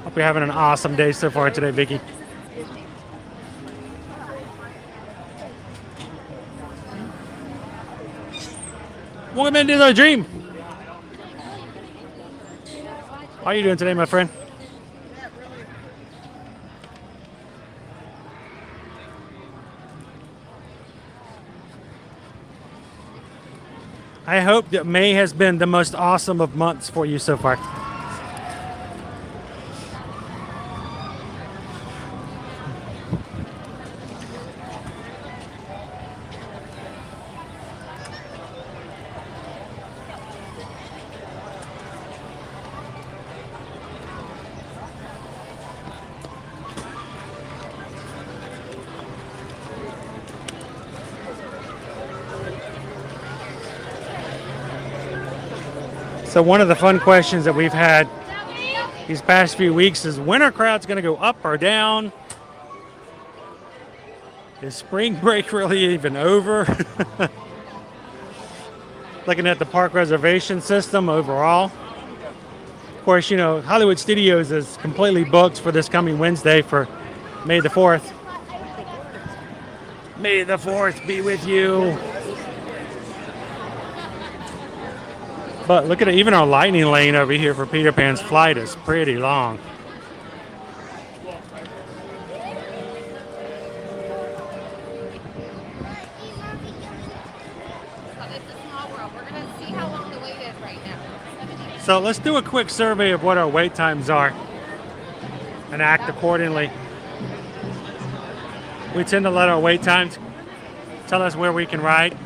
Hope you're having an awesome day so far today, Vicky. Welcome into the dream. How are you doing today, my friend? I hope that May has been the most awesome of months for you so far. So one of the fun questions that we've had these past few weeks is, when are crowds going to go up or down? Is spring break really even over? Looking at the park reservation system overall. Of course, you know, Hollywood Studios is completely booked for this coming Wednesday for May the 4th. May the 4th be with you. But look at it, even our lightning lane over here for Peter Pan's flight is pretty long. So let's do a quick survey of what our wait times are and act accordingly. We tend to let our wait times tell us where we can ride.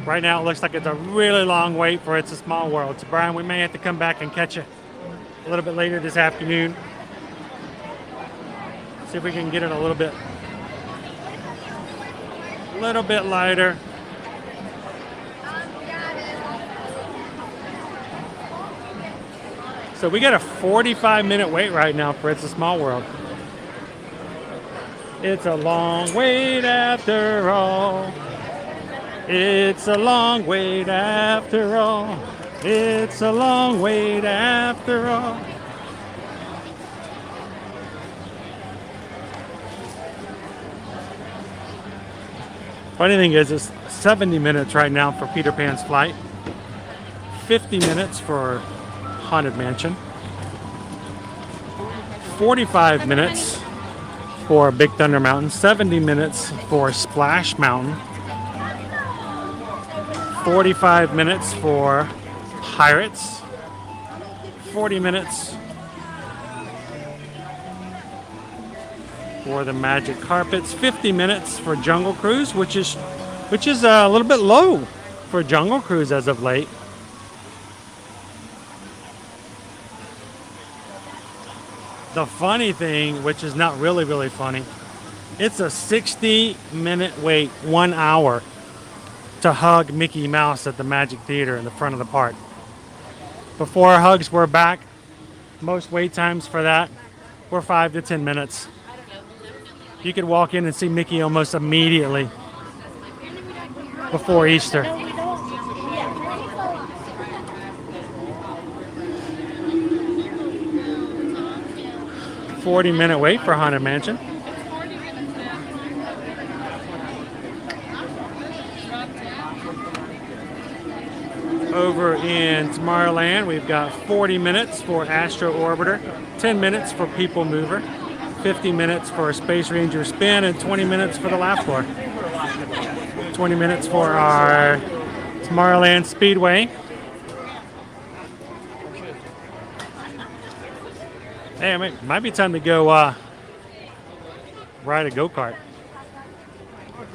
Right now it looks like it's a really long wait for It's a Small World. So Brian, we may have to come back and catch it a little bit later this afternoon. See if we can get it a little bit lighter. So we got a 45-minute wait right now for It's a Small World. It's a long wait after all. It's a long wait after all. It's a long wait after all. Funny thing is, it's 70 minutes right now for Peter Pan's flight. 50 minutes for Haunted Mansion. 45 minutes for Big Thunder Mountain. 70 minutes for Splash Mountain. 45 minutes for Pirates. 40 minutes for the Magic Carpets. 50 minutes for Jungle Cruise, which is a little bit low for Jungle Cruise as of late. The funny thing, which is not really funny, it's a 60-minute wait, 1 hour to hug Mickey Mouse at the Magic Theater in the front of the park. Before hugs were back, most wait times for that were 5 to 10 minutes. You could walk in and see Mickey almost immediately before Easter. "40-minute wait for Haunted Mansion." over in Tomorrowland, we've got 40 minutes for Astro Orbiter, 10 minutes for People Mover, 50 minutes for Space Ranger Spin, and 20 minutes for the Laugh Floor. 20 minutes for our Tomorrowland Speedway. Hey, it might be time to go ride a go-kart.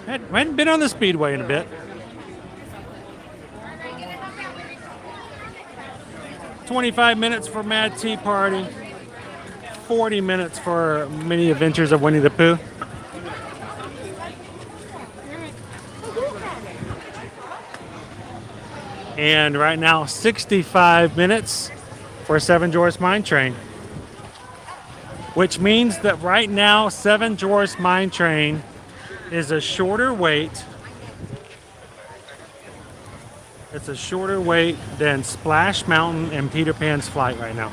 I hadn't been on the Speedway in a bit. 25 minutes for Mad Tea Party. 40 minutes for Mini Adventures of Winnie the Pooh. And right now, 65 minutes for Seven Dwarfs Mine Train. Which means that right now, Seven Dwarfs Mine Train is a shorter wait. It's a shorter wait than Splash Mountain and Peter Pan's Flight right now.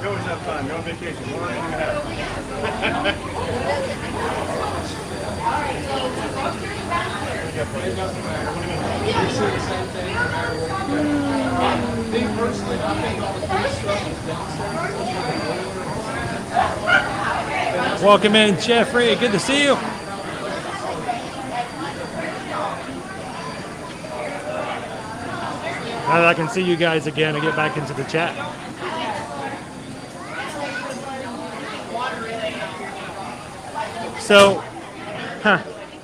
You always have fun. You're on vacation. More than you have. Welcome in, Jeffrey. Good to see you. Now that I can see you guys again, I get back into the chat. So,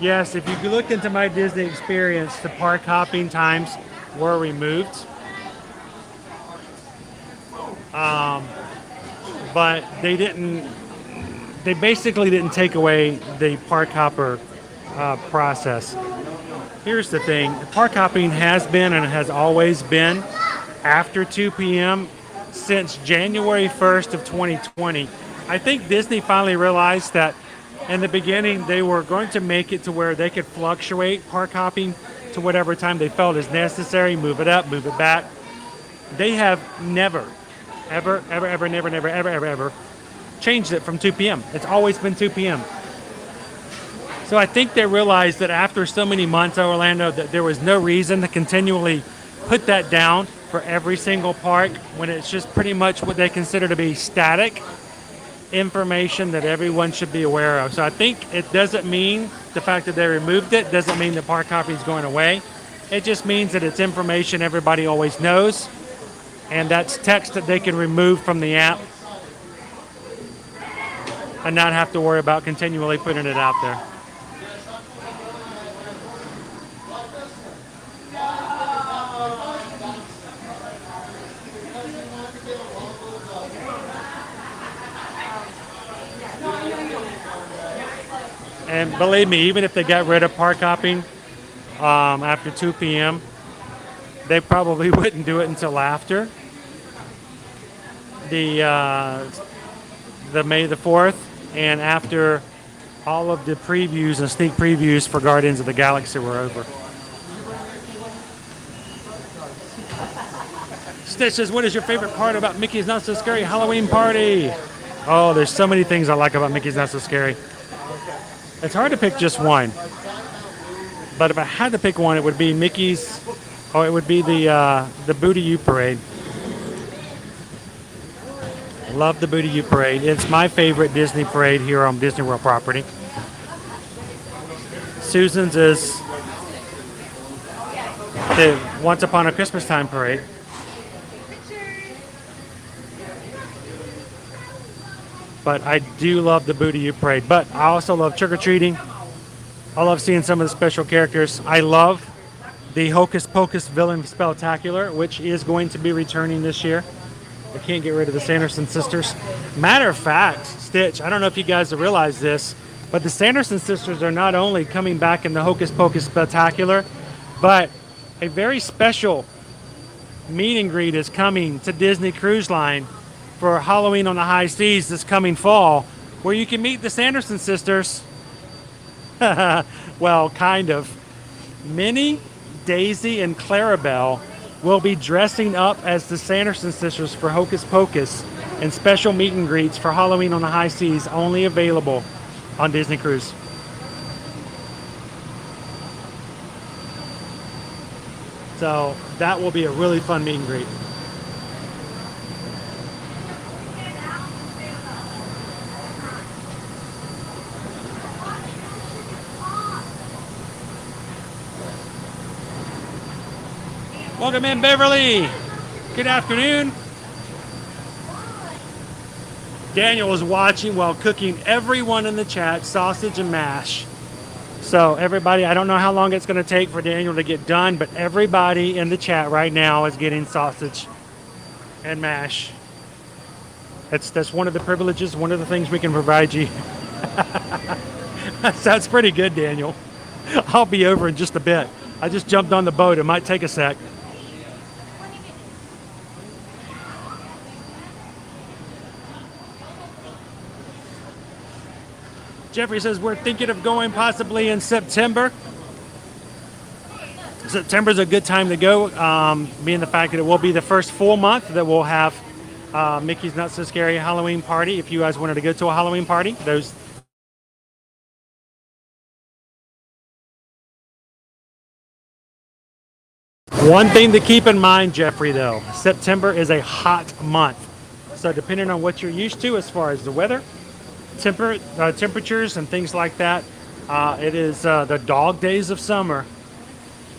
yes, if you look into my Disney experience, the park hopping times were removed. But they basically didn't take away the park hopper process. Here's the thing, park hopping has been and has always been after 2 p.m. since January 1st of 2020. I think Disney finally realized that in the beginning they were going to make it to where they could fluctuate park hopping to whatever time they felt is necessary, move it up, move it back. They have never, ever changed it from 2 p.m. It's always been 2 p.m. So I think they realized that after so many months at Orlando that there was no reason to continually put that down for every single park when it's just pretty much what they consider to be static information that everyone should be aware of. So I think it doesn't mean the fact that they removed it doesn't mean the park hopping is going away. It just means that it's information everybody always knows, and that's text that they can remove from the app and not have to worry about continually putting it out there. And believe me, even if they got rid of park hopping after 2 p.m., they probably wouldn't do it until after the May the 4th and after all of the previews and sneak previews for Guardians of the Galaxy were over. Stitch says, what is your favorite part about Mickey's Not So Scary Halloween Party? Oh, there's so many things I like about Mickey's Not So Scary. It's hard to pick just one. But if I had to pick one, it would be Mickey's, or it would be the Booty U Parade. Love the Booty U Parade. It's my favorite Disney parade here on Disney World property. Susan's is the Once Upon a Christmas Time parade. But I do love the Booty U Parade. But I also love trick-or-treating. I love seeing some of the special characters. I love the Hocus Pocus Villain Spectacular, which is going to be returning this year. I can't get rid of the Sanderson sisters. Matter of fact, Stitch, I don't know if you guys have realized this, but the Sanderson sisters are not only coming back in the Hocus Pocus Spectacular, but a very special meet and greet is coming to Disney Cruise Line for Halloween on the High Seas this coming fall, where you can meet the Sanderson sisters. Well, kind of. Minnie, Daisy, and Clarabelle will be dressing up as the Sanderson sisters for Hocus Pocus and special meet and greets for Halloween on the High Seas, only available on Disney Cruise. So that will be a really fun meet and greet. Welcome in, Beverly. Good afternoon. Daniel is watching while cooking everyone in the chat sausage and mash. So everybody, I don't know how long it's going to take for Daniel to get done, but everybody in the chat right now is getting sausage and mash. That's one of the privileges, one of the things we can provide you. That sounds pretty good, Daniel. I'll be over in just a bit. I just jumped on the boat. It might take a sec. Jeffrey says we're thinking of going possibly in September. September's a good time to go, being the fact that it will be the first full month that we'll have Mickey's Not So Scary Halloween party. If you guys wanted to go to a Halloween party, those. One thing to keep in mind, Jeffrey, though, September is a hot month. So depending on what you're used to as far as the weather, temperatures and things like that, it is the dog days of summer.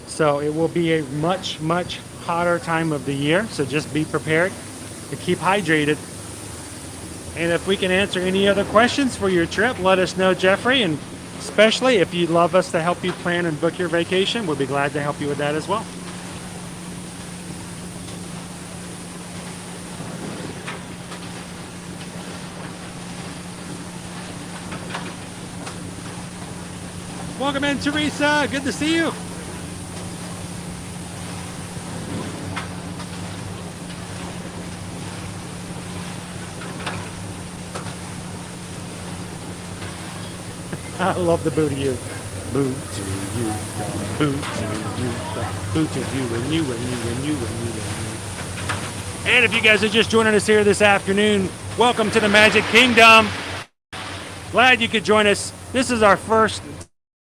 So it will be a much, much hotter time of the year. So just be prepared to keep hydrated. And if we can answer any other questions for your trip, let us know, Jeffrey. And especially if you'd love us to help you plan and book your vacation, we'll be glad to help you with that as well. Welcome in, Teresa. Good to see you. I love the boo to you. Boo to you. Boo to you. Boo to you and you and you and you and you and you. And if you guys are just joining us here this afternoon, welcome to the Magic Kingdom. Glad you could join us. This is our first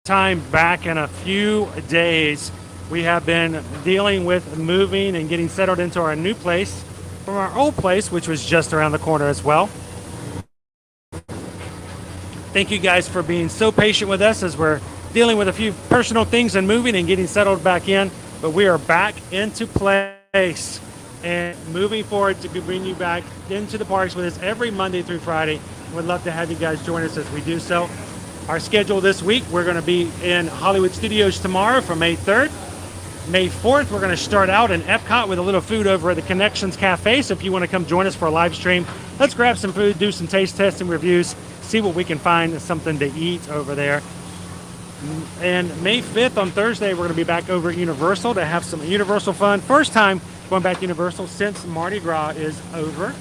time back in a few days. We have been dealing with moving and getting settled into our new place from our old place, which was just around the corner as well. Thank you guys for being so patient with us as we're dealing with a few personal things and moving and getting settled back in, but we are back into place and moving forward to bring you back into the parks with us every Monday through Friday. We'd love to have you guys join us as we do so. Our schedule this week, we're going to be in Hollywood Studios tomorrow from May 3rd. May 4th, we're going to start out in Epcot with a little food over at the Connections Cafe. So if you want to come join us for a live stream, let's grab some food, do some taste testing reviews, see what we can find, something to eat over there. And May 5th on Thursday, we're going to be back over at Universal to have some Universal fun. First time going back to Universal since Mardi Gras is over.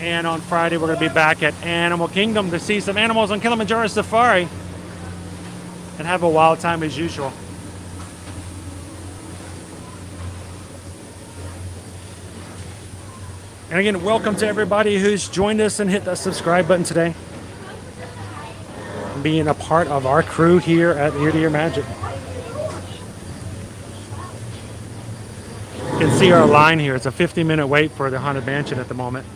And on Friday, we're going to be back at Animal Kingdom to see some animals on Kilimanjaro Safari and have a wild time as usual. And again, welcome to everybody who's joined us and hit that subscribe button today. Being a part of our crew here at Ear to Ear Magic. You can see our line here. It's a 50-minute wait for the Haunted Mansion at the moment.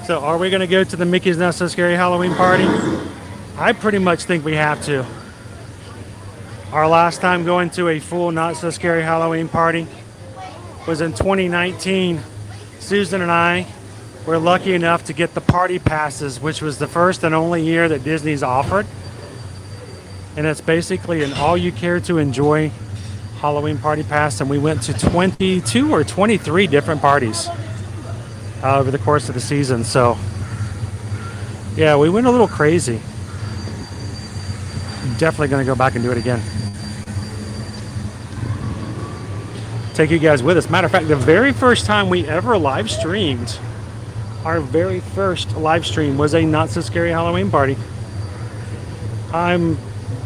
So are we going to go to the Mickey's Not So Scary Halloween party? I pretty much think we have to. Our last time going to a full Not So Scary Halloween party was in 2019. Susan and I we're lucky enough to get the party passes, which was the first and only year that Disney's offered. And it's basically an all-you-care-to-enjoy Halloween party pass, and we went to 22 or 23 different parties over the course of the season. So yeah, we went a little crazy. Definitely going to go back and do it again. Take you guys with us. Matter of fact, the very first time we ever live streamed, our very first live stream was a not so scary Halloween party.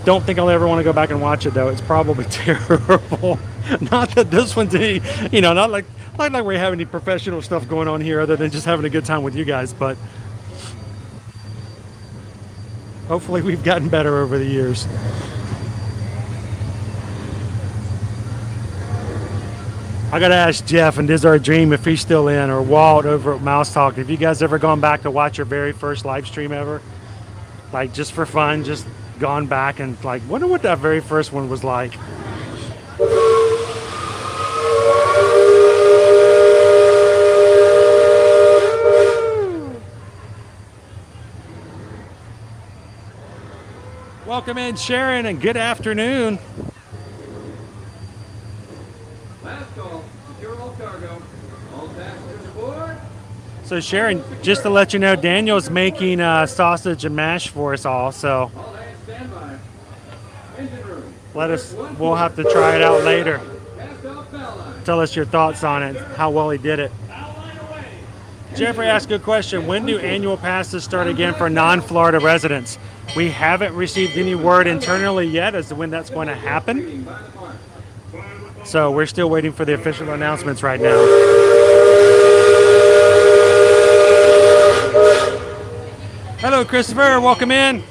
Don't think I'll ever want to go back and watch it though. It's probably terrible. Not that this one's any, not like we have any professional stuff going on here other than just having a good time with you guys, but hopefully we've gotten better over the years. I gotta ask Jeff and Diz Our Dream if he's still in, or Walt over at Mouse Talk. Have you guys ever gone back to watch your very first live stream ever? Like just for fun, just gone back and like, wonder what that very first one was like. Welcome in, Sharon, and good afternoon. Last call. Secure all cargo. All passengers aboard. So Sharon, just to let you know, Daniel's making sausage and mash for us all. So All hands stand by. Engine room. we'll have to try it out later. Cast off bow line. Tell us your thoughts on it, how well he did it. Bow line away. Jeffrey asked a question. When do annual passes start again for non-Florida residents? We haven't received any word internally yet as to when that's going to happen. By the mark. So we're still waiting for the official announcements right now. Hello, Christopher. Welcome in.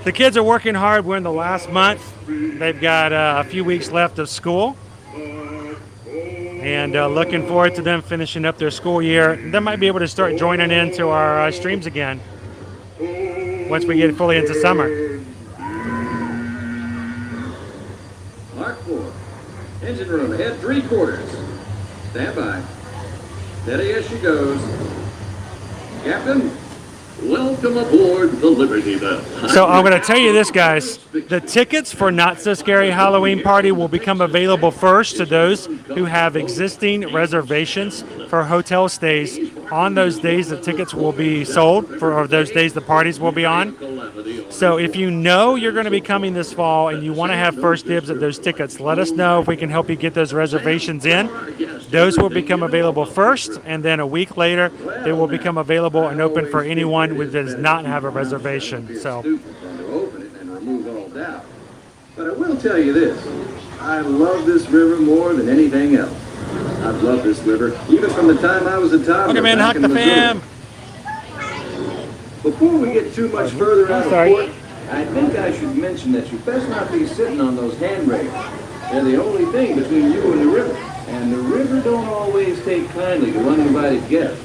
The kids are working hard. We're in the last month. They've got a few weeks left of school. And looking forward to them finishing up their school year. They might be able to start joining into our streams again once we get fully into summer. Mark 4. Engine room ahead 3/4. Stand by. Steady as she goes. Captain, welcome aboard the Liberty Bell. So I'm going to tell you this, guys. The tickets for Not So Scary Halloween Party will become available first to those who have existing reservations for hotel stays. On those days, the tickets will be sold for those days the parties will be on. So if you know you're going to be coming this fall and you want to have first dibs at those tickets, let us know if we can help you get those reservations in. Those will become available first, and then a week later, they will become available and open for anyone who does not have a reservation. So. Open it and remove all doubt. But I will tell you this. I love this river more than anything else. I've loved this river even from the time I was a toddler. Welcome in, back Huck in the Missouri. Fam. Before we get too much further out of sorry. port, I think I should mention that you best not be sitting on those handrails. They're the only thing between you and the river. And the river don't always take kindly to uninvited guests.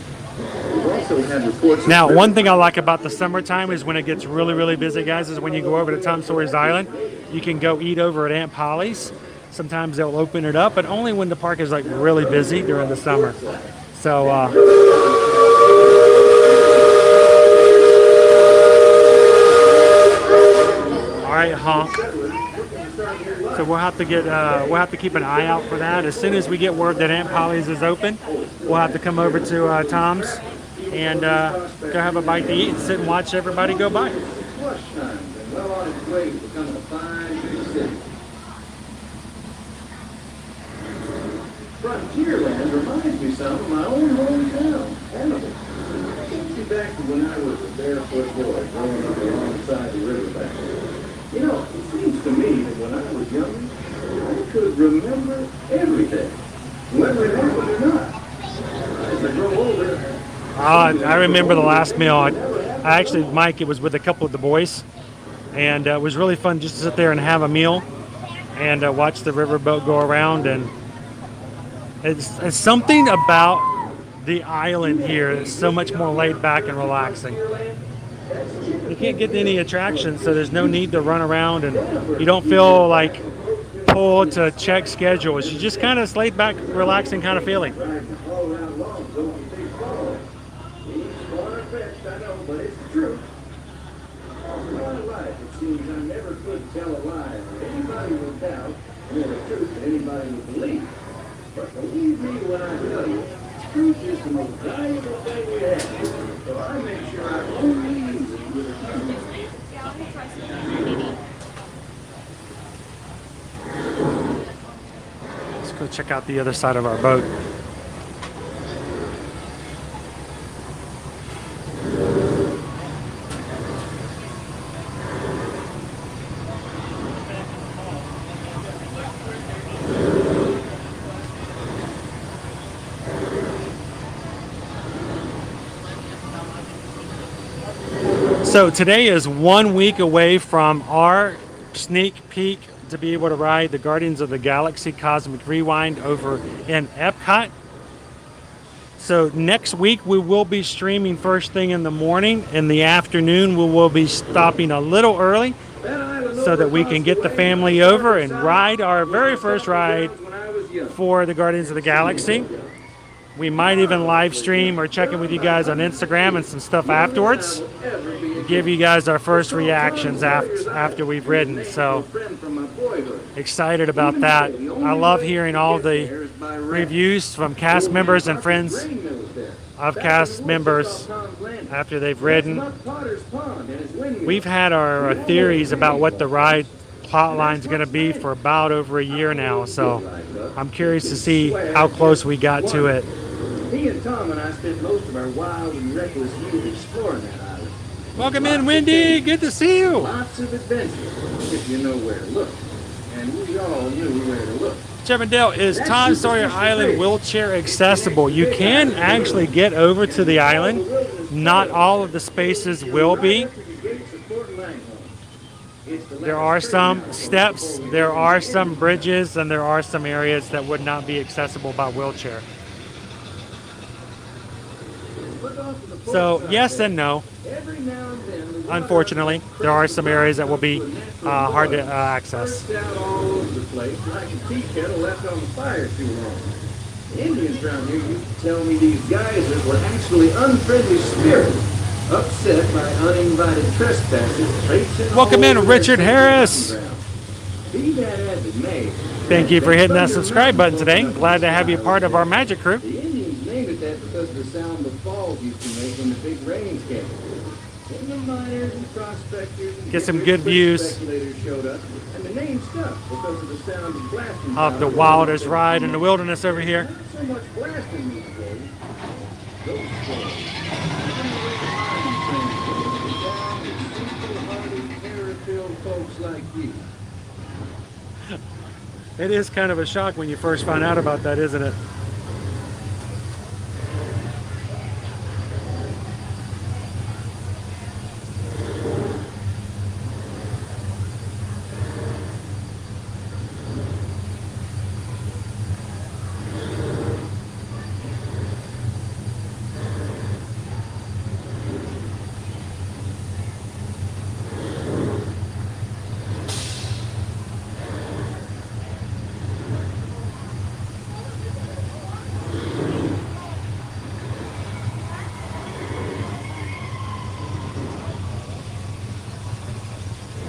We've also had reports of Now, one thing I like about the summertime is when it gets really, really busy, guys, is when you go over to Tom Sawyer's Island, you can go eat over at Aunt Polly's. Sometimes they'll open it up, but only when the park is like really busy during the summer. So, all right, honk. So we'll have to keep an eye out for that. As soon as we get word that Aunt Polly's is open, we'll have to come over to Tom's and go have a bite to eat and sit and watch everybody go by. flush times and well on its way to becoming a fine big city. Frontierland reminds me some of my own hometown, Hannibal. Takes me back to when I was a barefoot boy growing up alongside the riverbank. You know, it seems to me that when I was younger, I could remember everything, whether it happened or not. As I grow older, I remember the last meal. I actually, Mike, it was with a couple of the boys, and it was really fun just to sit there and have a meal and watch the riverboat go around. And it's something about the island here that's so much more laid back and relaxing. You can't get any attractions, so there's no need to run around, and you don't feel like pulled to check schedules. You just kind of laid back, relaxing kind of feeling. means I never could tell a lie that anybody would doubt, or the truth that anybody would believe. But believe me when I tell you, truth is the most valuable thing we have. So I make sure I only use it with a truth. Let's go check out the other side of our boat. So today is 1 week away from our sneak peek to be able to ride the Guardians of the Galaxy Cosmic Rewind over in Epcot. So next week we will be streaming first thing in the morning. In the afternoon we will be stopping a little early so that we can get the family over and ride our very first ride for the Guardians of the Galaxy. We might even live stream or check in with you guys on Instagram and some stuff afterwards. Give you guys our first reactions after we've ridden. So excited about that. I love hearing all the reviews from cast members and friends of cast members after they've ridden. We've had our theories about what the ride plot line is going to be for about over a year now. So I'm curious to see how close we got to it. He and Tom and I spent most of our wild and reckless youth exploring that island. Welcome in, Wendy. Good to see you. Lots of adventure, if you know where to look. And we all knew where to look. Chippendale, is Tom Sawyer Island wheelchair accessible? You can actually get over to the island. Not all of the spaces will be. There are some steps, there are some bridges, and there are some areas that would not be accessible by wheelchair. So yes and no. Unfortunately, there are some areas that will be hard to access. Indians around here used to tell me these guys that were actually unfriendly spirits, upset by uninvited trespassers. Welcome in, Richard Harris. Be that as it may, Thank you for hitting that subscribe button today. Glad to have you part of our magic crew. the Indians named it that because of the sound the falls used to make when the big rains came. And the miners and prospectors and Get some good views speculators showed up, and the name stuck because of the sound of blasting. of the wildest ride in the wilderness over here. Not so much blasting these days. Those storms. Folks like you. It is kind of a shock when you first find out about that, isn't it?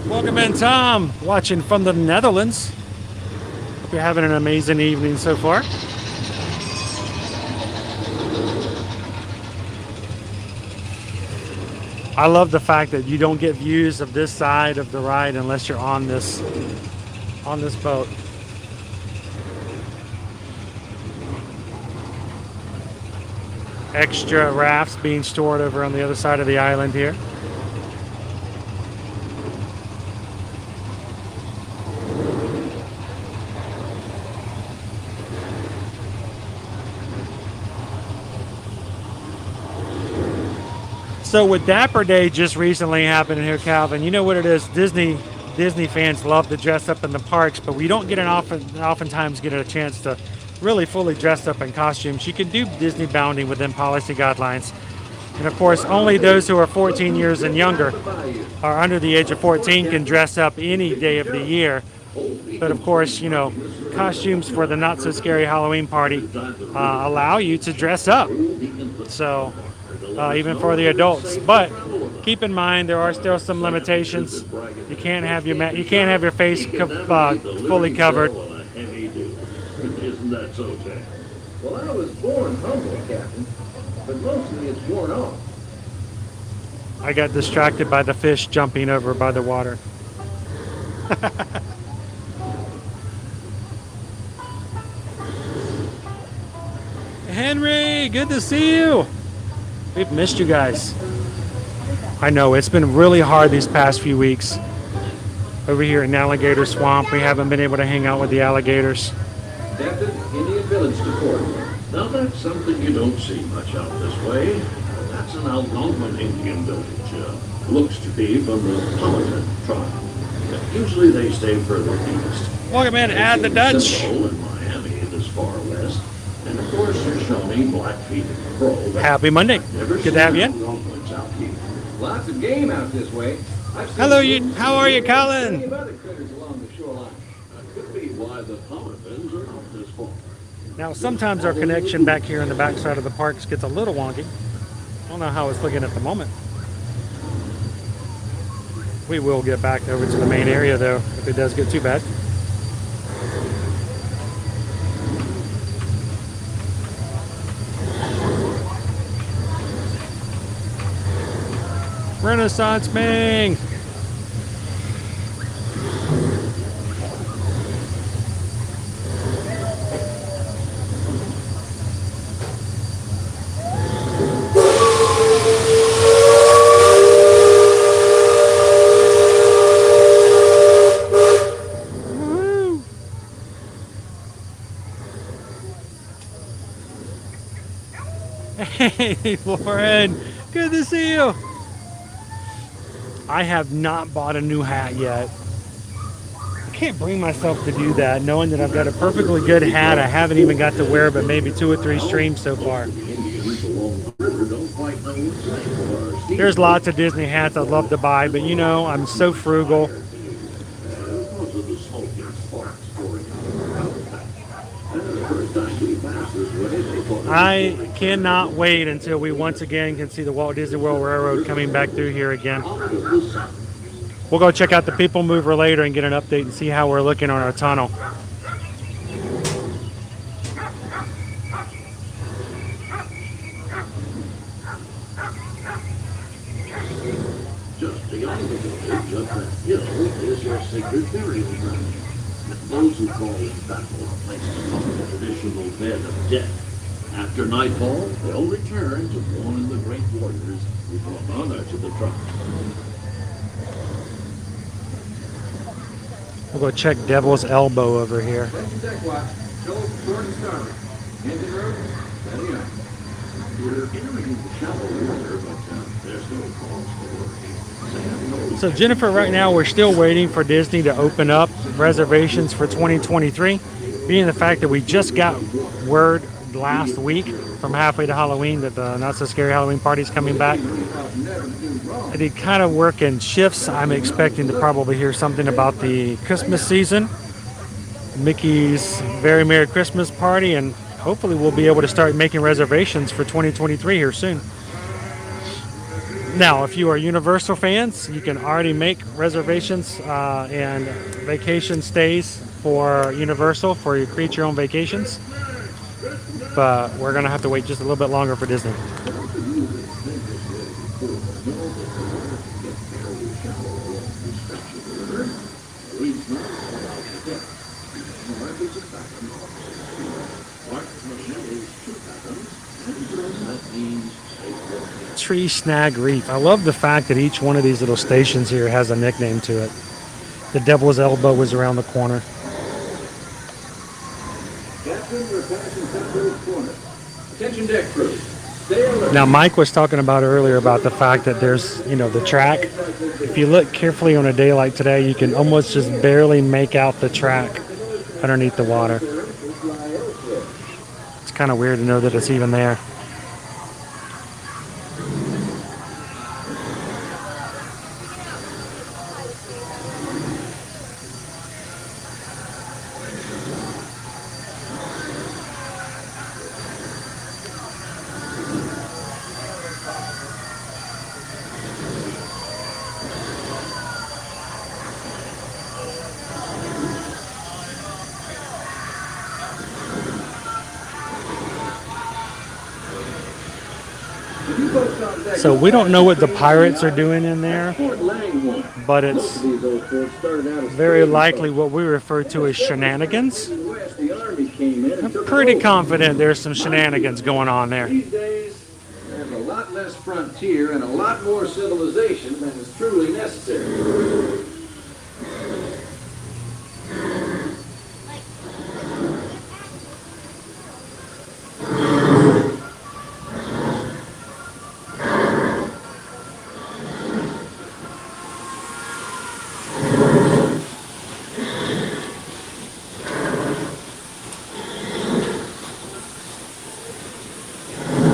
Welcome in, Tom, watching from the Netherlands. Hope you're having an amazing evening so far. I love the fact that you don't get views of this side of the ride unless you're on this boat. Extra rafts being stored over on the other side of the island here. So with Dapper Day just recently happening here, Calvin, you know what it is, Disney fans love to dress up in the parks, but we don't get oftentimes get a chance to really fully dress up in costumes. You can do Disney bounding within policy guidelines. And of course, only those who are 14 years and younger or under the age of 14 can dress up any day of the year. But of course, you know, costumes for the not so scary Halloween party allow you to dress up. So even for the adults. But keep in mind there are still some limitations. You can't have your face fully covered. Isn't that so, Jack? Well, I was born humble, Captain, but mostly it's worn off. I got distracted by the fish jumping over by the water. Henry, good to see you. We've missed you guys. I know it's been really hard these past few weeks. Over here in Alligator Swamp, we haven't been able to hang out with the alligators. Captain, Indian village to port. Now that's something you don't see much out this way. That's an Algonquin Indian village. Looks to be from the Powhatan tribe. Usually they stay further east. Welcome in, add the Dutch. Seminole in Miami this far west. And of course, Shoshone, Blackfeet, and Crow. Happy Monday. Good to have you. Algonquins out here. Lots of game out this way. Hello, you. How are you, Colin? Other critters along the shoreline. That could be why the Powhatans are out this far. Now, sometimes our connection back here on the backside of the parks gets a little wonky. I don't know how it's looking at the moment. We will get back over to the main area, though, if it does get too bad. Renaissance Ming! Hey, Lauren! Good to see you! I have not bought a new hat yet. I can't bring myself to do that, knowing that I've got a perfectly good hat I haven't even got to wear but maybe 2 or 3 streams so far. There's lots of Disney hats I'd love to buy, but you know, I'm so frugal. I cannot wait until we once again can see the Walt Disney World Railroad coming back through here again. We'll go check out the People Mover later and get an update and see how we're looking on our tunnel. Just beyond the village of that hill is your sacred burial ground. Those who fall in battle are placed upon the traditional bed of death. After nightfall, they'll return to join the great warriors who brought honor to the tribe. We'll go check Devil's Elbow over here. Deck watch. Show port and starboard. Engine room, setting up. We're entering the shallow water, but there's no cause for worry. So Jennifer, right now we're still waiting for Disney to open up reservations for 2023, being the fact that we just got word last week from halfway to Halloween that the Not So Scary Halloween party is coming back. I did kind of work in shifts. I'm expecting to probably hear something about the Christmas season, Mickey's Very Merry Christmas party, and hopefully we'll be able to start making reservations for 2023 here soon. Now, if you are Universal fans, you can already make reservations and vacation stays for Universal for your create your own vacations. But we're going to have to wait just a little bit longer for Disney. Tree Snag Reef. I love the fact that each one of these little stations here has a nickname to it. The Devil's Elbow was around the corner. Attention deck crew. Now, Mike was talking about earlier about the fact that there's, you know, the track. If you look carefully on a day like today, you can almost just barely make out the track underneath the water. It's kind of weird to know that it's even there. So we don't know what the pirates are doing in there, Fort Langhorne. but Most it's of these old forts started out as very trading likely posts. what we refer to as shenanigans. In the West, the Army came in and I'm took pretty over. confident there's some shenanigans going on there. These days, there's a lot less frontier and a lot more civilization than is truly necessary.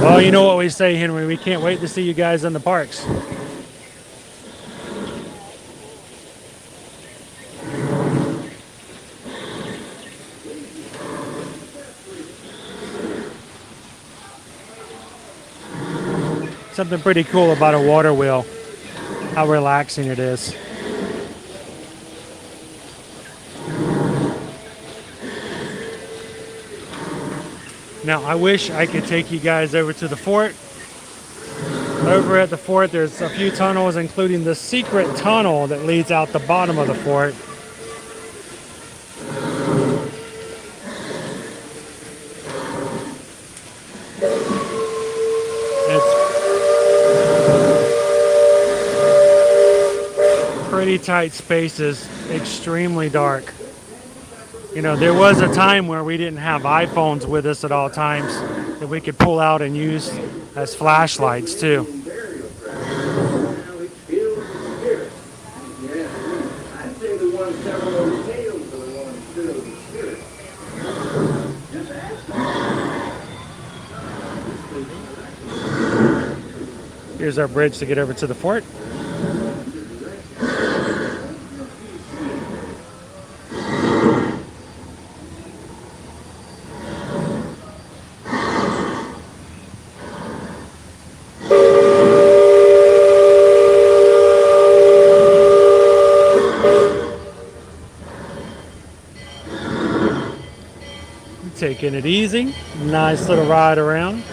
Well, you know what we say, Henry. We can't wait to see you guys in the parks. Something pretty cool about a water wheel, how relaxing it is. Now, I wish I could take you guys over to the fort. Over at the fort, there's a few tunnels, including the secret tunnel that leads out the bottom of the fort. It's pretty tight spaces, extremely dark. You know, there was a time where we didn't have iPhones with us at all times that we could pull out and use as flashlights too. Burial ground. Now it feels the spirit. Yeah, I'd say the ones telling those tales are the ones filled with spirit. Just ask. Here's our bridge to get over to the fort. Taking it easy, nice little ride around.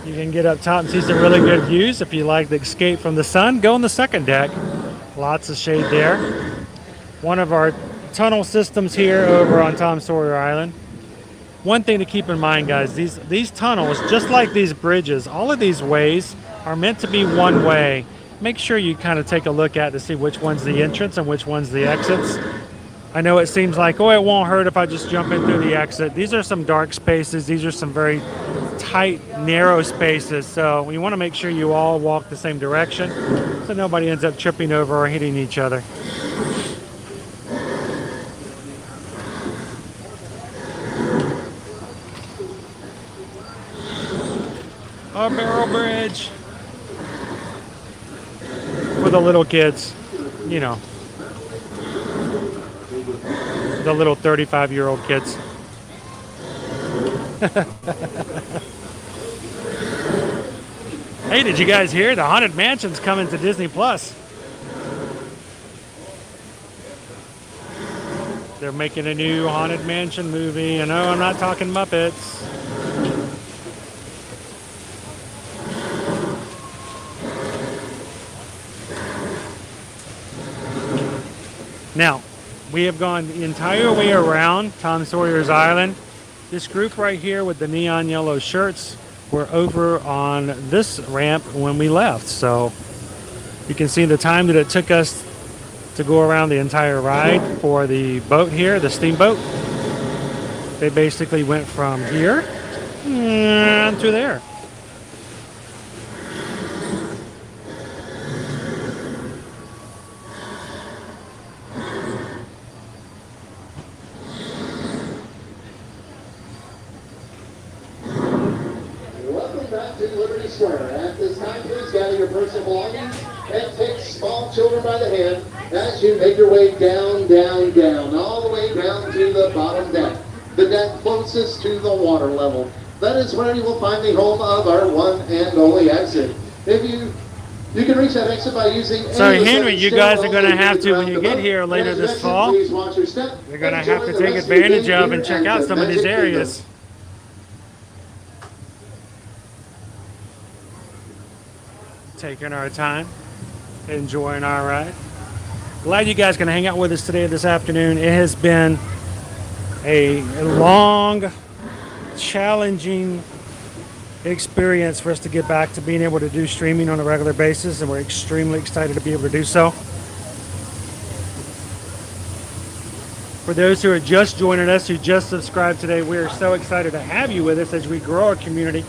You can get up top and see some really good views. If you like the escape from the sun, go on the second deck. Lots of shade there. One of our tunnel systems here over on Tom Sawyer Island. One thing to keep in mind, guys, these tunnels, just like these bridges, all of these ways are meant to be one way. Make sure you kind of take a look at to see which one's the entrance and which one's the exits. I know it seems like, oh, it won't hurt if I just jump in through the exit. These are some dark spaces. These are some very tight, narrow spaces. So you want to make sure you all walk the same direction so nobody ends up tripping over or hitting each other. A barrel bridge for the little kids, you know. The little 35-year-old kids. Hey, did you guys hear? The Haunted Mansion's coming to Disney Plus. They're making a new Haunted Mansion movie. And no, I'm not talking Muppets. Now, we have gone the entire way around Tom Sawyer's Island. This group right here with the neon yellow shirts were over on this ramp when we left. So you can see the time that it took us to go around the entire ride for the boat here, the steamboat. They basically went from here and to there. At this time, please gather your personal belongings and take small children by the hand as you make your way down, down, down, all the way down to the bottom deck, the deck closest to the water level. That is where you will find the home of our one and only exit. If you can reach that exit by using. So Henry, you guys are going to have to, when you get here later this fall, you're going to have to take advantage of and check out some of these areas. taking our time, enjoying our ride. Glad you guys can hang out with us today, this afternoon. It has been a long, challenging experience for us to get back to being able to do streaming on a regular basis, and we're extremely excited to be able to do so. For those who are just joining us, who just subscribed today, we are so excited to have you with us as we grow our community.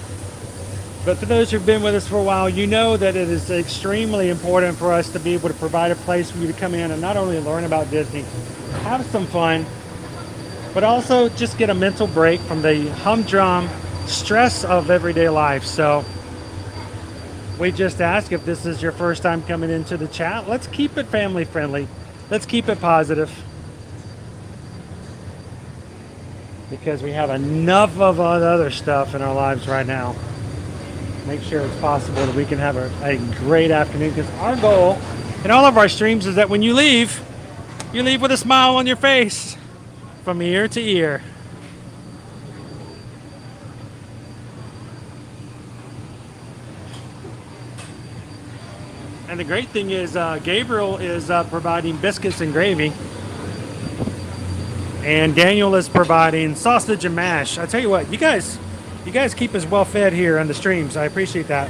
But for those who've been with us for a while, you know that it is extremely important for us to be able to provide a place for you to come in and not only learn about Disney, have some fun, but also just get a mental break from the humdrum stress of everyday life. So we just ask, if this is your first time coming into the chat, let's keep it family friendly. Let's keep it positive, because we have enough of other stuff in our lives right now. Make sure it's possible that we can have a great afternoon, because our goal in all of our streams is that when you leave with a smile on your face from ear to ear. And the great thing is Gabriel is providing biscuits and gravy, and Daniel is providing sausage and mash. I tell you what, you guys keep us well fed here on the streams. I appreciate that.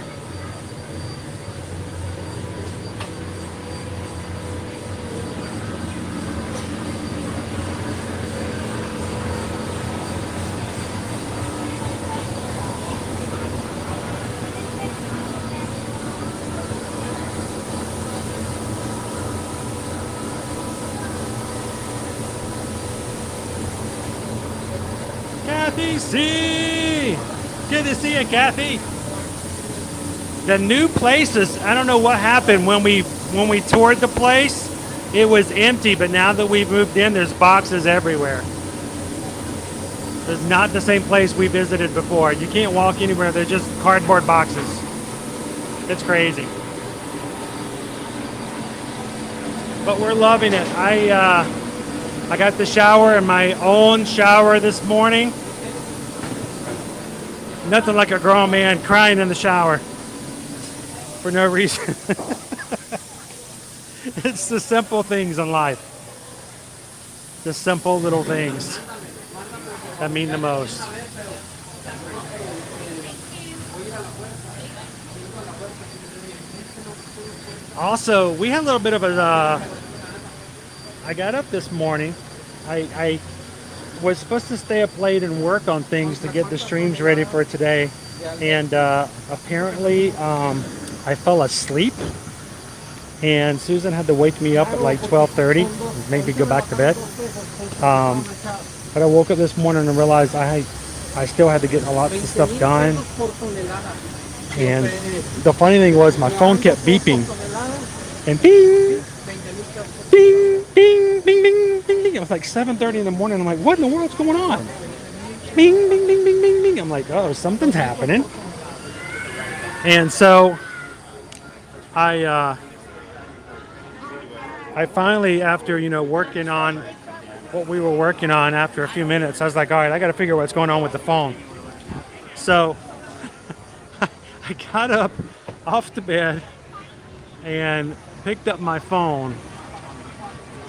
Kathy C! Good to see you, Kathy. The new place is, I don't know what happened when we toured the place. It was empty, but now that we've moved in, there's boxes everywhere. It's not the same place we visited before. You can't walk anywhere. They're just cardboard boxes. It's crazy. But we're loving it. I got the shower in my own shower this morning. Nothing like a grown man crying in the shower for no reason. It's the simple things in life. The simple little things that mean the most. Also, we had a little bit of a... I got up this morning. I was supposed to stay up late and work on things to get the streams ready for today, and apparently I fell asleep, and Susan had to wake me up at like 12:30, maybe go back to bed. But I woke up this morning and realized I still had to get a lot of stuff done. And the funny thing was, my phone kept beeping, and bing, ding, ding, ding, ding, ding, ding. It was like 7:30 in the morning. I'm like, what in the world's going on? Bing, bing, bing, bing, bing, bing. I'm like, oh, something's happening. And so I finally, after working on what we were working on, after a few minutes, I was like, all right, I got to figure out what's going on with the phone. So I got up off the bed and picked up my phone,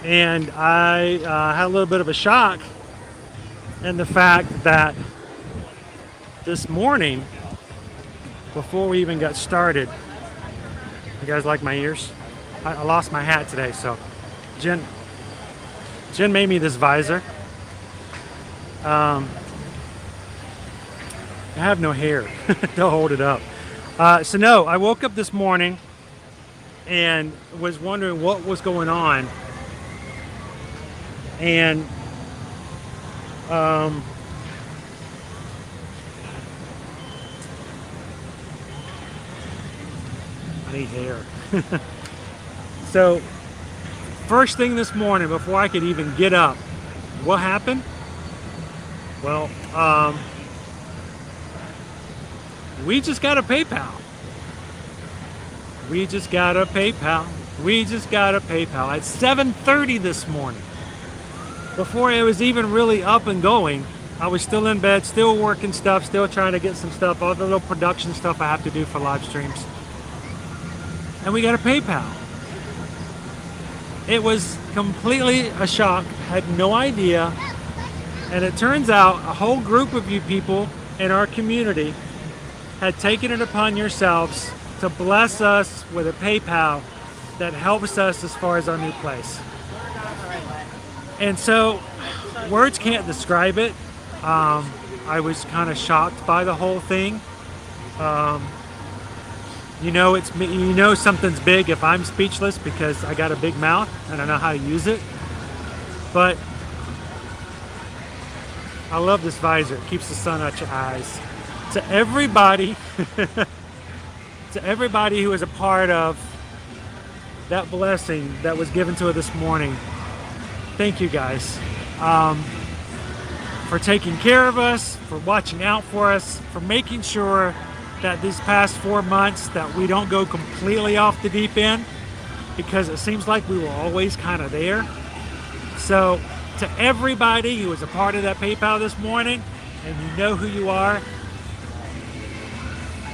and I had a little bit of a shock in the fact that this morning, before we even got started, you guys like my ears? I lost my hat today, so Jen made me this visor. I have no hair to hold it up. So no, I woke up this morning and was wondering what was going on. And I need hair. So first thing this morning, before I could even get up, what happened? Well, we just got a PayPal. We just got a PayPal. At 7:30 this morning. Before it was even really up and going, I was still in bed, still working stuff, still trying to get some stuff, all the little production stuff I have to do for live streams. and we got a PayPal. It was completely a shock, had no idea, and it turns out a whole group of you people in our community had taken it upon yourselves to bless us with a PayPal that helps us as far as our new place. And so, words can't describe it. I was kind of shocked by the whole thing. You know, something's big if I'm speechless because I got a big mouth and I know how to use it. But I love this visor. It keeps the sun out your eyes. To everybody, to everybody who is a part of that blessing that was given to us this morning, thank you guys for taking care of us, for watching out for us, for making sure that these past 4 months that we don't go completely off the deep end, because it seems like we were always kind of there. So to everybody who was a part of that PayPal this morning, and you know who you are,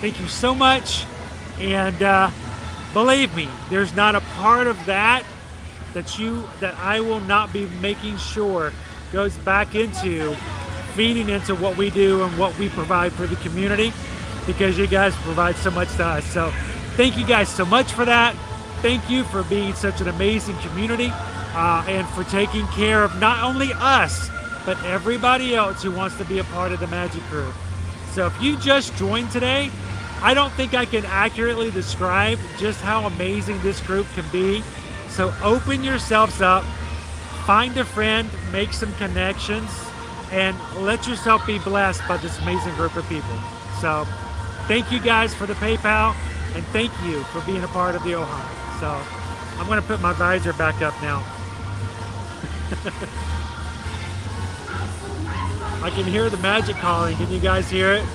thank you so much. And believe me, there's not a part of that that I will not be making sure goes back into feeding into what we do and what we provide for the community, because you guys provide so much to us. So thank you guys so much for that. Thank you for being such an amazing community and for taking care of not only us, but everybody else who wants to be a part of the Magic Crew. So if you just joined today, I don't think I can accurately describe just how amazing this group can be. So open yourselves up, find a friend, make some connections, and let yourself be blessed by this amazing group of people. So thank you guys for the PayPal, and thank you for being a part of the Ohio. So I'm going to put my visor back up now. I can hear the magic calling. Can you guys hear it?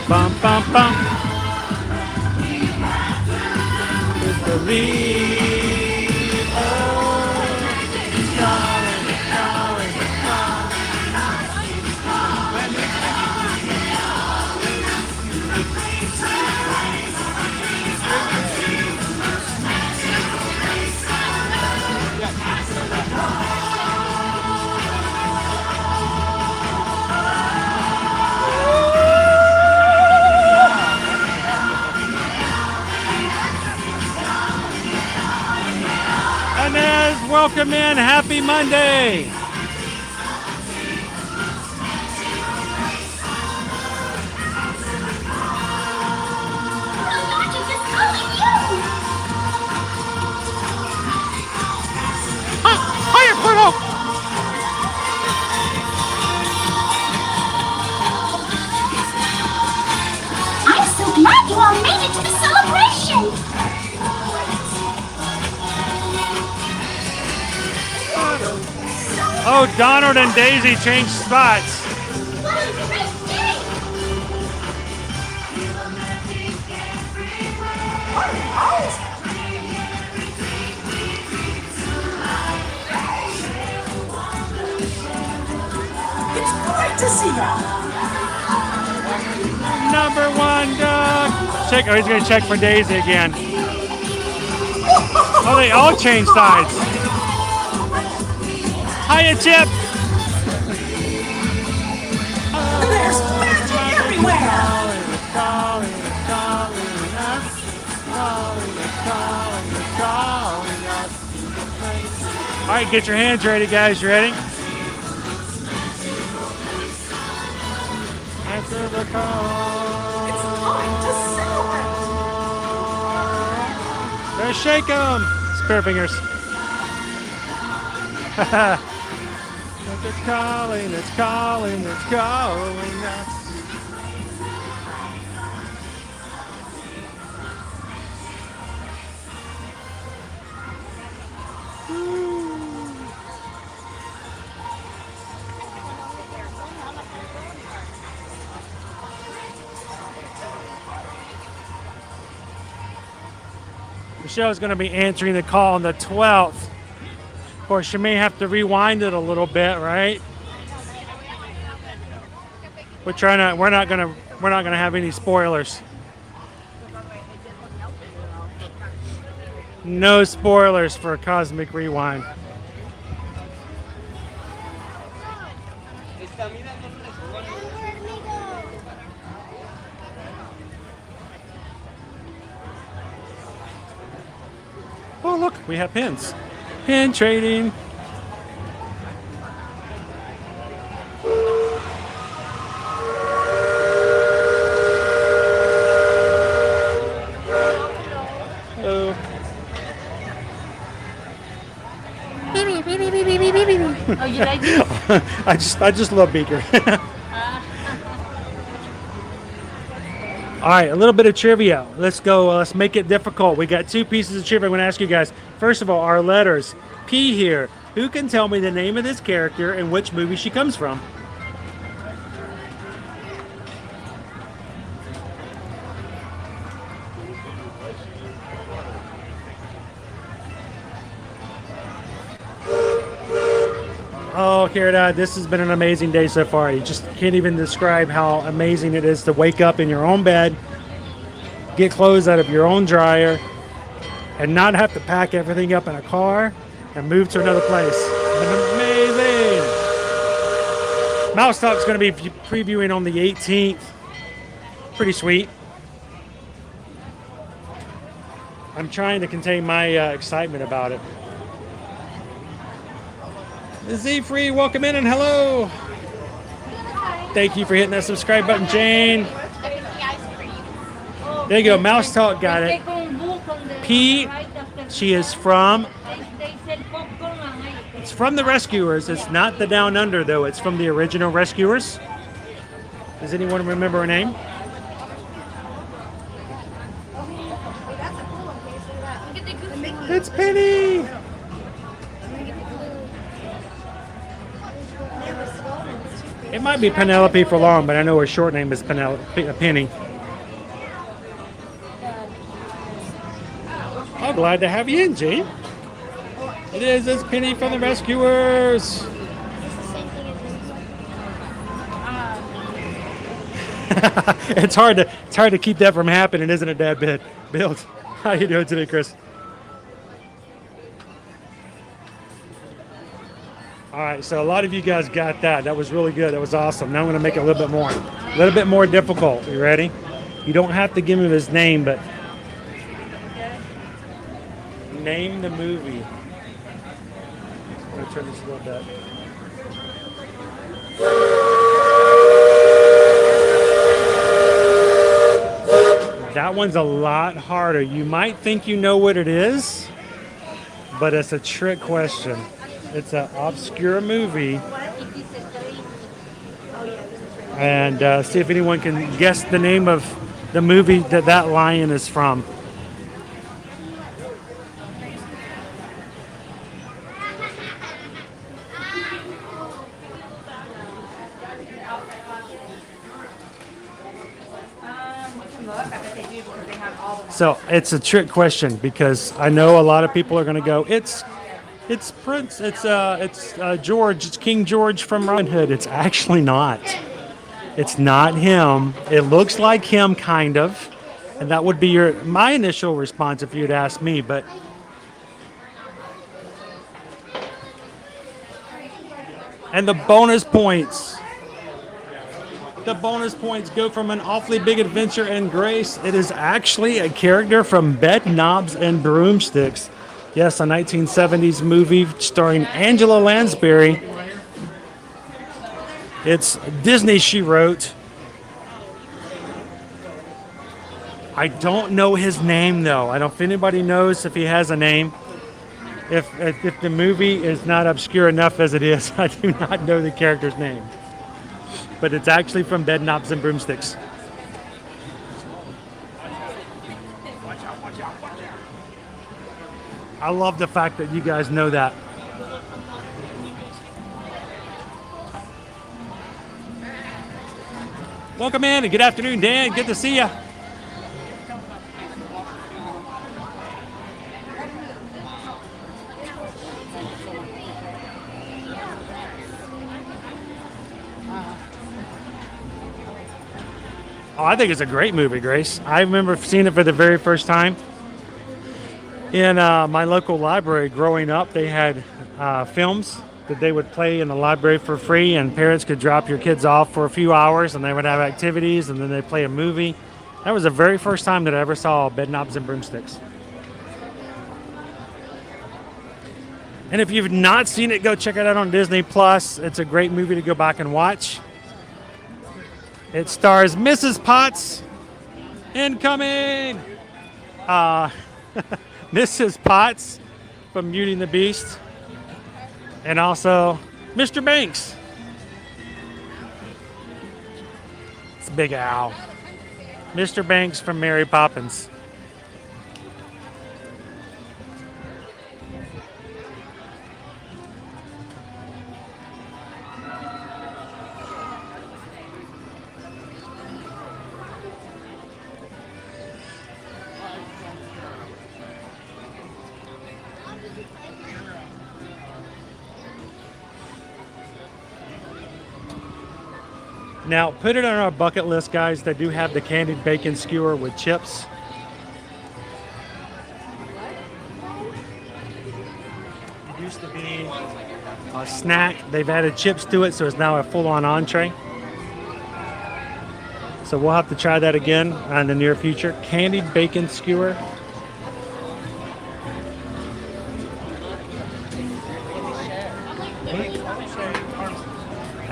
Bum, bum, bum. With the lead. Oh, it's calling, calling, welcome in. Happy Monday. The magic is calling you! Hiya, Pluto! I'm so glad you all made it to the celebration! Oh, Donald and Daisy changed spots. What a great day! It's great to see you. Number one dog. Check. Oh, he's gonna check for Daisy again. Oh, they all changed sides. Hiya, Chip. There's magic everywhere. All right, get your hands ready, guys. You ready? Answer the call. It's time to celebrate. Let's shake them. Spare fingers. It's calling, it's calling, it's calling us. Michelle's going to be answering the call on the 12th. Of course, you may have to rewind it a little bit, right? We're not gonna have any spoilers. No spoilers for Cosmic Rewind. Oh, look, we have pins. Pin trading. Hello. Oh, you like this? I just love Beaker. All right, a little bit of trivia. Let's go. Let's make it difficult. We got two pieces of trivia I'm going to ask you guys. First of all, our letters. P here. Who can tell me the name of this character and which movie she comes from? Oh, Kira, this has been an amazing day so far. You just can't even describe how amazing it is to wake up in your own bed, get clothes out of your own dryer, and not have to pack everything up in a car and move to another place. It's been amazing. Mouse Talk's going to be previewing on the 18th. Pretty sweet. I'm trying to contain my excitement about it. Z-Free, welcome in and hello. Thank you for hitting that subscribe button, Jane. There you go, Mouse Talk got it. P, she is from, it's from the Rescuers. It's not the Down Under though, it's from the original Rescuers. Does anyone remember her name? It's Penny. It might be Penelope for long, but I know her short name is Penny. Oh, glad to have you in, Gene. It is. It's Penny from the Rescuers. It's hard to keep that from happening, isn't it, Dad? Build. How you doing today, Chris? All right, so a lot of you guys got that. That was really good. That was awesome. Now I'm going to make it a little bit more difficult. You ready? You don't have to give him his name, but name the movie. I'm going to turn this a little bit. That one's a lot harder. You might think you know what it is, but it's a trick question. It's an obscure movie. And see if anyone can guess the name of the movie that lion is from. So it's a trick question because I know a lot of people are going to go, it's Prince. It's George. It's King George from Robin Hood. It's actually not. It's not him. It looks like him, kind of, and that would be my initial response if you'd asked me. But and the bonus points. The bonus points go from An Awfully Big Adventure and Grace. It is actually a character from Bed Knobs and Broomsticks. Yes, a 1970s movie starring Angela Lansbury. It's Disney, she wrote. I don't know his name, though. I don't know if anybody knows if he has a name. If the movie is not obscure enough as it is, I do not know the character's name. But it's actually from Bed Knobs and Broomsticks. I love the fact that you guys know that. Welcome in and good afternoon, Dan. Good to see you. Oh, I think it's a great movie, Grace. I remember seeing it for the very first time in my local library growing up. They had films that they would play in the library for free, and parents could drop your kids off for a few hours and they would have activities and then they'd play a movie. That was the very first time that I ever saw Bedknobs and Broomsticks. And if you've not seen it, go check it out on Disney Plus. It's a great movie to go back and watch. It stars Mrs. Potts. Incoming! Mrs. Potts from Beauty and the Beast. And also Mr. Banks. It's Big Al. Mr. Banks from Mary Poppins. Now, put it on our bucket list, guys. They do have the candied bacon skewer with chips. It used to be a snack. They've added chips to it, so it's now a full-on entree. So we'll have to try that again in the near future. Candied bacon skewer.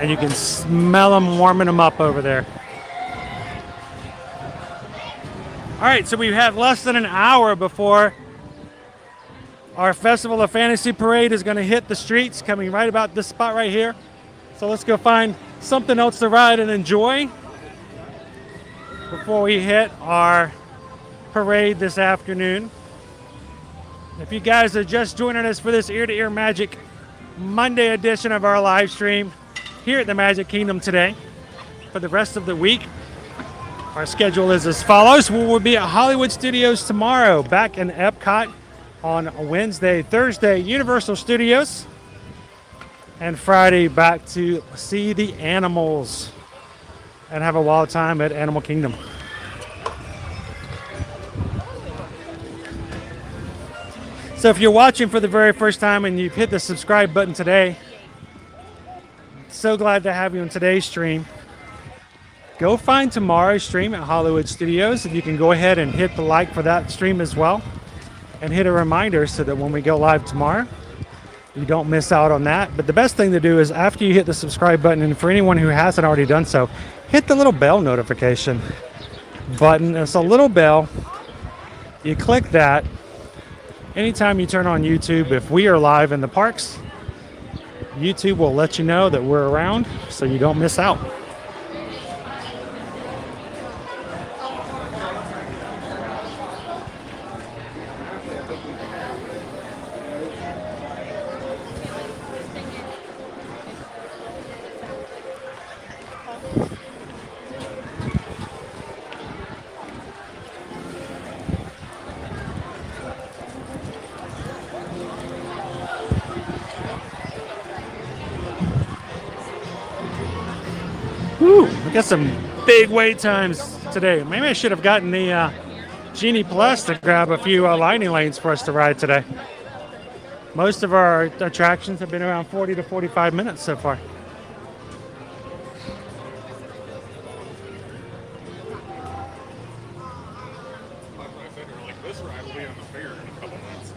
And you can smell them warming them up over there. All right, so we have less than an hour before our Festival of Fantasy Parade is going to hit the streets, coming right about this spot right here. So let's go find something else to ride and enjoy before we hit our parade this afternoon. If you guys are just joining us for this Ear to Ear Magic Monday edition of our live stream here at the Magic Kingdom today, for the rest of the week, our schedule is as follows. We will be at Hollywood Studios tomorrow, back in Epcot on Wednesday, Thursday, Universal Studios, and Friday back to see the animals and have a wild time at Animal Kingdom. So if you're watching for the very first time and you've hit the subscribe button today, so glad to have you on today's stream. Go find tomorrow's stream at Hollywood Studios, and you can go ahead and hit the like for that stream as well, and hit a reminder so that when we go live tomorrow, you don't miss out on that. But the best thing to do is after you hit the subscribe button, and for anyone who hasn't already done so, hit the little bell notification button. It's a little bell. You click that. Anytime you turn on YouTube, if we are live in the parks, YouTube will let you know that we're around so you don't miss out. Woo, we got some big wait times today. Maybe I should have gotten the Genie Plus to grab a few lightning lanes for us to ride today. Most of our attractions have been around 40 to 45 minutes so far. This ride will be on the fair in a couple months.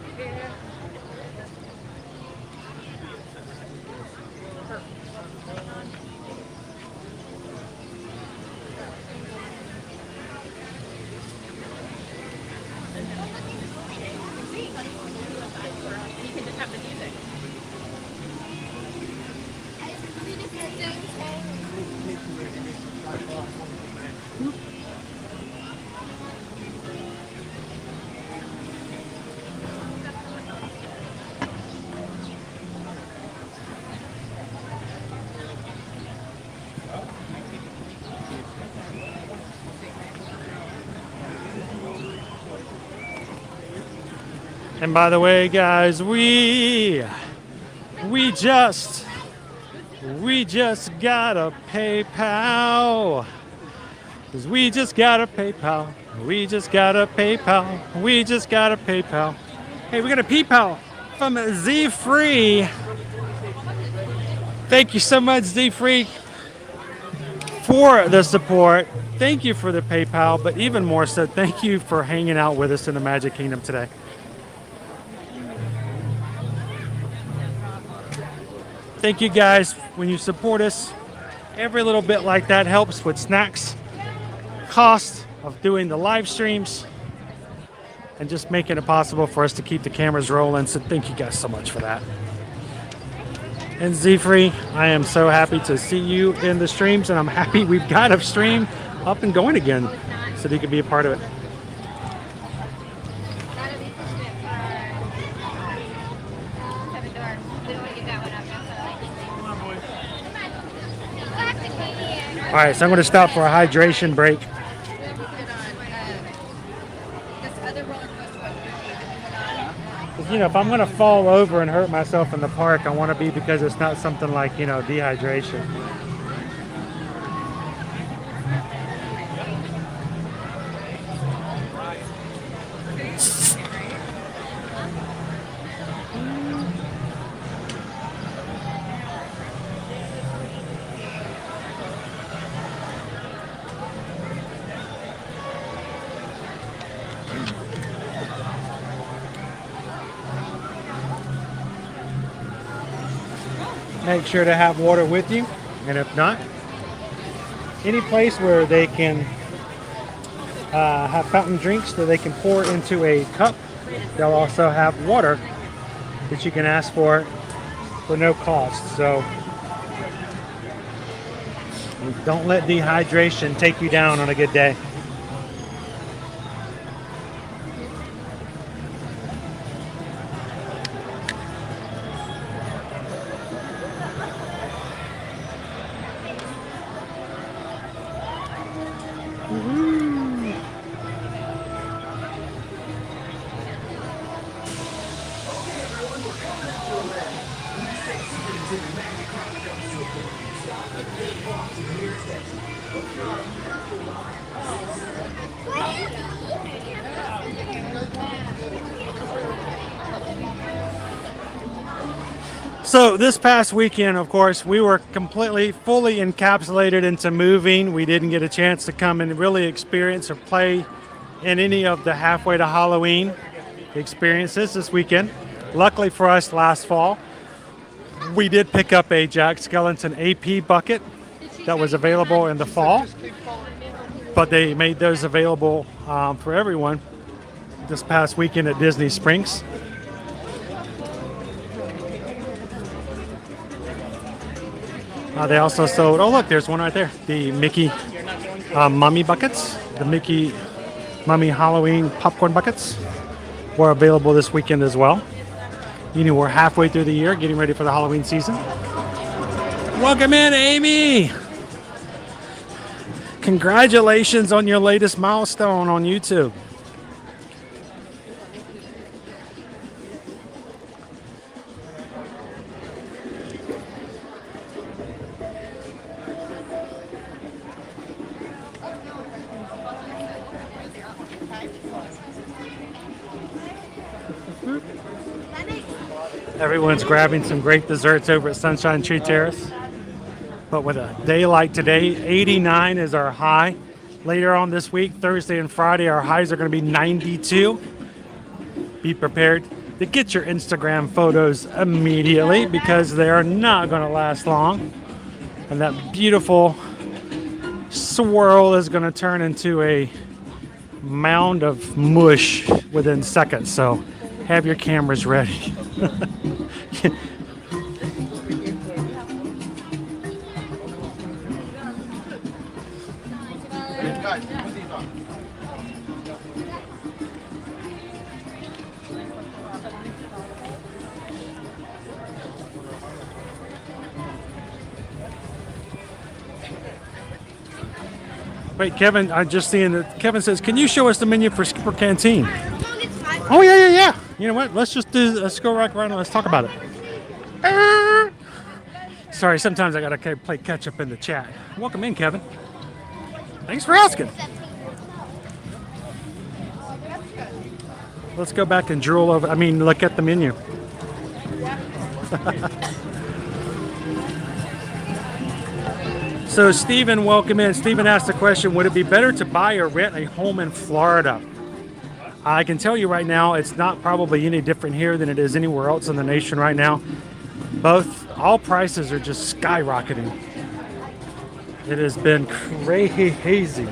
And by the way, guys, we just got a PayPal. 'Cause we just got a PayPal. We just got a PayPal. We just got a PayPal. Hey, we got a PayPal from Z Free. Thank you so much, Z Free, for the support. Thank you for the PayPal, but even more so, thank you for hanging out with us in the Magic Kingdom today. Thank you guys when you support us. Every little bit like that helps with snacks, cost of doing the live streams, and just making it possible for us to keep the cameras rolling. So thank you guys so much for that. And Z-Free, I am so happy to see you in the streams, and I'm happy we've got a stream up and going again so that you can be a part of it. All right, so I'm going to stop for a hydration break. You know, if I'm going to fall over and hurt myself in the park, I want to be because it's not something like, you know, dehydration. Make sure to have water with you, and if not, any place where they can have fountain drinks that they can pour into a cup, they'll also have water that you can ask for no cost. So don't let dehydration take you down on a good day. So this past weekend, of course, we were fully encapsulated into moving. We didn't get a chance to come and really experience or play in any of the halfway to Halloween experiences this weekend. Luckily for us, last fall, we did pick up a Jack Skellington AP bucket that was available in the fall, but they made those available for everyone this past weekend at Disney Springs. They also sold, oh look, there's one right there, the Mickey Mummy buckets, the Mickey Mummy Halloween popcorn buckets were available this weekend as well. You know, we're halfway through the year, getting ready for the Halloween season. Welcome in, Amy! Congratulations on your latest milestone on YouTube. Everyone's grabbing some great desserts over at Sunshine Tree Terrace. But with a day like today, 89 is our high. Later on this week, Thursday and Friday, our highs are going to be 92. Be prepared to get your Instagram photos immediately because they are not going to last long. And that beautiful swirl is going to turn into a mound of mush within seconds. So have your cameras ready. Wait, Kevin, I'm just seeing that Kevin says, can you show us the menu for Skipper Canteen? Oh, yeah. You know what? Let's go right around and let's talk about it. Sorry, sometimes I gotta play catch up in the chat. Welcome in, Kevin. Thanks for asking. Let's go back and drool over. Look at the menu. So Stephen, welcome in. Stephen asked the question, would it be better to buy or rent a home in Florida? I can tell you right now, it's not probably any different here than it is anywhere else in the nation right now. All prices are just skyrocketing. It has been crazy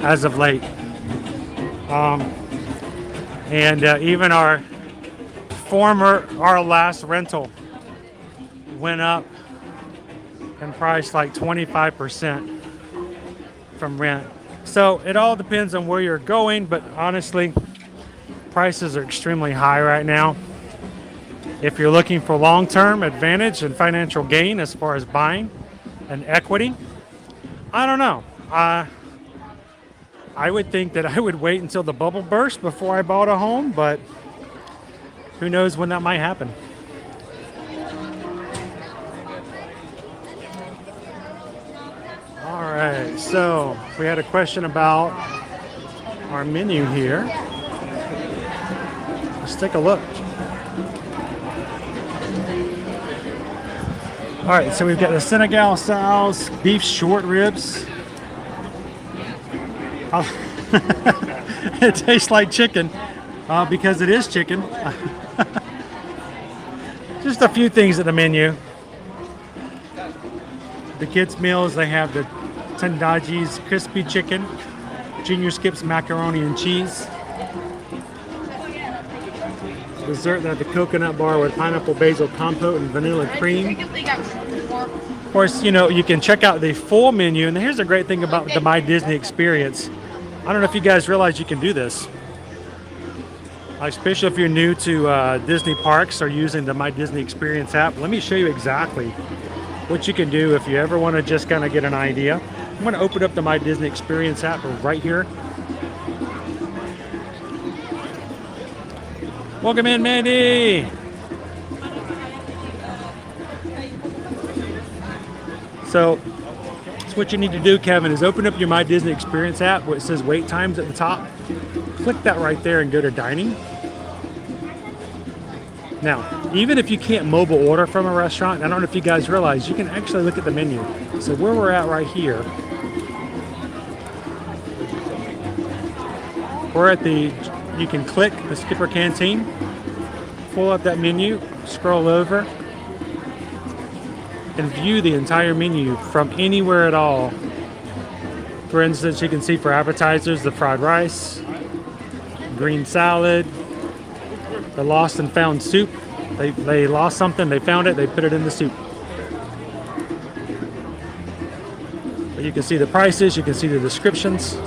as of late. Even our last rental went up in price like 25% from rent. So it all depends on where you're going, but honestly, prices are extremely high right now. If you're looking for long-term advantage and financial gain as far as buying and equity, I don't know. I would think that I would wait until the bubble burst before I bought a home, but who knows when that might happen. All right, so we had a question about our menu here. Let's take a look. All right, so we've got the Senegal styles, beef short ribs. It tastes like chicken because it is chicken. Just a few things at the menu. The kids' meals, they have the Tendaji's crispy chicken, Junior Skip's macaroni and cheese. Dessert, they have the coconut bar with pineapple basil compote and vanilla cream. Of course, you can check out the full menu, and here's the great thing about the My Disney experience. I don't know if you guys realize you can do this. Especially if you're new to Disney parks or using the My Disney Experience app. Let me show you exactly what you can do if you ever want to just kind of get an idea. I'm going to open up the My Disney Experience app right here. Welcome in, Mandy. So what you need to do, Kevin, is open up your My Disney Experience app where it says wait times at the top. Click that right there and go to dining. Now, even if you can't mobile order from a restaurant, I don't know if you guys realize, you can actually look at the menu. So where we're at right here, we're at you can click the Skipper Canteen, pull up that menu, scroll over, and view the entire menu from anywhere at all. For instance, you can see for appetizers, the fried rice, green salad, the lost and found soup. They lost something, they found it, they put it in the soup. But you can see the prices, you can see the descriptions.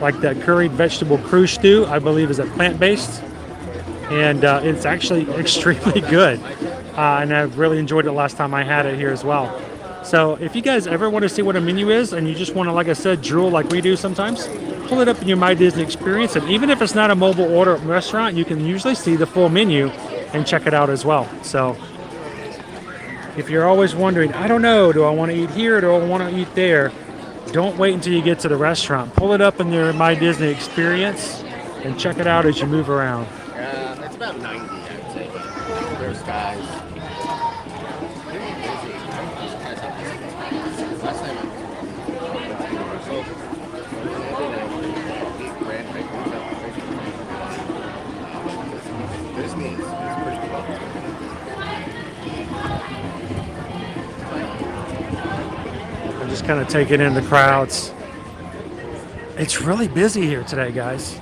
Like that curried vegetable cru stew, I believe is a plant-based. And it's actually extremely good. And I've really enjoyed it last time I had it here as well. So if you guys ever want to see what a menu is and you just want to, like I said, drool like we do sometimes, pull it up in your My Disney Experience. And even if it's not a mobile order restaurant, you can usually see the full menu and check it out as well. So if you're always wondering, I don't know, do I want to eat here or do I want to eat there? Don't wait until you get to the restaurant. Pull it up in your My Disney Experience and check it out as you move around. It's about 90, I'd say. There's guys. I'm just kind of taking in the crowds. It's really busy here today, guys.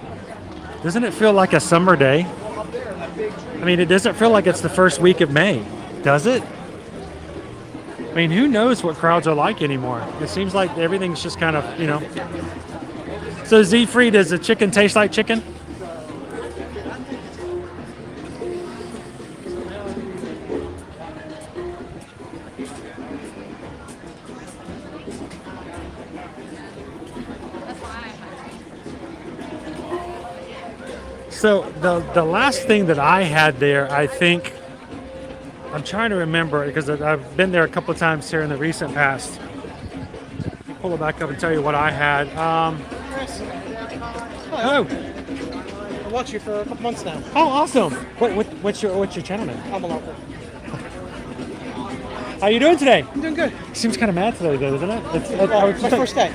Doesn't it feel like a summer day? I mean, it doesn't feel like it's the first week of May, does it? I mean, who knows what crowds are like anymore? It seems like everything's just kind of, So Z-Free, does the chicken taste like chicken? So the last thing that I had there, I think, I'm trying to remember because I've been there a couple of times here in the recent past. I'll pull it back up and tell you what I had. Oh, I watched you for a couple months now. oh, awesome! What's your channel name? I'm a local. How you doing today? I'm doing good. Seems kind of mad today, though, doesn't it? It's my first day.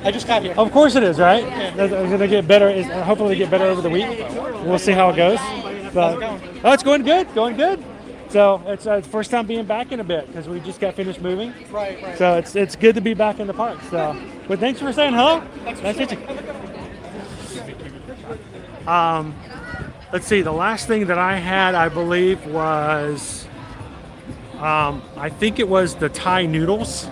I just got here. Of course it is, right? It's gonna get better. Hopefully, get better over the week. We'll see how it goes. But, oh, it's going good. Going good. So it's first time being back in a bit because we just got finished moving. Right. So it's good to be back in the park. So, but thanks for saying hello. Nice to meet you. Let's see. The last thing that I had, I believe, was I think it was the Thai noodles.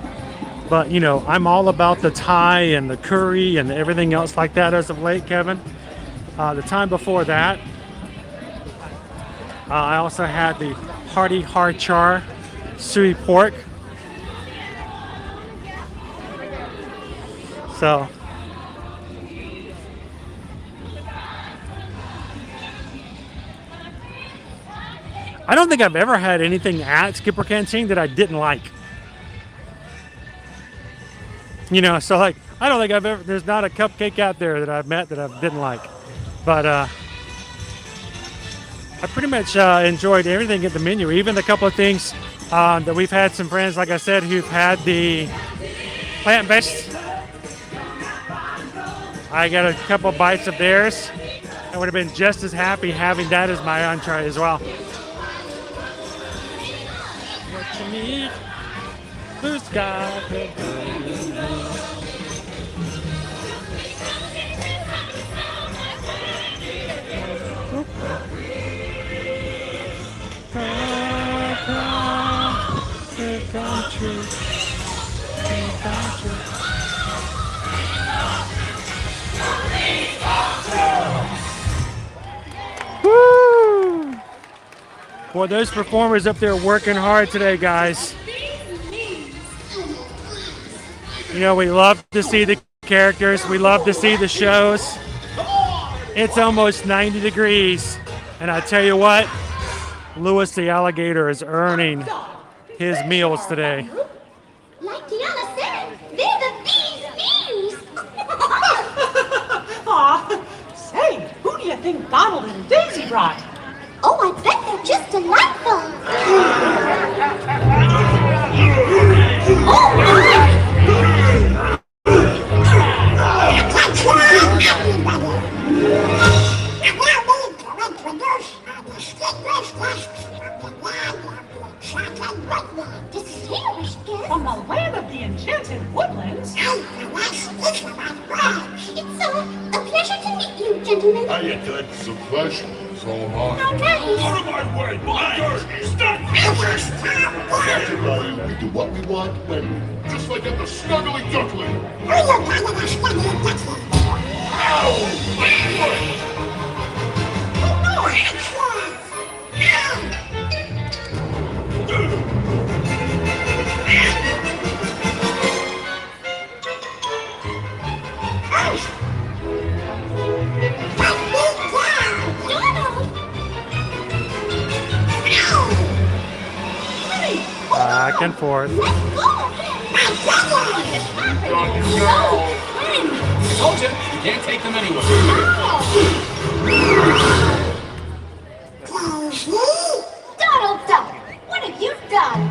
But you know, I'm all about the Thai and the curry and everything else like that as of late, Kevin. The time before that, I also had the hearty hard char sui pork. So I don't think I've ever had anything at Skipper Canteen that I didn't like. You know, so like I don't think there's not a cupcake out there that I've met that I didn't like. But I pretty much enjoyed everything at the menu, even a couple of things that we've had some friends, like I said, who've had the plant-based. I got a couple of bites of theirs. I would have been just as happy having that as my entree as well. What you need, who's got it? Woo! Boy, those performers up there working hard today, guys. You know, we love to see the characters. We love to see the shows. It's almost 90 degrees. And I tell you what, Louis the alligator is earning his meals today. Like Tiana said, they're the bees. Aw, say, who do you think Donald and Daisy brought? Oh, I bet they're just delightful. Distinguished guest. From the land of the enchanted woodlands? It's a pleasure to meet you, gentlemen. How you doing? It's a pleasure. It's all mine. How nice. Out of my way! Stop! We do what we want, when just like at the Snuggly Duckling. Back and forth. Told you, you can't take them anywhere. Donald Duck, what have you done?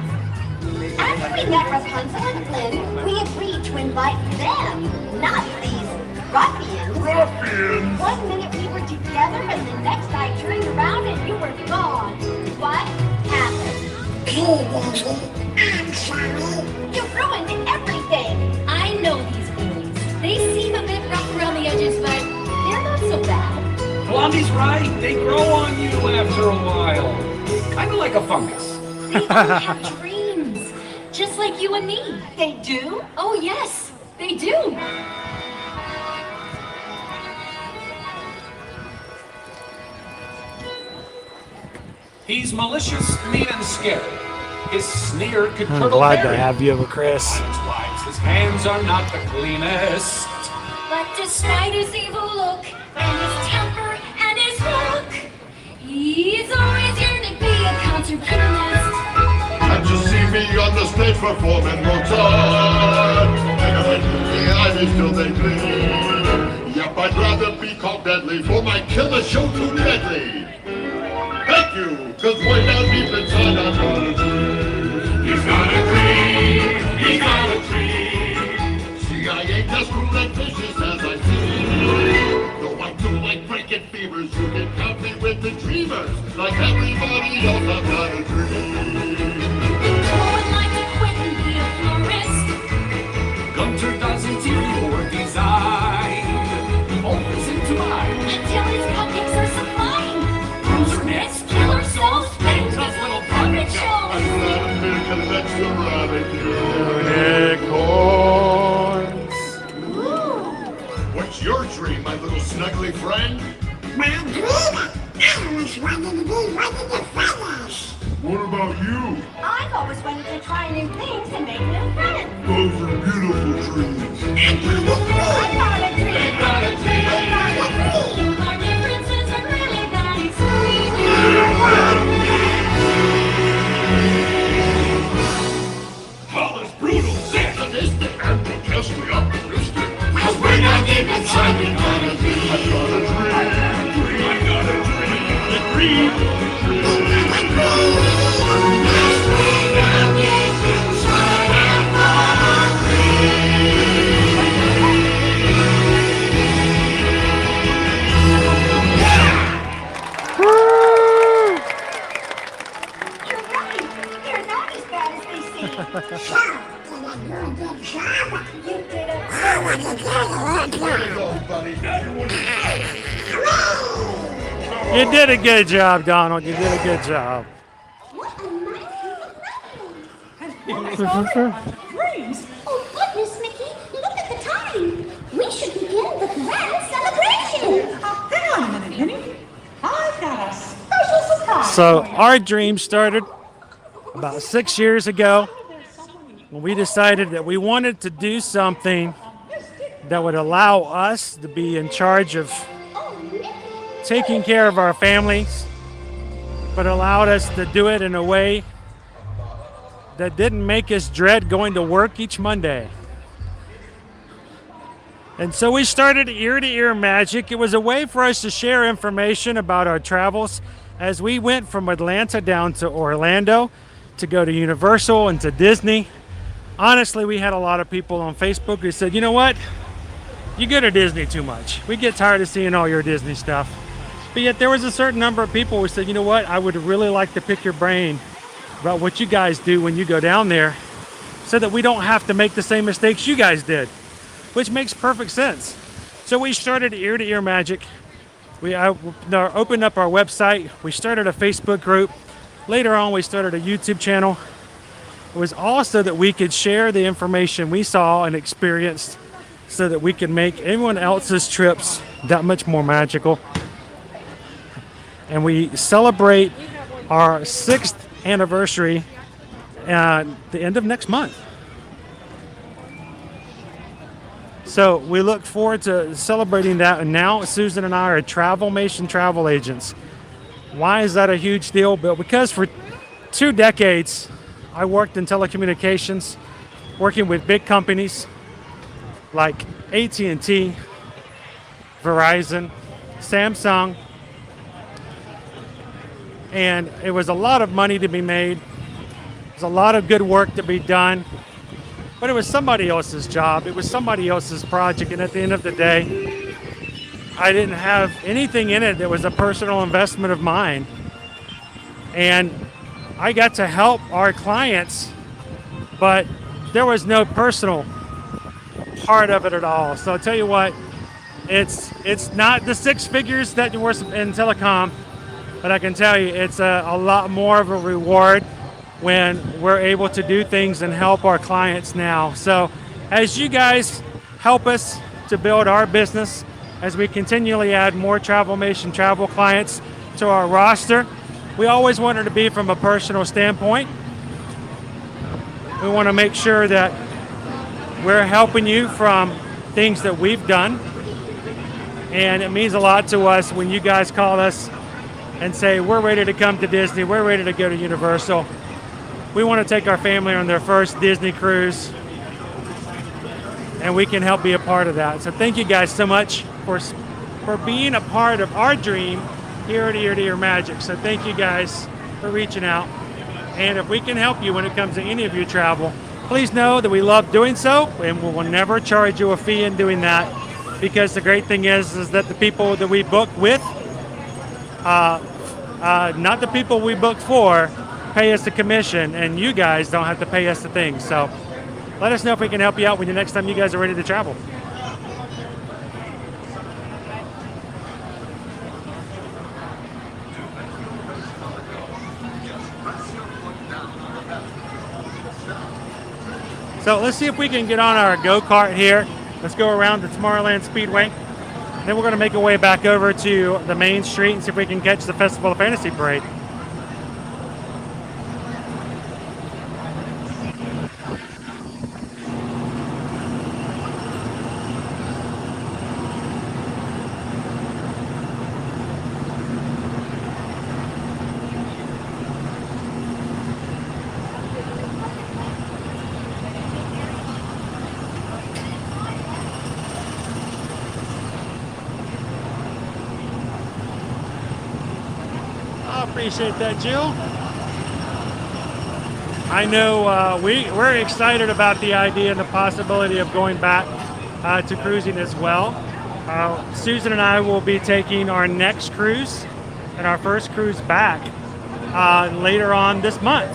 After we met Rapunzel and Flynn, we agreed to invite them, not these ruffians. Ruffians! 1 minute we were together, and the next I turned around and you were gone. What happened? I'm sorry. You ruined everything. I know these boys. They seem a bit rough around the edges, but they're not so bad. Blondie's right. They grow on you after a while. Kind of like a fungus. They all have dreams, just like you and me. They do? Oh yes, they do. He's malicious, mean, and scary. His sneer could I'm curdle glad to berries. have you, Chris. His hands are not the cleanest. But despite his evil look and his temper and his He's always yearning to be a concert pianist. And you see me on the stage performing Mozart. The eyes still they bleed. Yep, I'd rather be called deadly for my killer show too deadly. Thank you, cause way down deep inside I've got a dream. He's got a dream, he's got a dream. See, I ain't as cool and vicious as I seem. Though I do like breaking fevers, you can count me with the dreamers. Like everybody else, I've got a dream. Oh, I'd like to quit and be a florist. Gunter doesn't TV or design. Always into mine. Until his cupcakes are sublime. Bruiser nets, killer souls, fantastic little puppet shows. What's your dream, my little snuggly friend? My dream? I always wanted to be one of the feathers. What about you? I've always wanted to try new things and make new friends. Those are beautiful dreams. I got a dream. I got a dream. I got a dream. Our differences are really nice. Hell is brutal, sadistic, and grotesquely optimistic. Cause we're not deep inside, we got a dream. I got a dream. I got a dream. A dream. You're right. They're not as bad as they seem. So, did I do a good job? You did a You did a good job, Donald. You did a good job. What a nice Dreams. Oh, goodness, Mickey. Look at the time. We should begin the grand celebration. Hang on a minute, Penny. I've got a special surprise. So our dream started about 6 years ago when we decided that we wanted to do something that would allow us to be in charge of taking care of our families, but allowed us to do it in a way that didn't make us dread going to work each Monday. And so we started Ear to Ear Magic. It was a way for us to share information about our travels as we went from Atlanta down to Orlando to go to Universal and to Disney. Honestly, we had a lot of people on Facebook who said, you know what? You go to Disney too much. We get tired of seeing all your Disney stuff. But yet there was a certain number of people who said, you know what? I would really like to pick your brain about what you guys do when you go down there so that we don't have to make the same mistakes you guys did, which makes perfect sense. So we started Ear to Ear Magic. We opened up our website. We started a Facebook group. Later on, we started a YouTube channel. It was also that we could share the information we saw and experienced so that we could make everyone else's trips that much more magical. And we celebrate our 6th anniversary at the end of next month. So we look forward to celebrating that. And now Susan and I are Travelmation travel agents. Why is that a huge deal? But because for 2 decades, I worked in telecommunications, working with big companies like AT&T, Verizon, Samsung, and it was a lot of money to be made. It was a lot of good work to be done, but it was somebody else's job. It was somebody else's project, and at the end of the day, I didn't have anything in it that was a personal investment of mine. And I got to help our clients, but there was no personal part of it at all. So I'll tell you what, it's not the 6 figures that you were in telecom, but I can tell you it's a lot more of a reward when we're able to do things and help our clients now. So as you guys help us to build our business, as we continually add more Travelmation travel clients to our roster, we always want it to be from a personal standpoint. We want to make sure that we're helping you from things that we've done. And it means a lot to us when you guys call us and say, we're ready to come to Disney, we're ready to go to Universal. We want to take our family on their first Disney cruise, and we can help be a part of that. So thank you guys so much for being a part of our dream here at Ear to Ear Magic. So thank you guys for reaching out. And if we can help you when it comes to any of your travel, please know that we love doing so, and we will never charge you a fee in doing that, because the great thing is that the people that we book with, not the people we book for, pay us a commission, and you guys don't have to pay us a thing. So let us know if we can help you out when the next time you guys are ready to travel. So let's see if we can get on our go-kart here. Let's go around the Tomorrowland Speedway. Then we're going to make our way back over to the main street and see if we can catch the Festival of Fantasy Parade. Appreciate that, Jill. I know we're excited about the idea and the possibility of going back to cruising as well. Susan and I will be taking our next cruise and our first cruise back later on this month.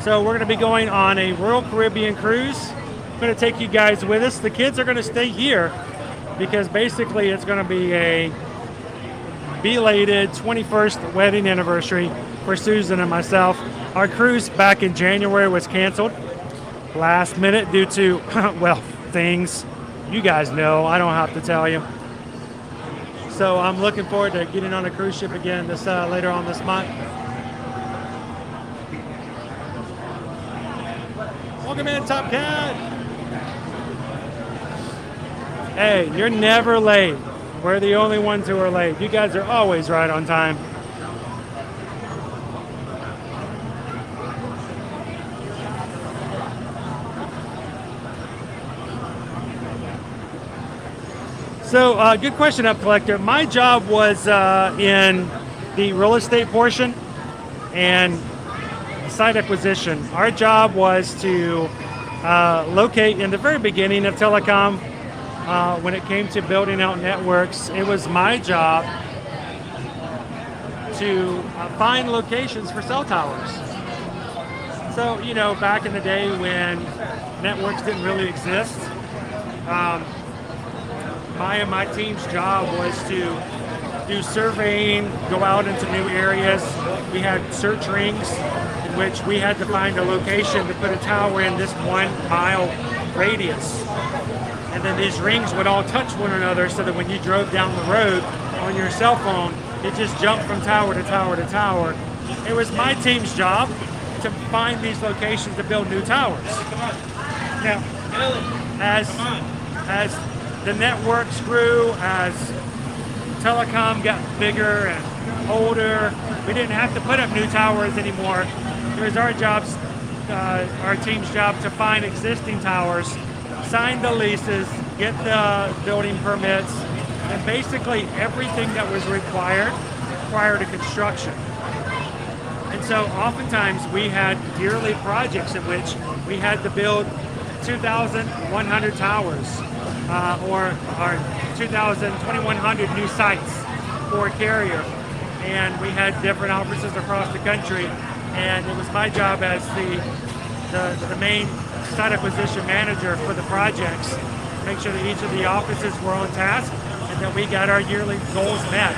So we're going to be going on a Royal Caribbean cruise. I'm going to take you guys with us. The kids are going to stay here because basically it's going to be a belated 21st wedding anniversary for Susan and myself. Our cruise back in January was canceled last minute due to, well, things you guys know. I don't have to tell you. So I'm looking forward to getting on a cruise ship again this later on this month. Welcome in, Top Cat. Hey, you're never late. We're the only ones who are late. You guys are always right on time. So, good question, Up Collector. My job was in the real estate portion and site acquisition. Our job was to locate in the very beginning of telecom. When it came to building out networks, it was my job to find locations for cell towers. So, you know, back in the day when networks didn't really exist, my team's job was to do surveying, go out into new areas. We had search rings in which we had to find a location to put a tower in this 1 mile radius. And then these rings would all touch one another so that when you drove down the road on your cell phone, it just jumped from tower to tower to tower. It was my team's job to find these locations to build new towers. Now, as the networks grew, as telecom got bigger and older, we didn't have to put up new towers anymore. It was our team's job to find existing towers, sign the leases, get the building permits, and basically everything that was required prior to construction. And so oftentimes we had yearly projects in which we had to build 2,100 towers or 2,100 new sites for a carrier. And we had different offices across the country, and it was my job as the main site acquisition manager for the projects, make sure that each of the offices were on task and that we got our yearly goals met.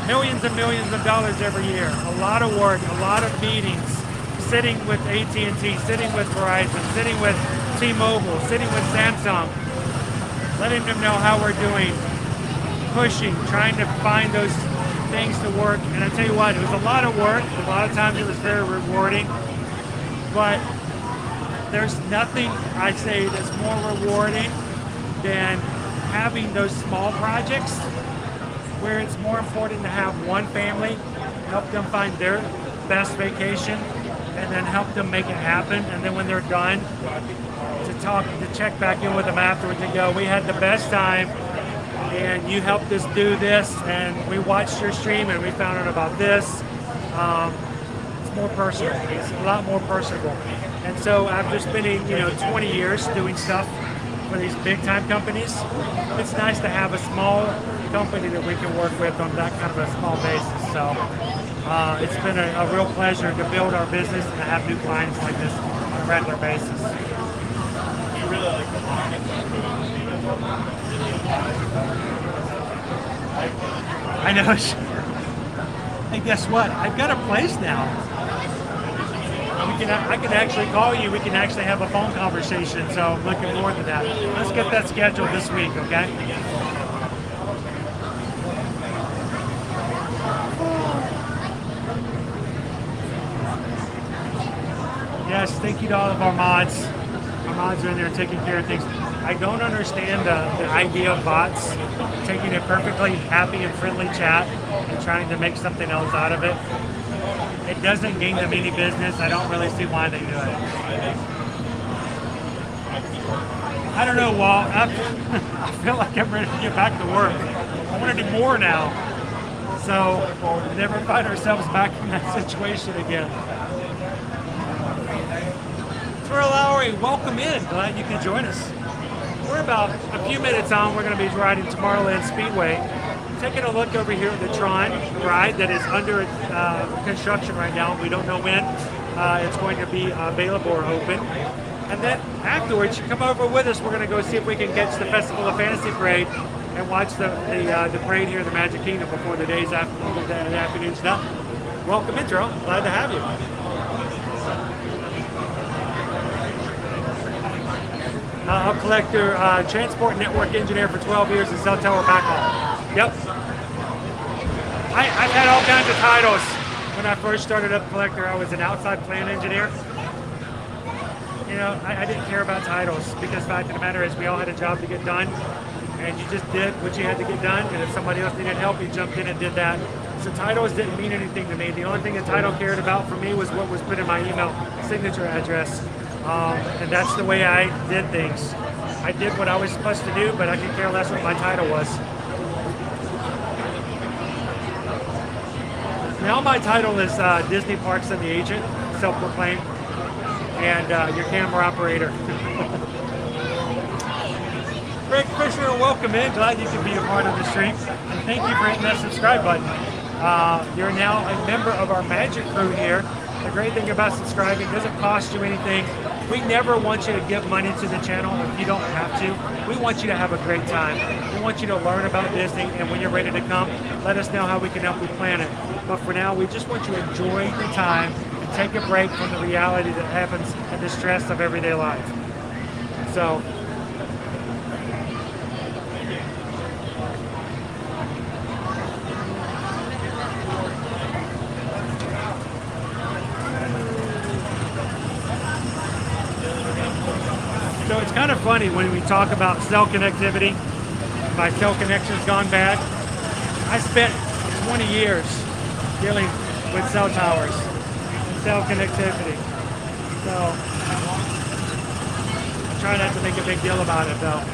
Millions and millions of dollars every year, a lot of work, a lot of meetings, sitting with AT&T, sitting with Verizon, sitting with T-Mobile, sitting with Samsung, letting them know how we're doing, pushing, trying to find those things to work. And I tell you what, it was a lot of work. A lot of times it was very rewarding, but there's nothing, I say, that's more rewarding than having those small projects where it's more important to have one family, help them find their best vacation, and then help them make it happen. And then when they're done, to check back in with them afterwards and go, we had the best time, and you helped us do this, and we watched your stream and we found out about this. It's more personal. It's a lot more personable. And so after spending 20 years doing stuff for these big time companies, it's nice to have a small company that we can work with on that kind of a small basis. So it's been a real pleasure to build our business and to have new clients like this on a regular basis. I know. Hey, guess what? I've got a place now. I can actually call you. We can actually have a phone conversation. So I'm looking forward to that. Let's get that scheduled this week, okay? Yes, thank you to all of our mods. Our mods are in there taking care of things. I don't understand the idea of bots taking a perfectly happy and friendly chat and trying to make something else out of it. It doesn't gain them any business. I don't really see why they do it. I don't know, Walt. I feel like I'm ready to get back to work. I want to do more now. So never find ourselves back in that situation again. Terrell Lowry, welcome in. Glad you can join us. We're about a few minutes on. We're going to be riding Tomorrowland Speedway. Taking a look over here at the Tron ride that is under construction right now. We don't know when it's going to be available or open. And then afterwards, you come over with us. We're going to go see if we can catch the Festival of Fantasy Parade and watch the parade here in the Magic Kingdom before the afternoon's done. Welcome in, Terrell. Glad to have you. Hub collector, transport network engineer for 12 years in cell tower backhaul. Yep. I've had all kinds of titles. When I first started up collector, I was an outside plant engineer. I didn't care about titles because the fact of the matter is we all had a job to get done, and you just did what you had to get done, and if somebody else needed help, you jumped in and did that. So titles didn't mean anything to me. The only thing a title cared about for me was what was put in my email signature address. And that's the way I did things. I did what I was supposed to do, but I could care less what my title was. Now my title is Disney Parks and the Agent, self-proclaimed, and your camera operator. Greg Fisher, welcome in. Glad you could be a part of the stream. And thank you for hitting that subscribe button. You're now a member of our Magic crew here. The great thing about subscribing, it doesn't cost you anything. We never want you to give money to the channel if you don't have to. We want you to have a great time. We want you to learn about Disney, and when you're ready to come, let us know how we can help you plan it. But for now, we just want you to enjoy the time and take a break from the reality that happens and the stress of everyday life. So, So it's kind of funny when we talk about cell connectivity. My cell connection's gone bad. I spent 20 years dealing with cell towers, cell connectivity. So I try not to make a big deal about it though.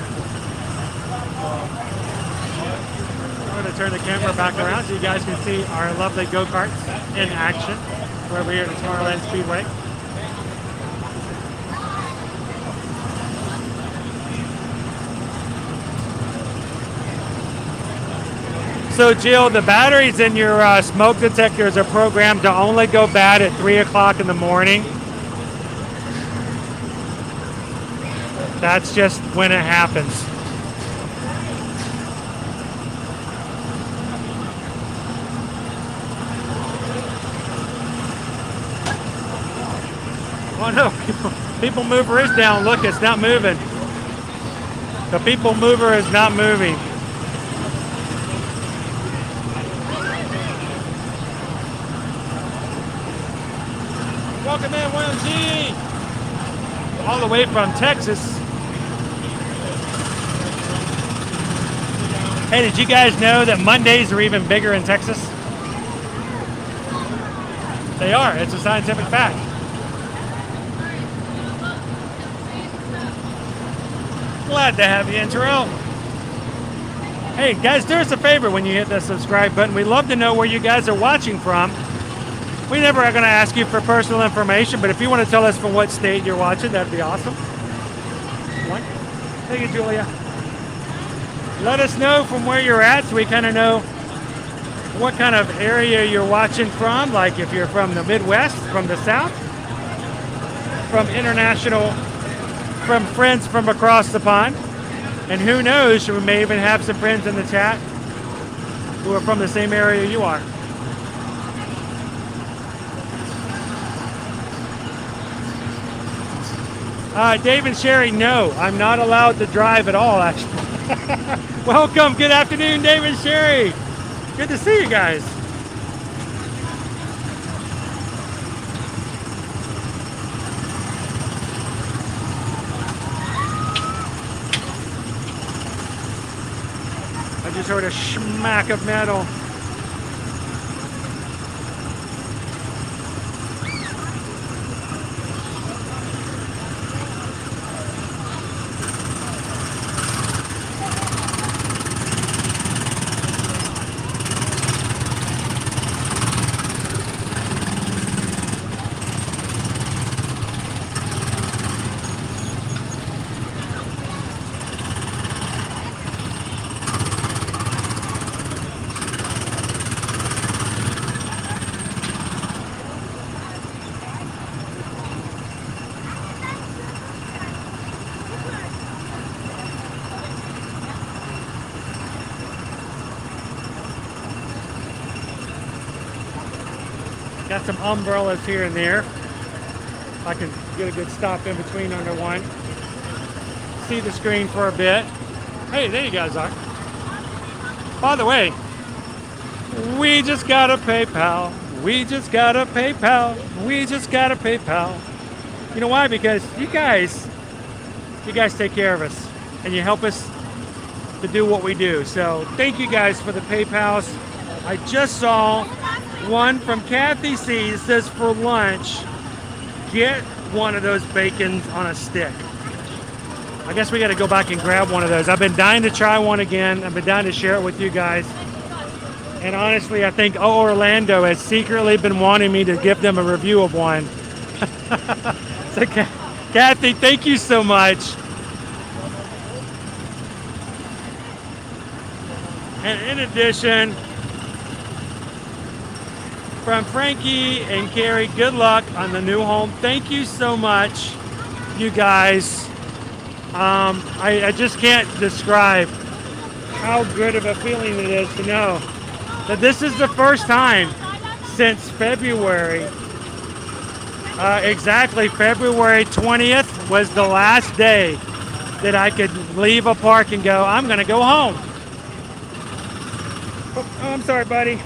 I'm going to turn the camera back around so you guys can see our lovely go-karts in action. We're over here at the Tomorrowland Speedway. So Jill, the batteries in your smoke detectors are programmed to only go bad at 3 o'clock in the morning. That's just when it happens. Oh no, people mover is down. Look, it's not moving. The people mover is not moving. Welcome in, William G. All the way from Texas. Hey, did you guys know that Mondays are even bigger in Texas? They are. It's a scientific fact. Glad to have you in, Terrell. Hey, guys, do us a favor when you hit the subscribe button. We'd love to know where you guys are watching from. We never are going to ask you for personal information, but if you want to tell us from what state you're watching, that'd be awesome. One. Thank you, Julia. Let us know from where you're at so we kind of know what kind of area you're watching from, like if you're from the Midwest, from the South, from international, from friends from across the pond, and who knows, we may even have some friends in the chat who are from the same area you are. Dave and Sherry, no, I'm not allowed to drive at all, actually. Welcome, good afternoon, Dave and Sherry. Good to see you guys. I just heard a smack of metal. Got some umbrellas here and there. I can get a good stop in between under one. See the screen for a bit. Hey, there you guys are. By the way, we just got a PayPal. We just got a PayPal. We just got a PayPal. You know why? Because you guys take care of us and you help us to do what we do. So thank you guys for the PayPals. I just saw one from Kathy C. It says for lunch, get one of those bacons on a stick. I guess we got to go back and grab one of those. I've been dying to try one again. I've been dying to share it with you guys. And honestly, I think Orlando has secretly been wanting me to give them a review of one. So, Kathy, thank you so much. And in addition, from Frankie and Carrie, good luck on the new home. Thank you so much, you guys. I just can't describe how good of a feeling it is to know that this is the first time since February. Exactly, February 20th was the last day that I could leave a park and go, I'm going to go home. Oh, I'm sorry, buddy.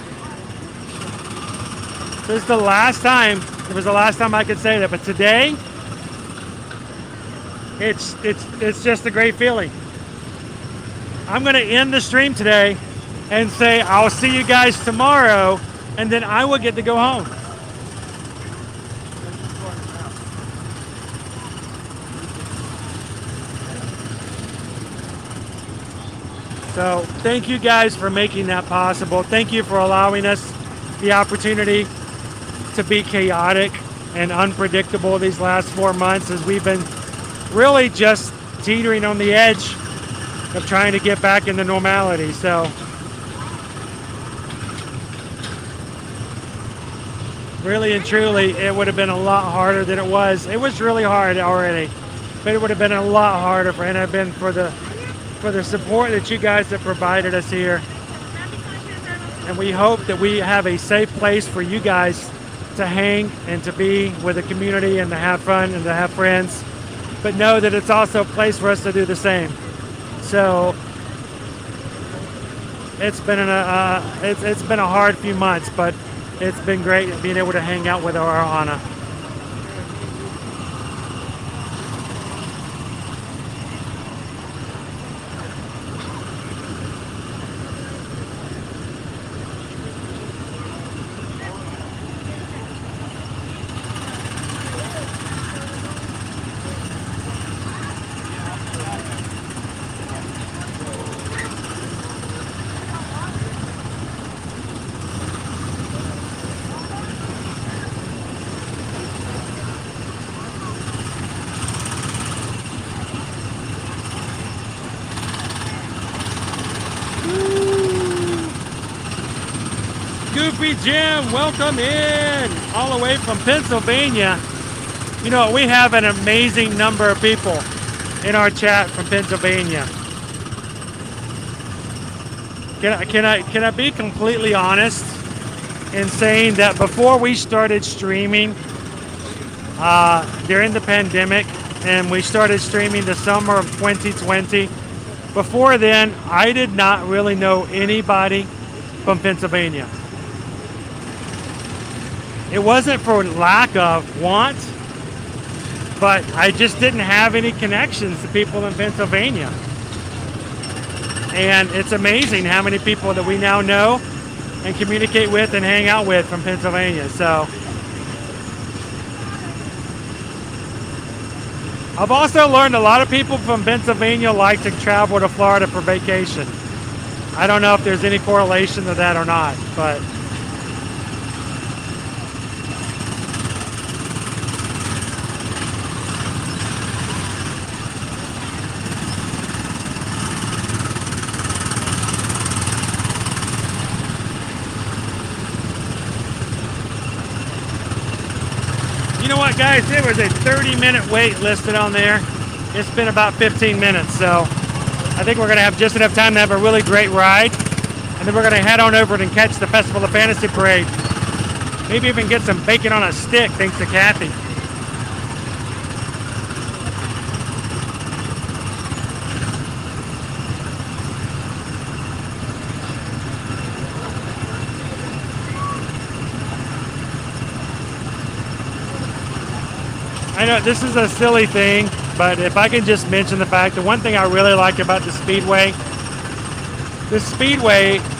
This is the last time. It was the last time I could say that. But today, it's just a great feeling. I'm going to end the stream today and say I'll see you guys tomorrow, and then I will get to go home. So thank you guys for making that possible. Thank you for allowing us the opportunity to be chaotic and unpredictable these last 4 months, as we've been really just teetering on the edge of trying to get back into normality. So really and truly, it would have been a lot harder than it was. It was really hard already, but it would have been a lot harder for, and I've been for the support that you guys have provided us here. And we hope that we have a safe place for you guys to hang and to be with the community and to have fun and to have friends, but know that it's also a place for us to do the same. So it's been it's been a hard few months, but it's been great being able to hang out with our Ohana. Baby Jim, welcome in all the way from Pennsylvania. You know, we have an amazing number of people in our chat from Pennsylvania. Can I be completely honest in saying that before we started streaming during the pandemic, and we started streaming the summer of 2020, before then, I did not really know anybody from Pennsylvania. It wasn't for lack of want, but I just didn't have any connections to people in Pennsylvania. And it's amazing how many people that we now know and communicate with and hang out with from Pennsylvania. So I've also learned a lot of people from Pennsylvania like to travel to Florida for vacation. I don't know if there's any correlation to that or not, but you know what, guys? There was a 30-minute wait listed on there. It's been about 15 minutes, so I think we're going to have just enough time to have a really great ride. And then we're going to head on over and catch the Festival of Fantasy Parade. Maybe even get some bacon on a stick, thanks to Kathy. I know this is a silly thing, but if I can just mention the fact that one thing I really like about the Speedway,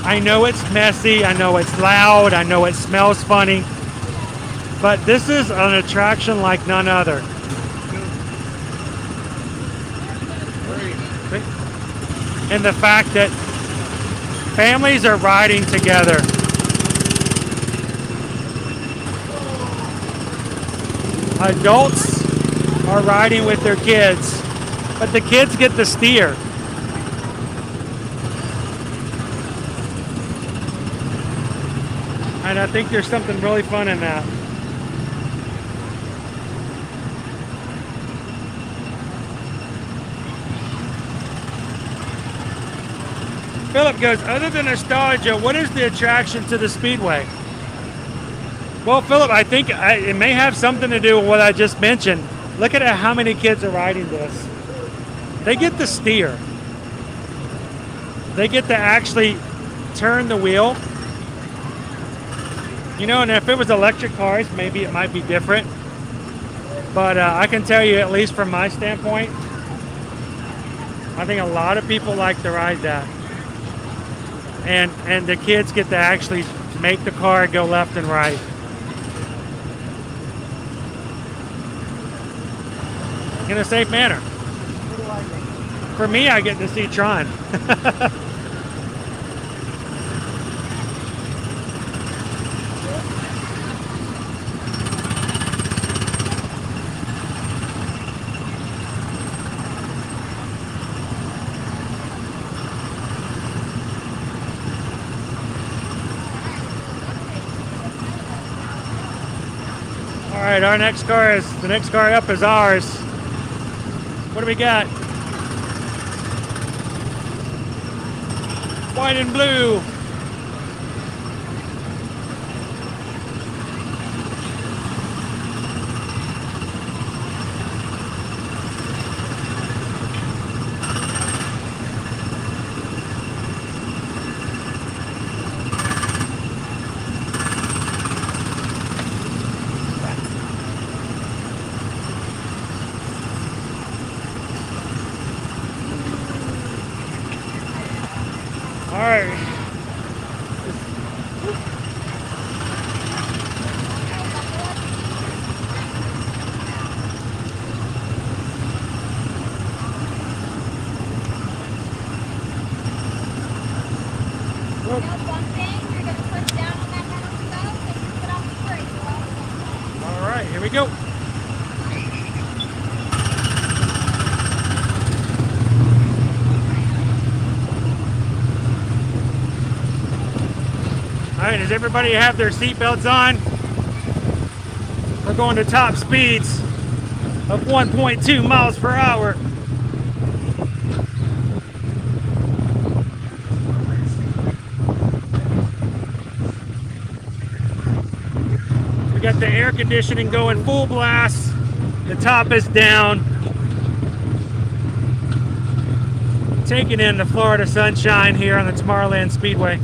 I know it's messy, I know it's loud, I know it smells funny, but this is an attraction like none other. And the fact that families are riding together. Adults are riding with their kids, but the kids get to steer. And I think there's something really fun in that. Philip goes, other than nostalgia, what is the attraction to the Speedway? Well, Philip, I think it may have something to do with what I just mentioned. Look at how many kids are riding this. They get to steer. They get to actually turn the wheel. You know, and if it was electric cars, maybe it might be different. But I can tell you, at least from my standpoint, I think a lot of people like to ride that. And the kids get to actually make the car go left and right. In a safe manner. For me, I get to see Tron. All right, the next car up is ours. What do we got? White and blue. Here we go. Alright, does everybody have their seatbelts on? We're going to top speeds of 1.2 miles per hour. We got the air conditioning going full blast. The top is down. Taking in the Florida sunshine here on the Tomorrowland Speedway.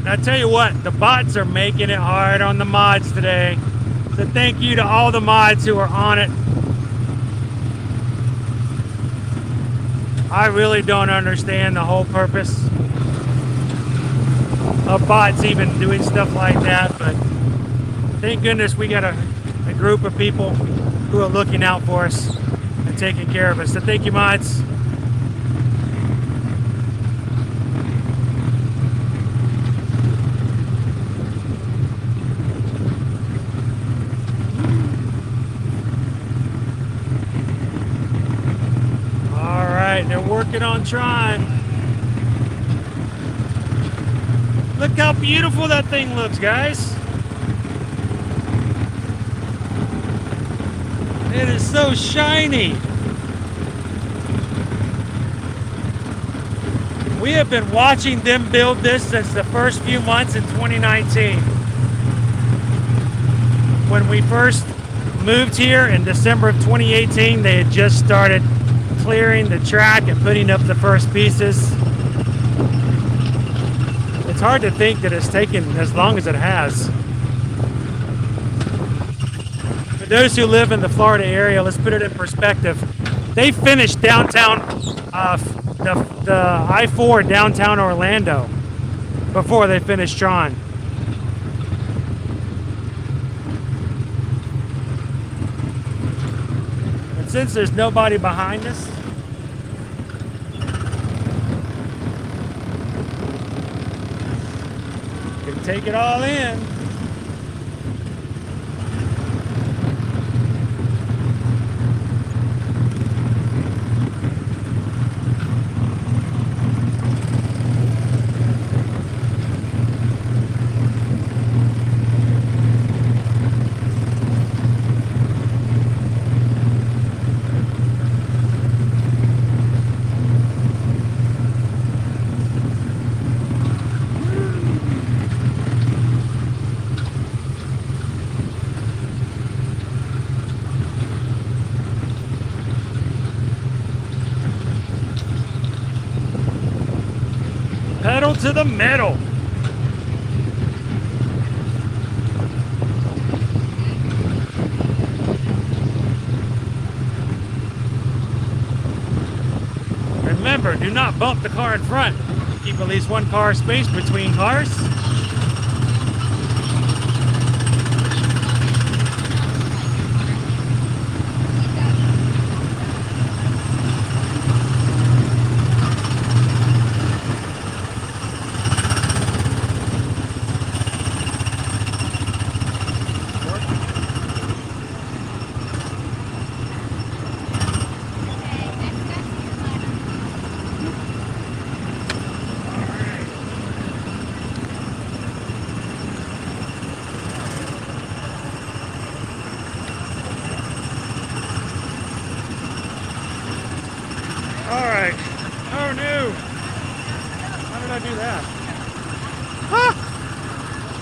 I tell you what, the bots are making it hard on the mods today. So thank you to all the mods who are on it. I really don't understand the whole purpose of bots even doing stuff like that, but thank goodness we got a group of people who are looking out for us and taking care of us. So thank you, mods. They're working on trying. Look how beautiful that thing looks, guys. It is so shiny. We have been watching them build this since the first few months in 2019. When we first moved here in December of 2018, they had just started clearing the track and putting up the first pieces. It's hard to think that it's taken as long as it has. For those who live in the Florida area, let's put it in perspective. They finished downtown, the I-4 downtown Orlando before they finished Tron. And since there's nobody behind us, take it all in. Pedal to the metal. Remember, do not bump the car in front. Keep at least one car space between cars. Alright. Oh no! How did I do that? Huh!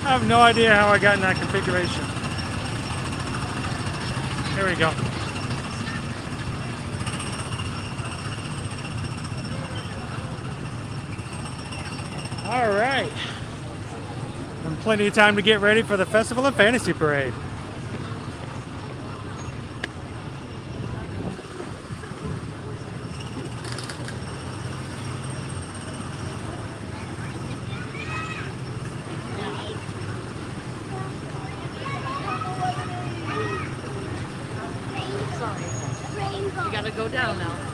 I have no idea how I got in that configuration. There we go. Alright. And plenty of time to get ready for the Festival of Fantasy Parade. go down now.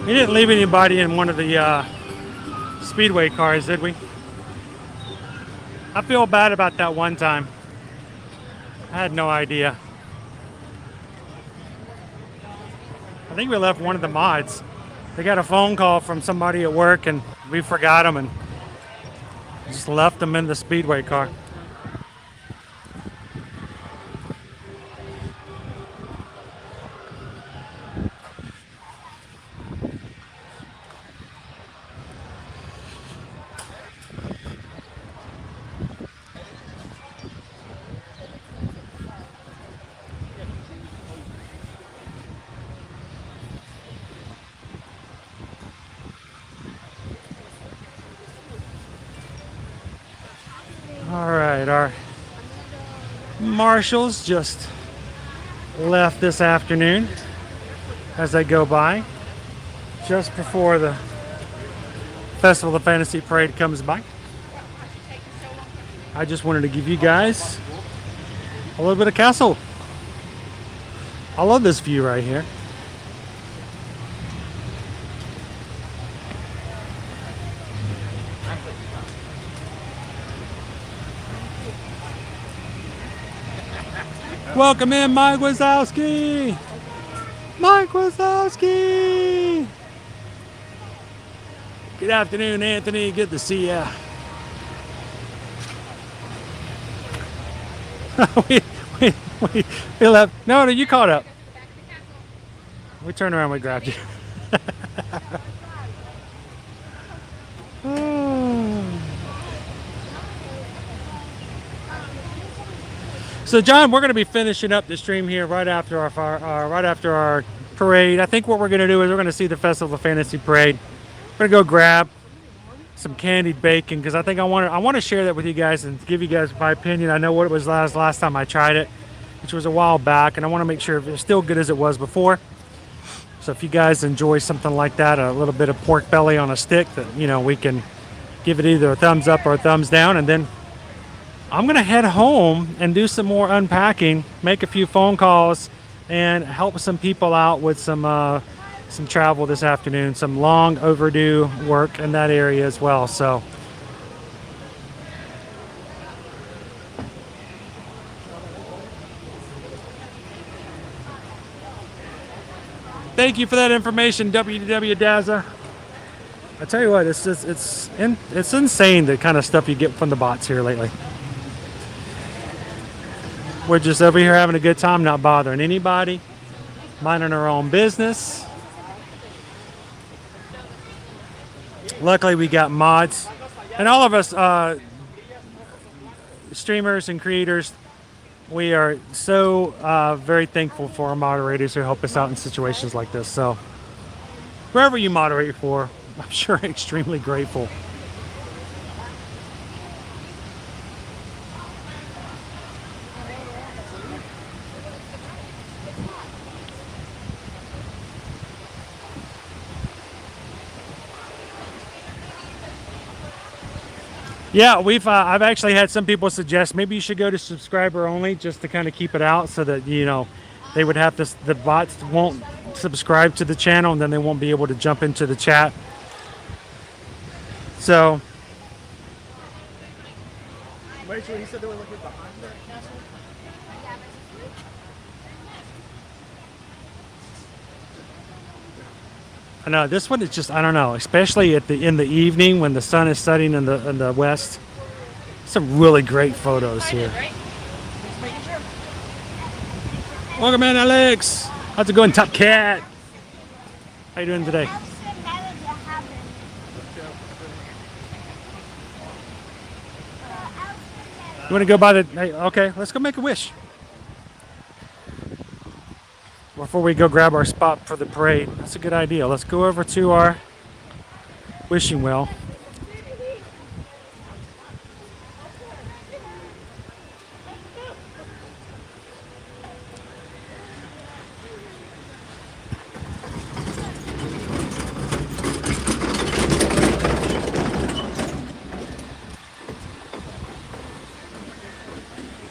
We didn't leave anybody in one of the Speedway cars, did we? I feel bad about that one time. I had no idea. I think we left one of the mods. They got a phone call from somebody at work and we forgot them and just left them in the Speedway car. All right, our marshals just left this afternoon as I go by, just before the Festival of Fantasy Parade comes by. I just wanted to give you guys a little bit of castle. I love this view right here. Welcome in, Mike Wazowski! Mike Wazowski! Good afternoon, Anthony. Good to see ya. we left. No, you caught up. We turned around, we grabbed you. So, John, we're going to be finishing up the stream here right after our parade. I think what we're going to do is we're going to see the Festival of Fantasy Parade. We're going to go grab some candied bacon because I think I want to share that with you guys and give you guys my opinion. I know what it was last time I tried it, which was a while back, and I want to make sure it's still good as it was before. So if you guys enjoy something like that, a little bit of pork belly on a stick, that we can give it either a thumbs up or a thumbs down, and then I'm gonna head home and do some more unpacking, make a few phone calls, and help some people out with some travel this afternoon, some long overdue work in that area as well. So thank you for that information, WDW Daza. I tell you what, it's insane the kind of stuff you get from the bots here lately. We're just over here having a good time, not bothering anybody, minding our own business. Luckily, we got mods, and all of us streamers and creators, we are so very thankful for our moderators who help us out in situations like this. So, wherever you moderate for, I'm sure extremely grateful. Yeah, I've actually had some people suggest maybe you should go to subscriber only just to kind of keep it out so that they would have to, the bots won't subscribe to the channel and then they won't be able to jump into the chat. So Rachel, he said they were looking behind that castle. I know this one is just, I don't know, especially in the evening when the sun is setting in the west. Some really great photos here. Welcome in, Alex. How's it going, Top Cat? How you doing today? You want to go by the? Hey, okay, let's go make a wish. Before we go grab our spot for the parade, that's a good idea. Let's go over to our wishing well.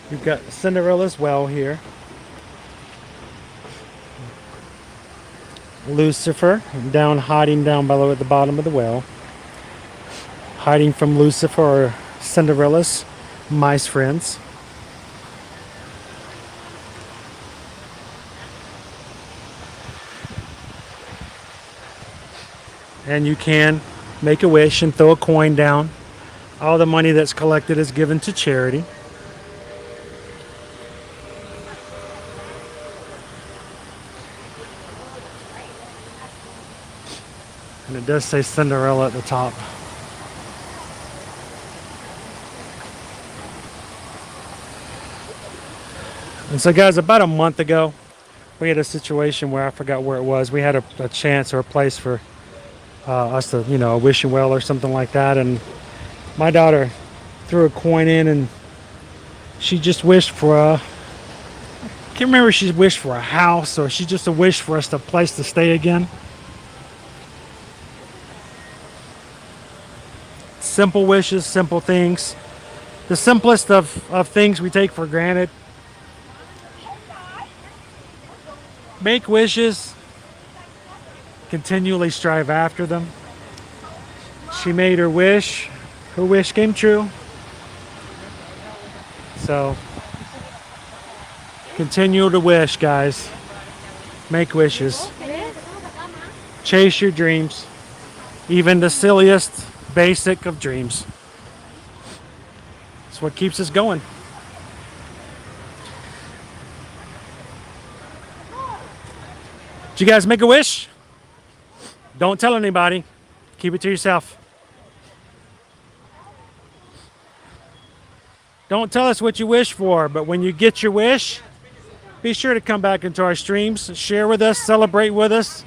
You've got Cinderella's well here. Lucifer hiding down below at the bottom of the well. Hiding from Lucifer or Cinderella's mice friends. And you can make a wish and throw a coin down. All the money that's collected is given to charity. And it does say Cinderella at the top. And so guys, about a month ago, we had a situation where I forgot where it was. We had a chance or a place for us to, a wishing well or something like that. And my daughter threw a coin in and she just wished for I can't remember if she wished for a house or she just a wish for us a place to stay again. Simple wishes, simple things. The simplest of things we take for granted. Make wishes. Continually strive after them. She made her wish. Her wish came true. So, continue to wish, guys. Make wishes. Chase your dreams. Even the silliest, basic of dreams. It's what keeps us going. Did you guys make a wish? Don't tell anybody. Keep it to yourself. Don't tell us what you wish for, but when you get your wish, be sure to come back into our streams, share with us, celebrate with us.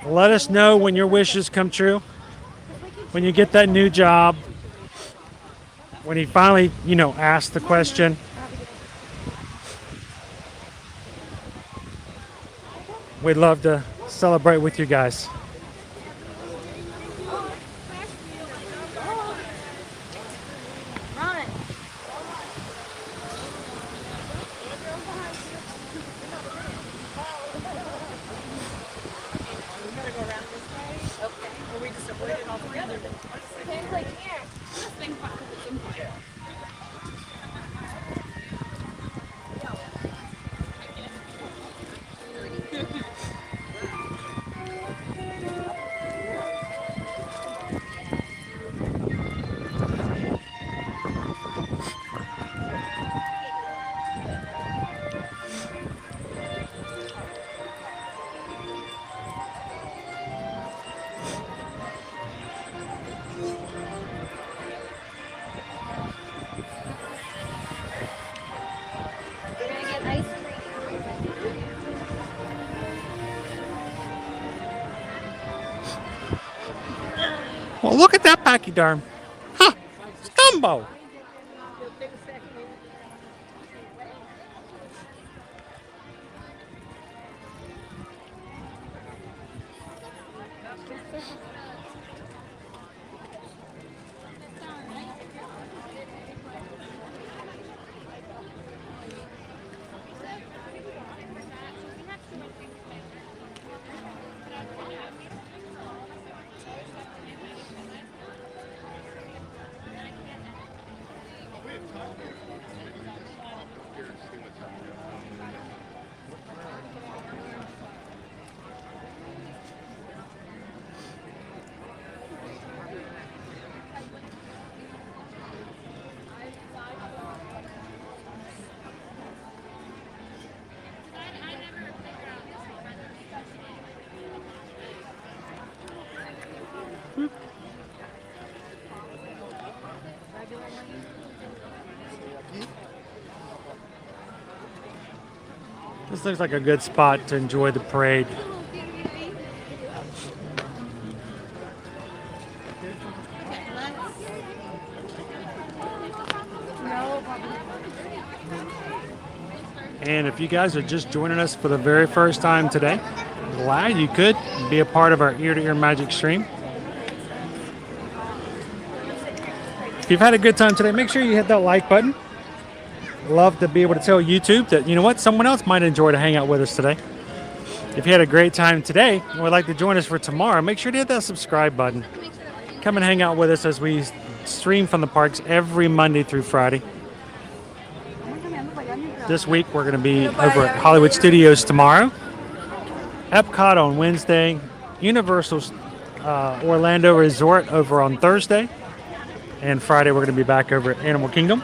Let us know when your wishes come true. When you get that new job, when he finally, asked the question. We'd love to celebrate with you guys. Well, look at that pachyderm. Huh, Scumbo. This looks like a good spot to enjoy the parade. And if you guys are just joining us for the very first time today, glad you could be a part of our ear-to-ear magic stream. If you've had a good time today, make sure you hit that like button. Love to be able to tell YouTube that, you know what, someone else might enjoy to hang out with us today. If you had a great time today and would like to join us for tomorrow, make sure to hit that subscribe button. Come and hang out with us as we stream from the parks every Monday through Friday. This week we're going to be over at Hollywood Studios tomorrow, Epcot on Wednesday, Universal Orlando Resort over on Thursday, and Friday we're going to be back over at Animal Kingdom.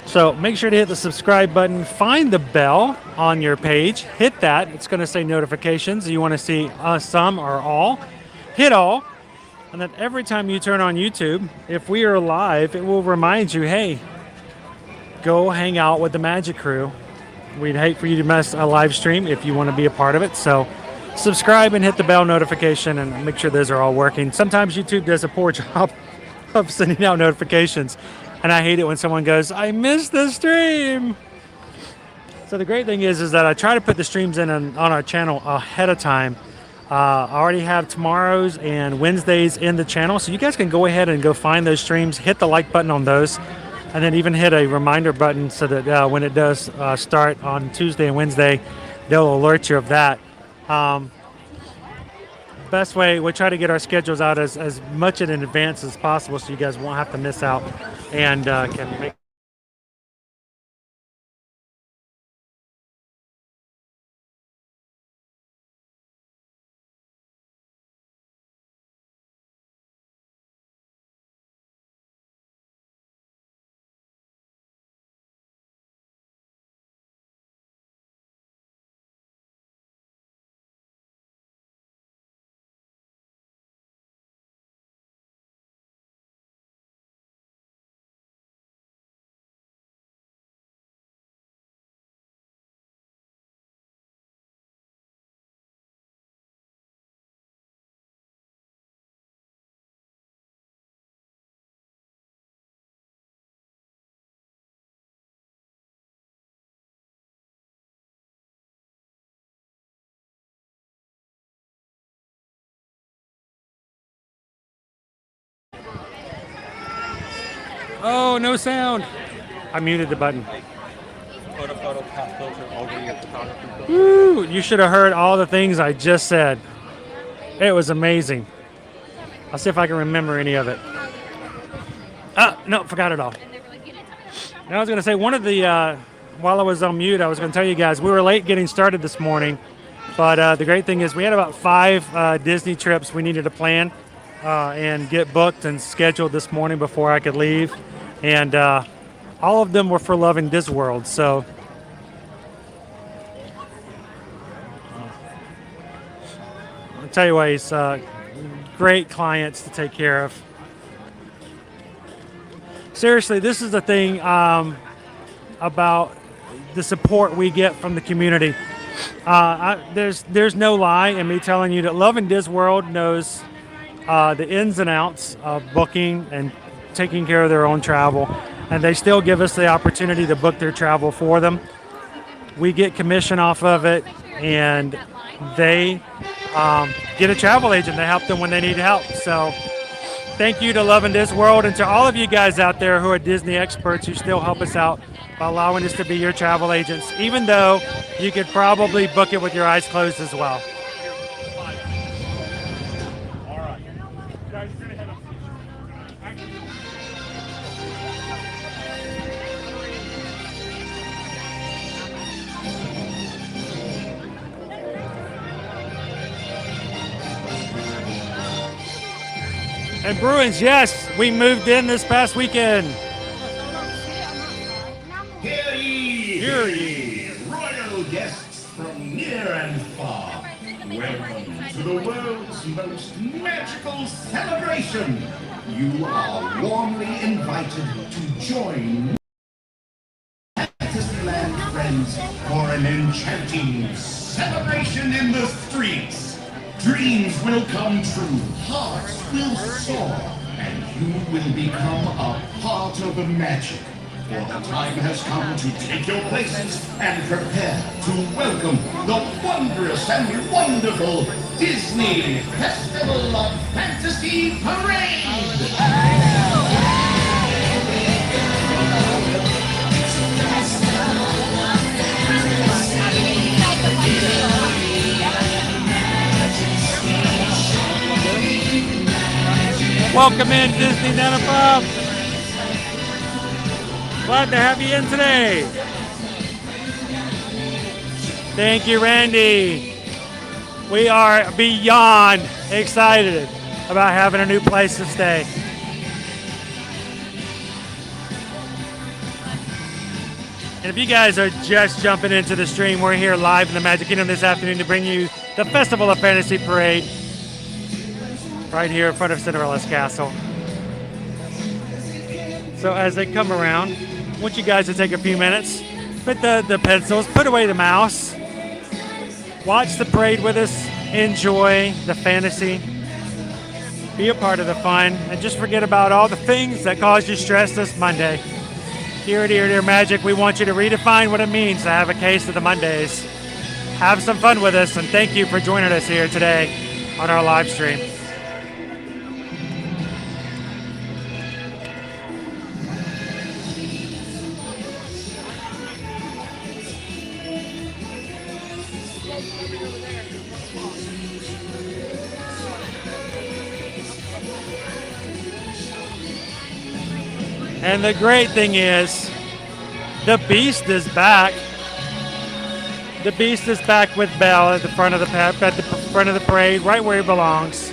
So make sure to hit the subscribe button, find the bell on your page, hit that. It's going to say notifications. You want to see some or all, hit all. And then every time you turn on YouTube, if we are live, it will remind you, hey, go hang out with the Magic Crew. We'd hate for you to miss a live stream if you want to be a part of it. So subscribe and hit the bell notification and make sure those are all working. Sometimes YouTube does a poor job of sending out notifications. And I hate it when someone goes, I missed the stream. So the great thing is that I try to put the streams in on our channel ahead of time. I already have tomorrow's and Wednesdays in the channel. So you guys can go ahead and go find those streams, hit the like button on those, and then even hit a reminder button so that when it does start on Tuesday and Wednesday, they'll alert you of that. Best way, we try to get our schedules out as much in advance as possible so you guys won't have to miss out and can make. Oh, no sound. I muted the button. Woo, you should have heard all the things I just said. It was amazing. I'll see if I can remember any of it. No, forgot it all. Now I was going to say, one of the, while I was on mute, I was going to tell you guys, we were late getting started this morning. But the great thing is we had about 5 Disney trips we needed to plan and get booked and scheduled this morning before I could leave. And all of them were for Loving Disney World. So I'll tell you what, he's great clients to take care of. Seriously, this is the thing about the support we get from the community. There's no lie in me telling you that Loving Disney World knows the ins and outs of booking and taking care of their own travel, and they still give us the opportunity to book their travel for them. We get commission off of it, and they get a travel agent to help them when they need help. So thank you to Loving Disney World and to all of you guys out there who are Disney experts who still help us out by allowing us to be your travel agents, even though you could probably book it with your eyes closed as well. And Bruins, yes, we moved in this past weekend. Hear ye, hear ye, royal guests from near and far. Welcome to the world's most magical celebration. You are warmly invited to join Fantasyland friends an enchanting celebration in the streets. Dreams will come true, hearts will soar, and you will become a part of the magic. For the time has come to take your places and prepare to welcome the wondrous and wonderful Disney Festival of Fantasy Parade! Welcome in, Disney Nenapop. Glad to have you in today. Thank you, Randy. We are beyond excited about having a new place to stay. And if you guys are just jumping into the stream, we're here live in the Magic Kingdom this afternoon to bring you the Festival of Fantasy Parade right here in front of Cinderella's Castle. So as they come around, I want you guys to take a few minutes, put the pencils, put away the mouse, watch the parade with us, enjoy the fantasy, be a part of the fun, and just forget about all the things that caused you stress this Monday. Here at Ear to Ear Magic, we want you to redefine what it means to have a case of the Mondays. Have some fun with us, and thank you for joining us here today on our live stream. And the great thing is, the Beast is back. The Beast is back with Belle at the front of the parade, right where he belongs.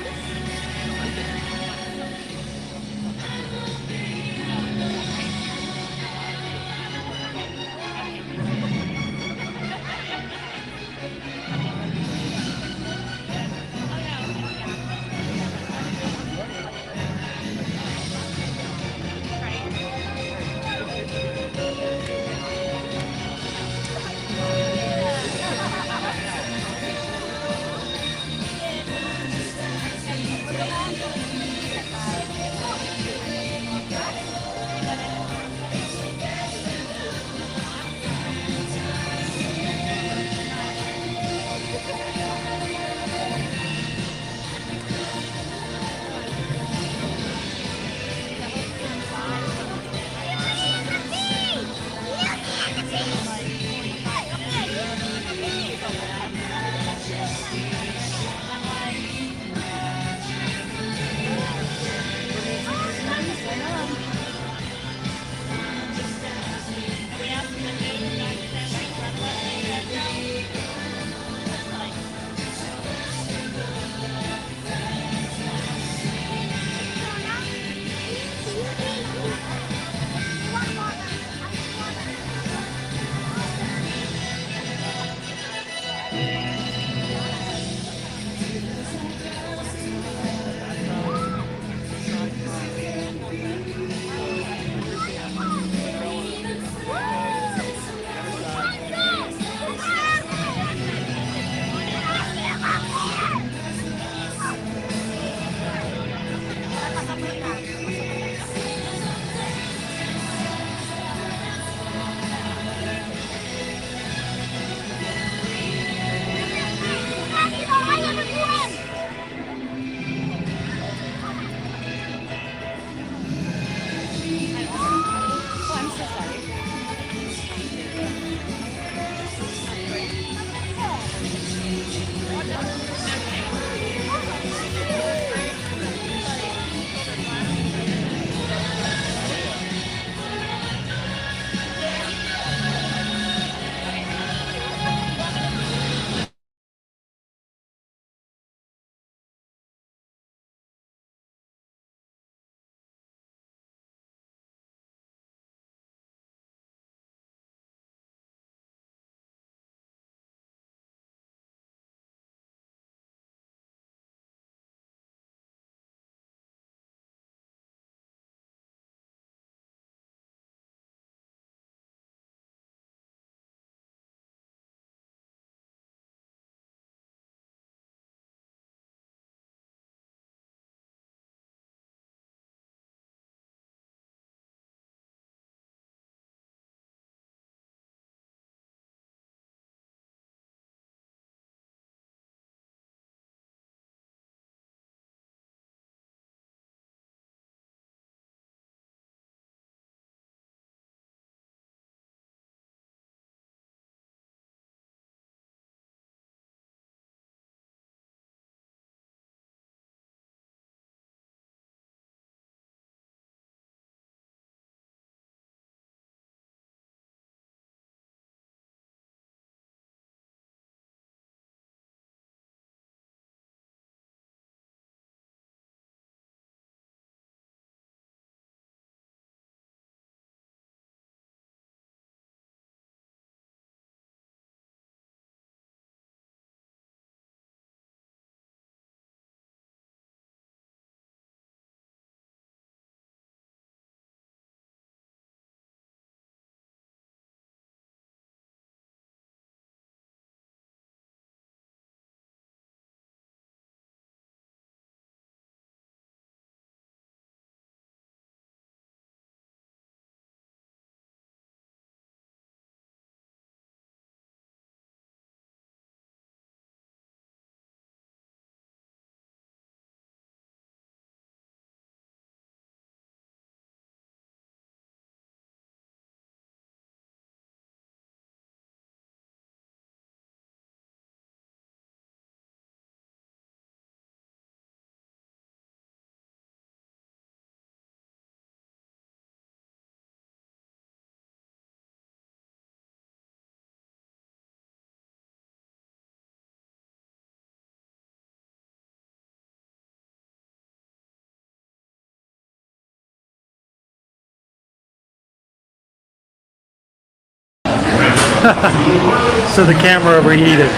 So the camera overheated.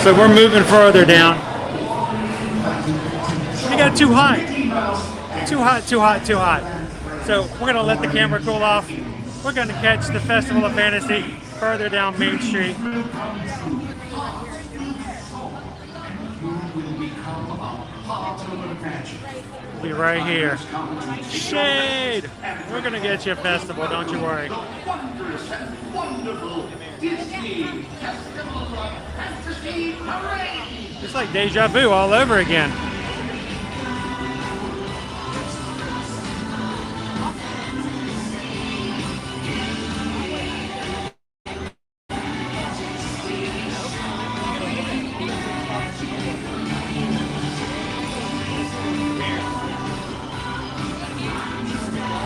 So we're moving further down. It got too hot. Too hot, too hot, too hot. So we're gonna let the camera cool off. We're gonna catch the Festival of Fantasy further down Main Street. Be right here. Shade! We're gonna get you a festival, don't you worry. It's like deja vu all over again.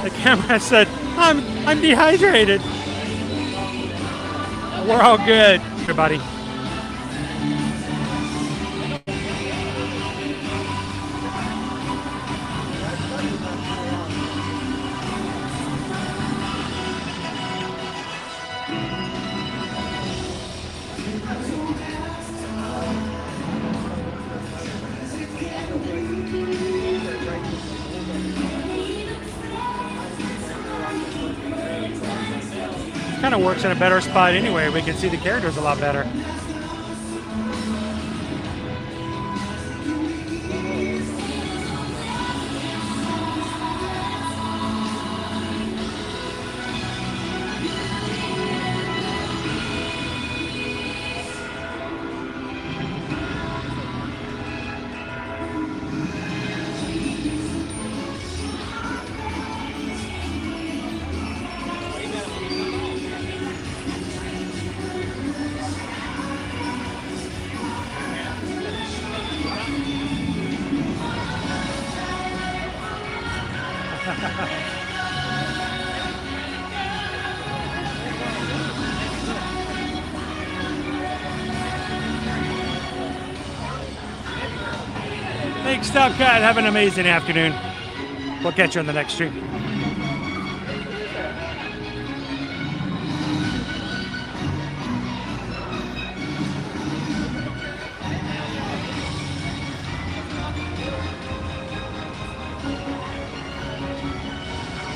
The camera said, I'm dehydrated. We're all good, everybody. Kind of works in a better spot anyway. We can see the characters a lot better. Thanks, Stop Cat. Have an amazing afternoon. We'll catch you on the next stream.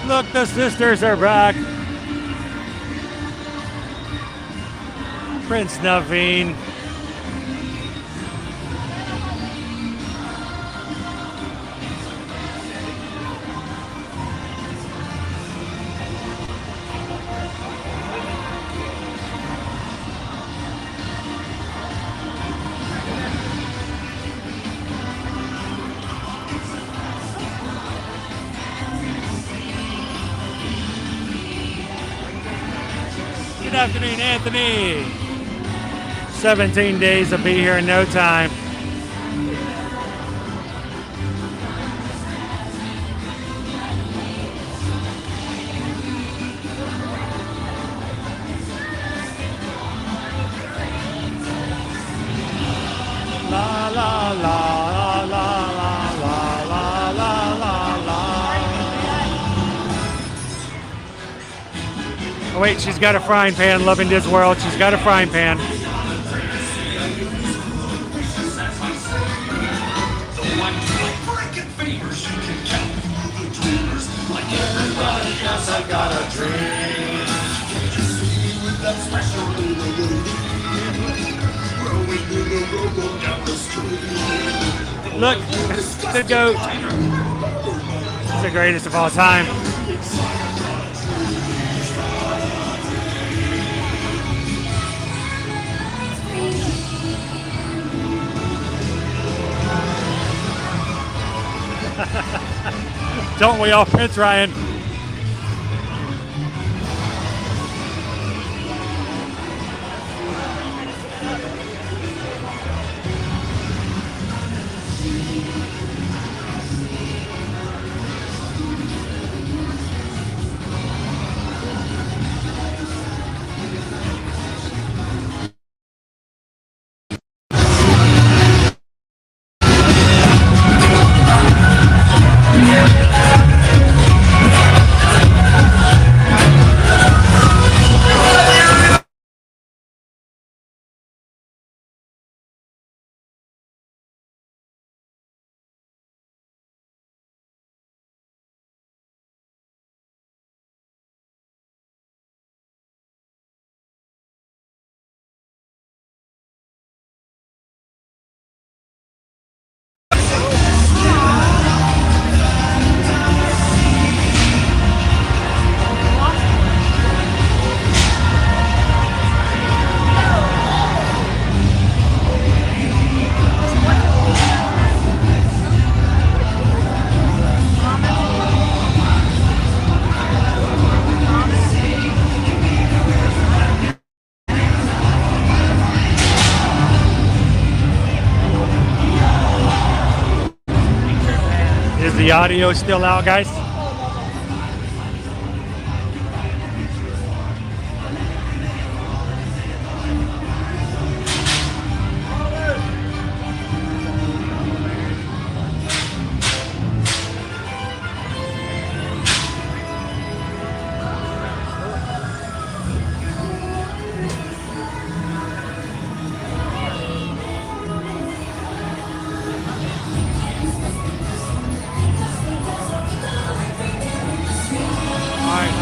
Look, the sisters are back. Prince Naveen. Good afternoon, Anthony. 17 days to be here in no time. La la la la la la la la la la. Oh wait, she's got a frying pan. Loving this world. She's got a frying pan. I got a dream. Can't you see with that special down the street? Look, the goat. It's the greatest of all time. Don't we all, Prince Ryan? the audio still out, guys?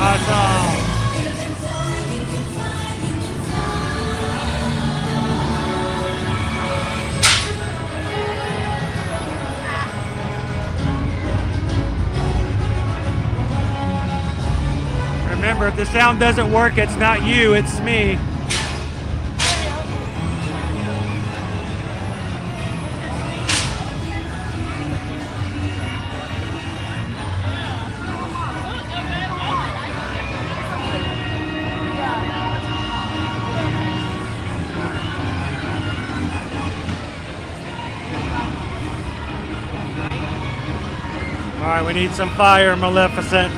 Awesome. Remember, if the sound doesn't work, it's not you, it's me. All right, we need some fire, Maleficent.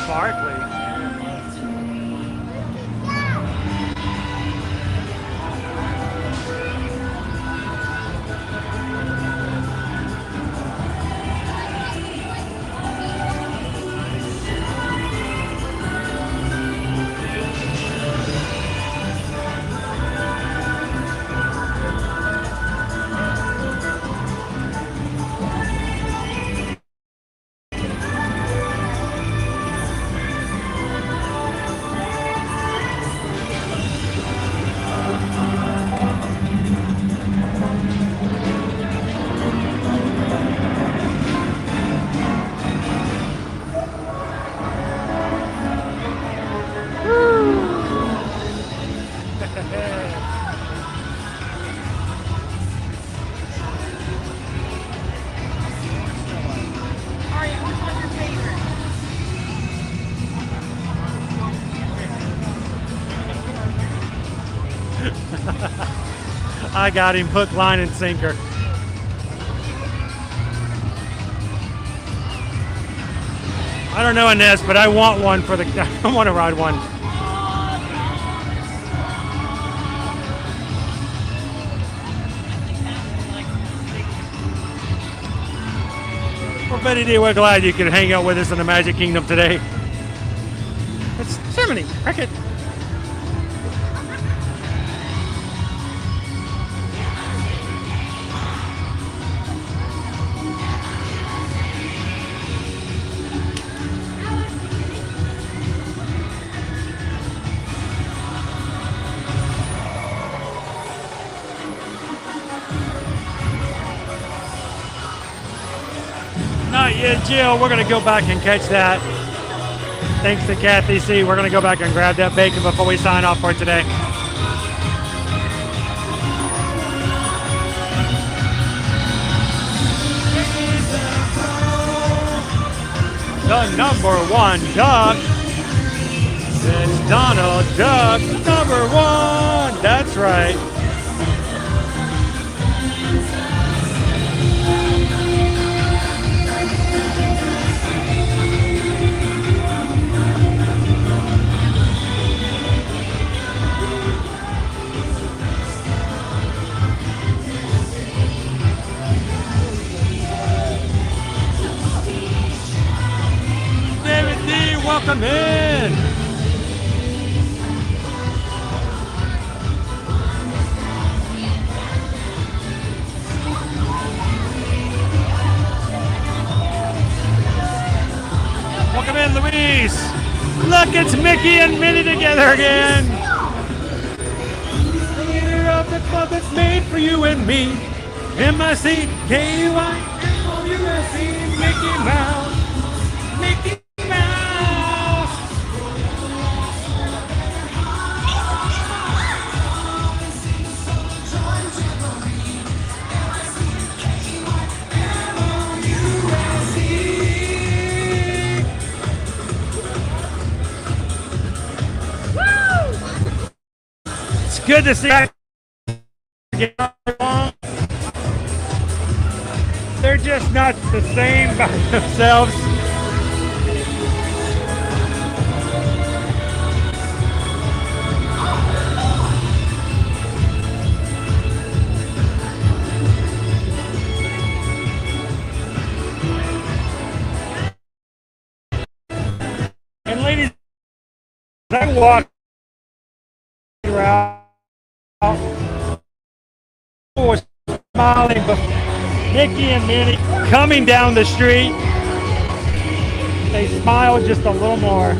Sparkly. I got him hook, line, and sinker. I don't know, Inez, but I want one for the. I want to ride one. Well, Betty D, we're glad you could hang out with us in the Magic Kingdom today. It's Jiminy Cricket. Not yet, Jill. We're going to go back and catch that. Thanks to Kathy C. We're going to go back and grab that bacon before we sign off for today. The #1 duck. It's Donald Duck, #1. That's right. Welcome in. Welcome in, Louise. Look, it's Mickey and Minnie together again. The leader of the club that's made for you and me. M-I-C-K-Y-M-O-U-S-E, Mickey Mouse. Mickey Mouse. It's good to see you. They're just not the same by themselves. And ladies, I walk around, was smiling, but Mickey and Minnie coming down the street, they smile just a little more.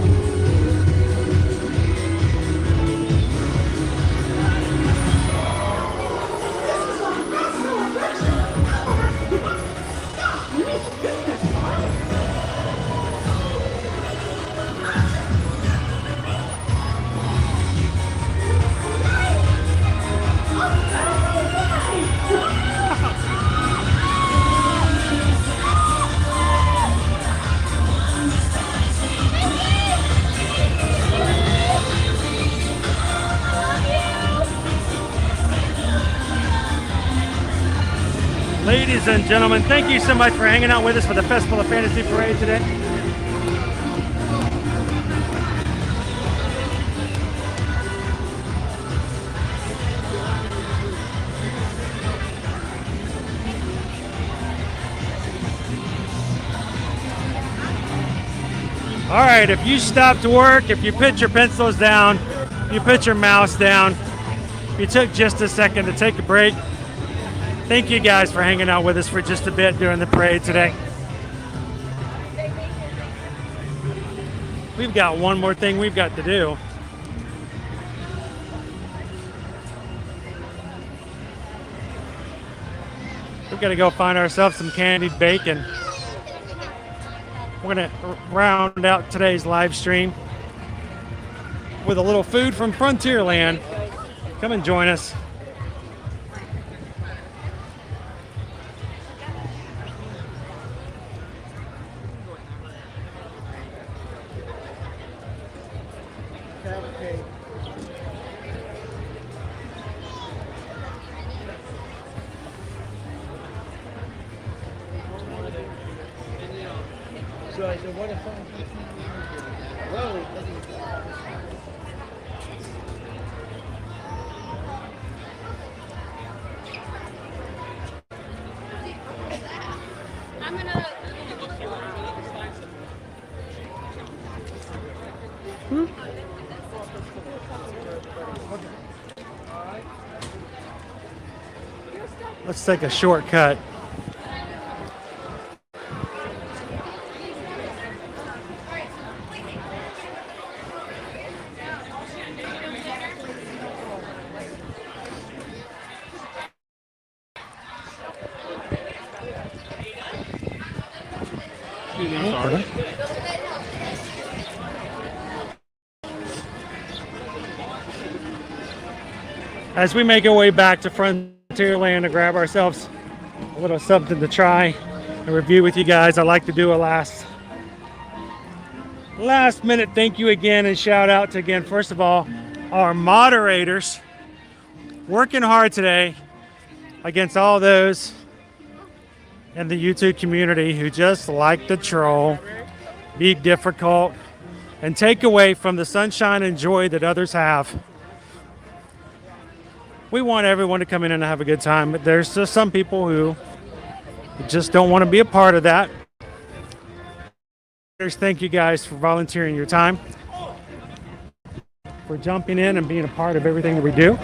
Ladies and gentlemen, thank you so much for hanging out with us for the Festival of Fantasy Parade today. All right, if you stop to work, if you put your pencils down, you put your mouse down, if you took just a second to take a break, thank you guys for hanging out with us for just a bit during the parade today. We've got one more thing we've got to do. We've got to go find ourselves some candied bacon. We're going to round out today's live stream with a little food from Frontierland. Come and join us. So I said, what if I'm gonna. Let's take a shortcut. As we make our way back to Frontierland to grab ourselves a little something to try and review with you guys, I'd like to do a last minute thank you again and shout out to, again, first of all, our moderators working hard today against all those in the YouTube community who just like to troll, be difficult, and take away from the sunshine and joy that others have. We want everyone to come in and have a good time, but there's just some people who just don't want to be a part of that. Thank you guys for volunteering your time, for jumping in and being a part of everything that we do.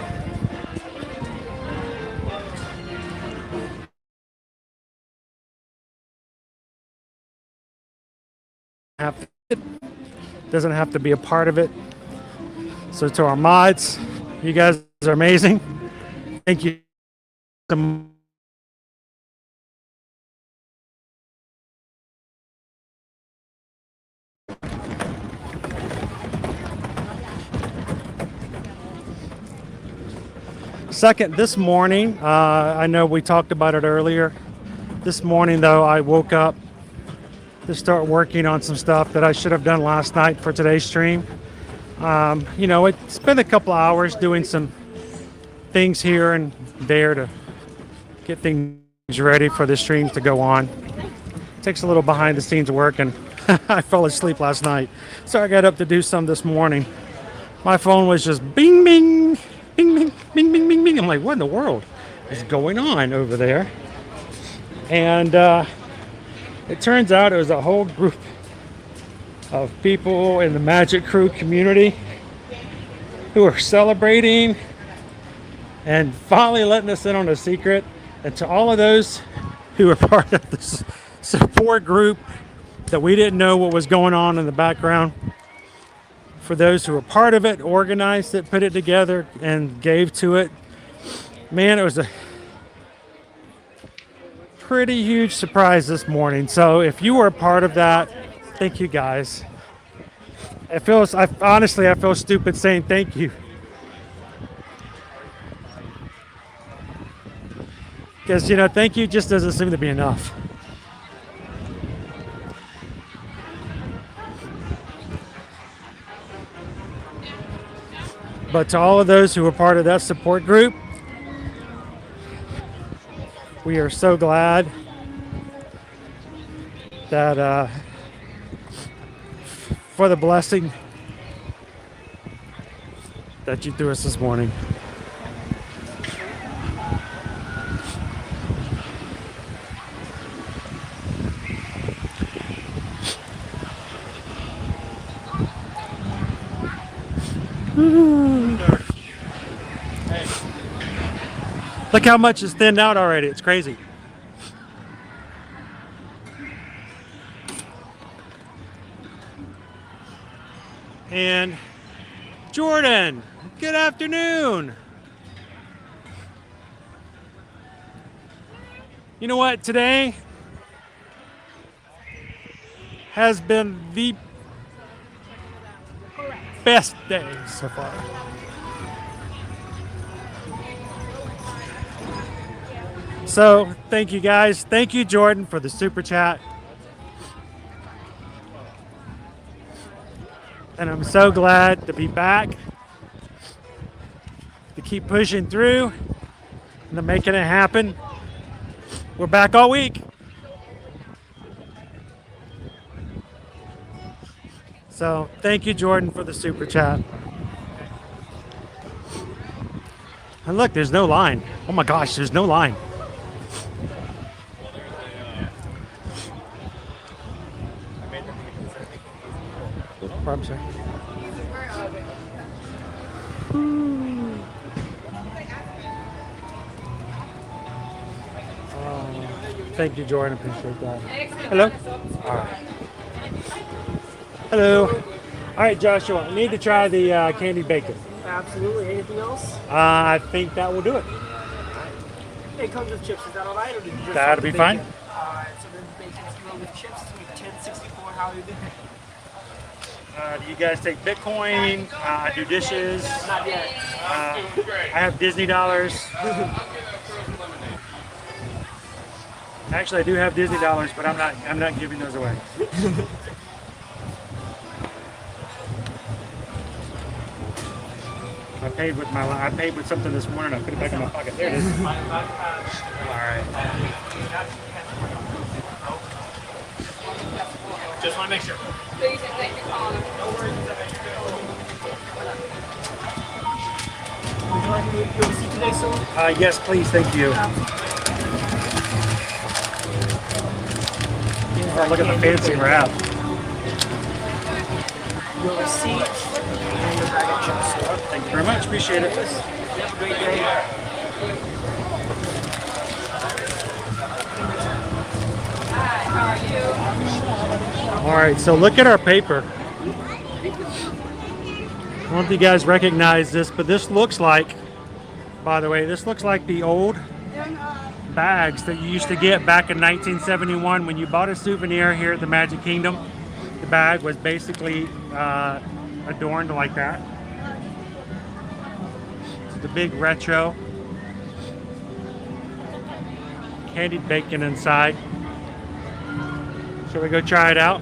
Have doesn't have to be a part of it. So to our mods, you guys are amazing. Thank you. Second, this morning, I know we talked about it earlier. This morning, though, I woke up to start working on some stuff that I should have done last night for today's stream. You know, it's been a couple hours doing some things here and there to get things ready for the streams to go on. It takes a little behind the scenes work, and I fell asleep last night. So I got up to do some this morning. My phone was just bing, bing, bing, bing, bing, bing, bing, bing. I'm like, what in the world is going on over there? And it turns out it was a whole group of people in the Magic Crew community who are celebrating and finally letting us in on a secret. And to all of those who are part of this support group that we didn't know what was going on in the background, for those who were part of it, organized it, put it together, and gave to it, man, it was a pretty huge surprise this morning. So if you were a part of that, thank you guys. Honestly, I feel stupid saying thank you. Because, you know, thank you just doesn't seem to be enough. But to all of those who were part of that support group, we are so glad that for the blessing that you threw us this morning. Look how much is thinned out already. It's crazy. And Jordan, good afternoon. You know what? Today has been the best day so far. So thank you guys. Thank you, Jordan, for the super chat. And I'm so glad to be back, to keep pushing through and to making it happen. We're back all week. So thank you, Jordan, for the super chat. And look, there's no line. Oh my gosh, there's no line. I'm sorry. Thank you, Jordan. Appreciate that. Hello. All right. Hello. All right, Joshua. I need to try the candied bacon. Absolutely. Anything else? I think that will do it. It comes with chips. Is that all right? Or did you just That'll be fine. All right. So then bacon's grilled with chips. We 1064. How are you doing? Do you guys take Bitcoin? Do dishes? Not yet. I have Disney dollars. Actually, I do have Disney dollars, but I'm not giving those away. I paid with something this morning. I put it back in my pocket. There it is. All right. Just want to make sure. Please and thank you, caller. No worries. Would you like me to go see today soon? Yes, please. Thank you. Oh, look at the fancy wrap. Your receipt and your bag of chips. Thank you very much. Appreciate it. Have a great day. Hi, how are you? All right, so look at our paper. I don't know if you guys recognize this, but this looks like, by the way, this looks like the old bags that you used to get back in 1971 when you bought a souvenir here at the Magic Kingdom. The bag was basically adorned like that. It's the big retro. Candied bacon inside. Shall we go try it out?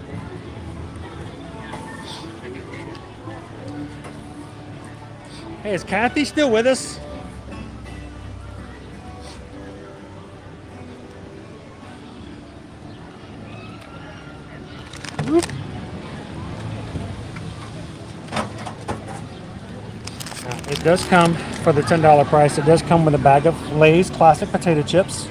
Hey, is Kathy still with us? Whoop. It does come for the $10 price. It does come with a bag of Lay's classic potato chips,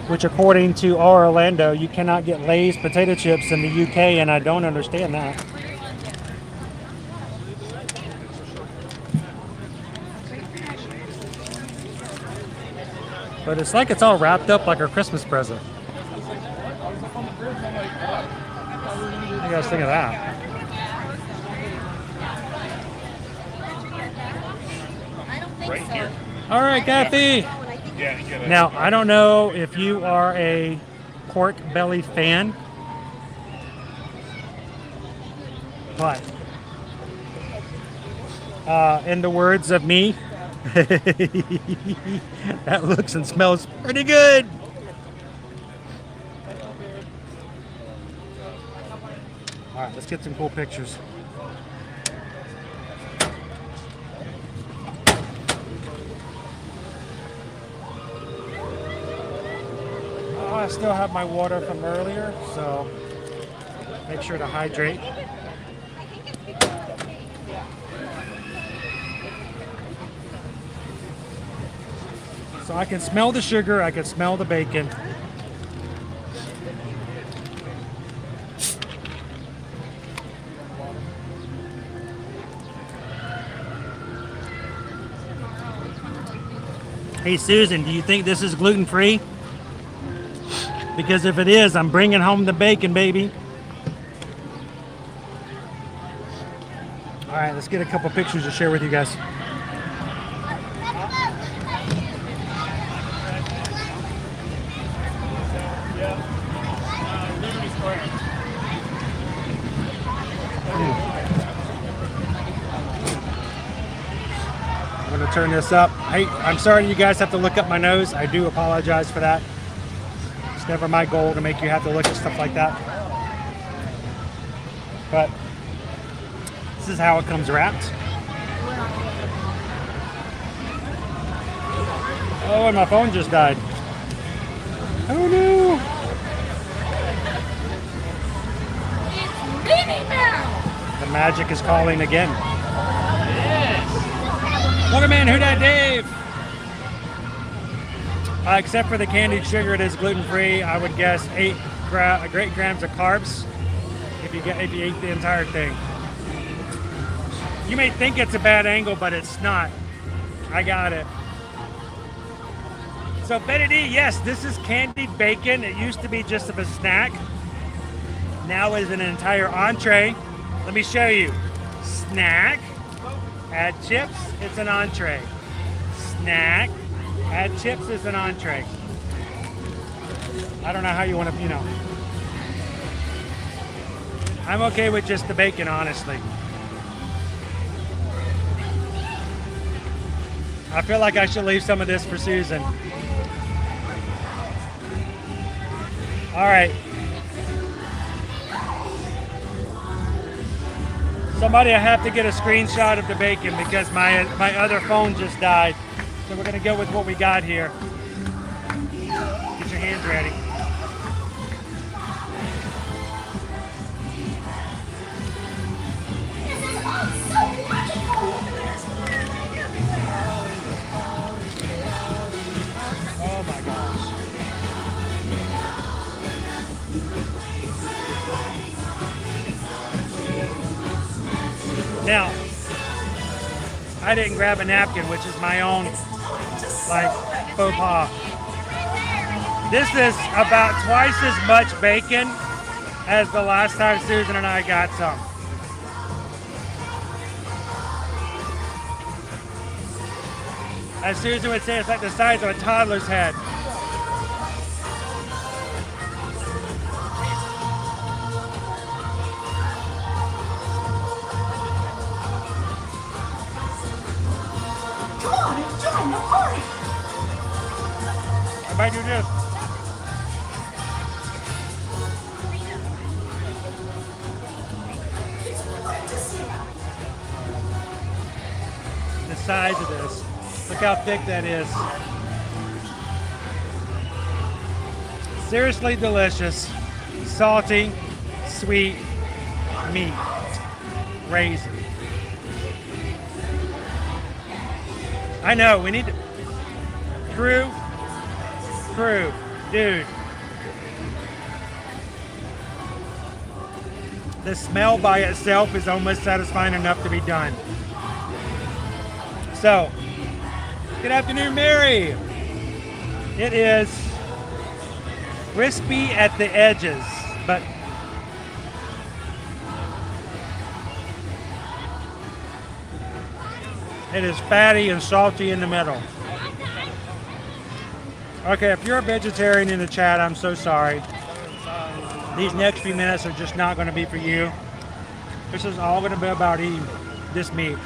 which according to our Orlando, you cannot get Lay's potato chips in the UK, and I don't understand that. But it's like it's all wrapped up like our Christmas present. What do you guys think of that? Right here. All right, Kathy. Yeah, Now, I don't know if you are a pork belly fan, but in the words of me, that looks and smells pretty good. All right, let's get some cool pictures. Oh, I still have my water from earlier, so make sure to hydrate. So I can smell the sugar, I can smell the bacon. Hey Susan, do you think this is gluten-free? Because if it is, I'm bringing home the bacon, baby. All right, let's get a couple pictures to share with you guys. I'm gonna turn this up. Hey, I'm sorry you guys have to look up my nose. I do apologize for that. It's never my goal to make you have to look at stuff like that. But this is how it comes wrapped. Oh, and my phone just died. Oh no! The magic is calling again. Waterman, who dat Dave? Except for the candied sugar, it is gluten-free. I would guess 8 great grams of carbs if you eat the entire thing. You may think it's a bad angle, but it's not. I got it. So Betty D, yes, this is candied bacon. It used to be just of a snack. Now is an entire entree. Let me show you. Snack, add chips, it's an entree. Snack, add chips, is an entree. I don't know how you want to, you know. I'm okay with just the bacon, honestly. I feel like I should leave some of this for Susan. All right. Somebody, I have to get a screenshot of the bacon because my other phone just died. So we're gonna go with what we got here. Get your hands ready. Oh my gosh. Now, I didn't grab a napkin, which is my own, like, faux pas. This is about twice as much bacon as the last time Susan and I got some. As Susan would say, it's like the size of a toddler's head. Come on and join the party. Everybody do this. The size of this. Look how thick that is. Seriously delicious. Salty, sweet meat. Raisin. I know, we need to... Crew, dude. The smell by itself is almost satisfying enough to be done. So, good afternoon, Mary. It is crispy at the edges, but it is fatty and salty in the middle. Okay, if you're a vegetarian in the chat, I'm so sorry. These next few minutes are just not going to be for you. This is all going to be about eating this meat.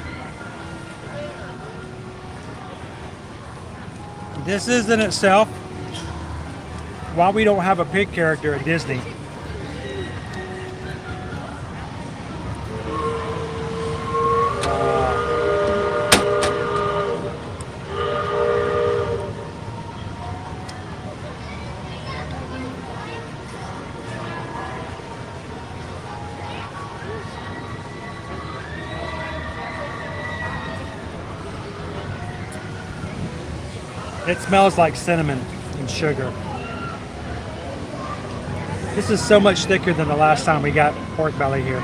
This is in itself why we don't have a pig character at Disney. It smells like cinnamon and sugar. This is so much thicker than the last time we got pork belly here.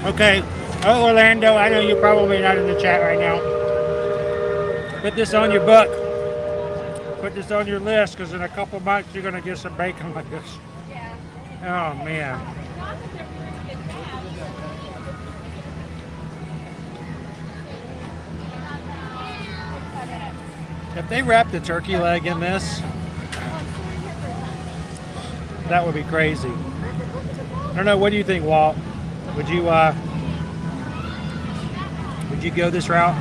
Okay, oh Orlando, I know you're probably not in the chat right now. Put this on your book. Put this on your list, because in a couple months you're going to get some bacon like this. Oh man. If they wrapped a turkey leg in this, that would be crazy. I don't know, what do you think, Walt? Would you go this route?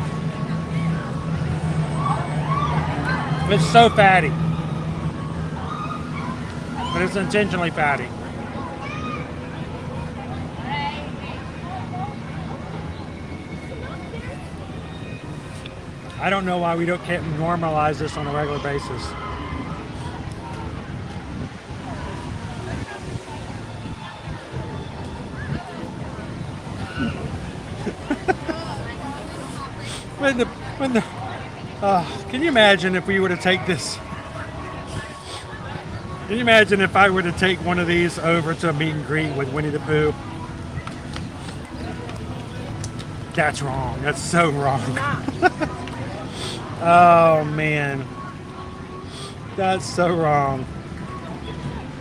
It's so fatty, but it's intentionally fatty. I don't know why we can't normalize this on a regular basis. Can you imagine if we were to take this? Can you imagine if I were to take one of these over to a meet and greet with Winnie the Pooh? That's wrong. That's so wrong. Oh man, that's so wrong.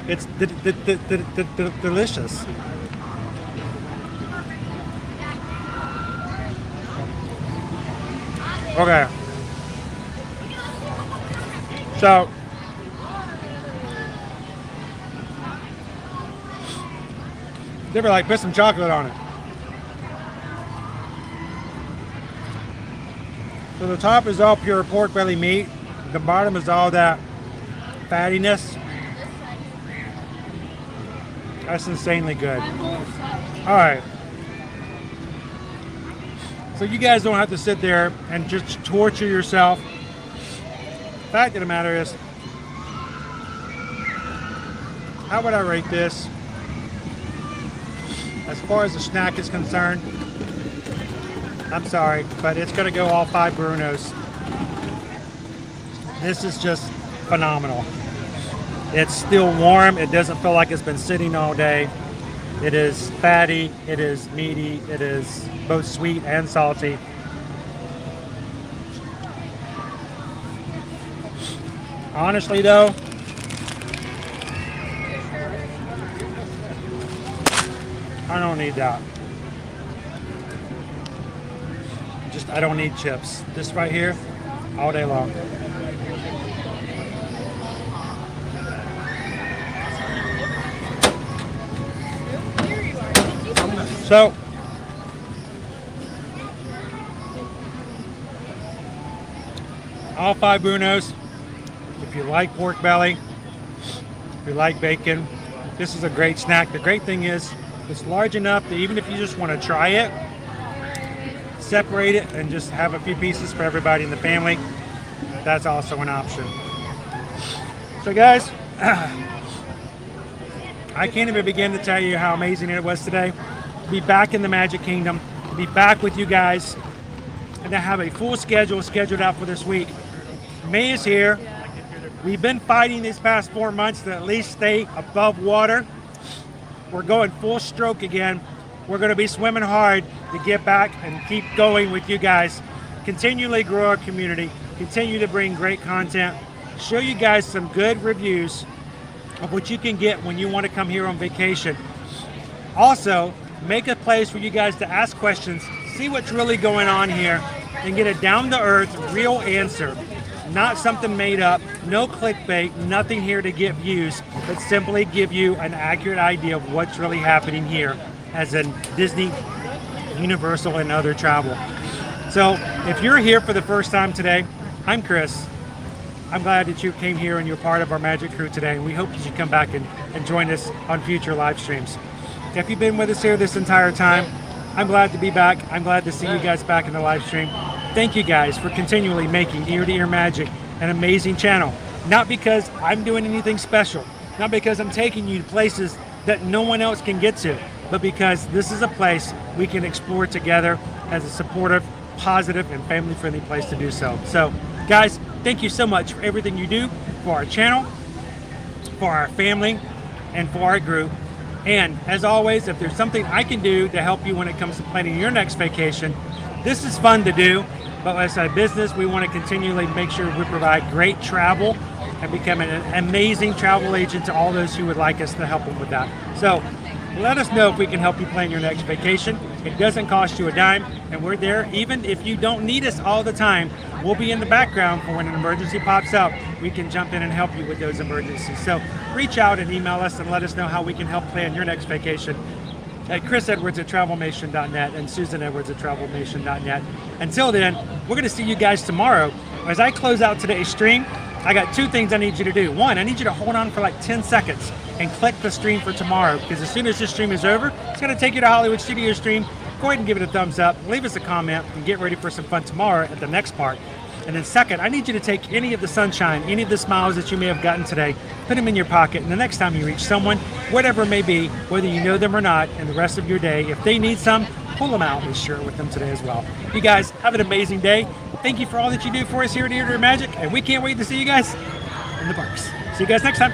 It's delicious. Okay. So, they were like, put some chocolate on it. So the top is all pure pork belly meat. The bottom is all that fattiness. That's insanely good. All right. So you guys don't have to sit there and just torture yourself. The fact of the matter is, how would I rate this? As far as the snack is concerned, I'm sorry, but it's going to go all 5 Brunos. This is just phenomenal. It's still warm. It doesn't feel like it's been sitting all day. It is fatty, it is meaty, it is both sweet and salty. Honestly though, I don't need that. I don't need chips. This right here, all day long. So, all 5 Brunos. If you like pork belly, if you like bacon, this is a great snack. The great thing is, it's large enough that even if you just want to try it, separate it and just have a few pieces for everybody in the family, that's also an option. So guys, I can't even begin to tell you how amazing it was today to be back in the Magic Kingdom, to be back with you guys, and to have a full schedule scheduled out for this week. May is here. We've been fighting these past 4 months to at least stay above water. We're going full stroke again. We're going to be swimming hard to get back and keep going with you guys. Continually grow our community. Continue to bring great content. Show you guys some good reviews of what you can get when you want to come here on vacation. Also, make a place for you guys to ask questions, see what's really going on here, and get a down-to-earth, real answer. Not something made up, no clickbait, nothing here to get views, but simply give you an accurate idea of what's really happening here as in Disney, Universal, and other travel. So if you're here for the first time today, I'm Chris. I'm glad that you came here and you're part of our Magic Crew today, and we hope that you come back and join us on future live streams. If you've been with us here this entire time, I'm glad to be back. I'm glad to see you guys back in the live stream. Thank you guys for continually making Ear to Ear Magic an amazing channel. Not because I'm doing anything special, not because I'm taking you to places that no one else can get to, but because this is a place we can explore together as a supportive, positive, and family-friendly place to do so. So, guys, thank you so much for everything you do for our channel, for our family, and for our group. And as always, if there's something I can do to help you when it comes to planning your next vacation, this is fun to do. But as a business, we want to continually make sure we provide great travel and become an amazing travel agent to all those who would like us to help them with that. So let us know if we can help you plan your next vacation. It doesn't cost you a dime, and we're there. Even if you don't need us all the time, we'll be in the background for when an emergency pops up. We can jump in and help you with those emergencies. So reach out and email us and let us know how we can help plan your next vacation at chrisedwards@travelmation.net and susanedwards@travelmation.net. Until then, we're going to see you guys tomorrow. As I close out today's stream, I got 2 things I need you to do. One, I need you to hold on for like 10 seconds and click the stream for tomorrow, because as soon as this stream is over, it's going to take you to Hollywood Studio stream. Go ahead and give it a thumbs up, leave us a comment, and get ready for some fun tomorrow at the next part. And then second, I need you to take any of the sunshine, any of the smiles that you may have gotten today, put them in your pocket, and the next time you reach someone, whatever it may be, whether you know them or not, in the rest of your day, if they need some, pull them out and share it with them today as well. You guys have an amazing day. Thank you for all that you do for us here at Ear to Ear Magic, and we can't wait to see you guys in the parks. See you guys next time.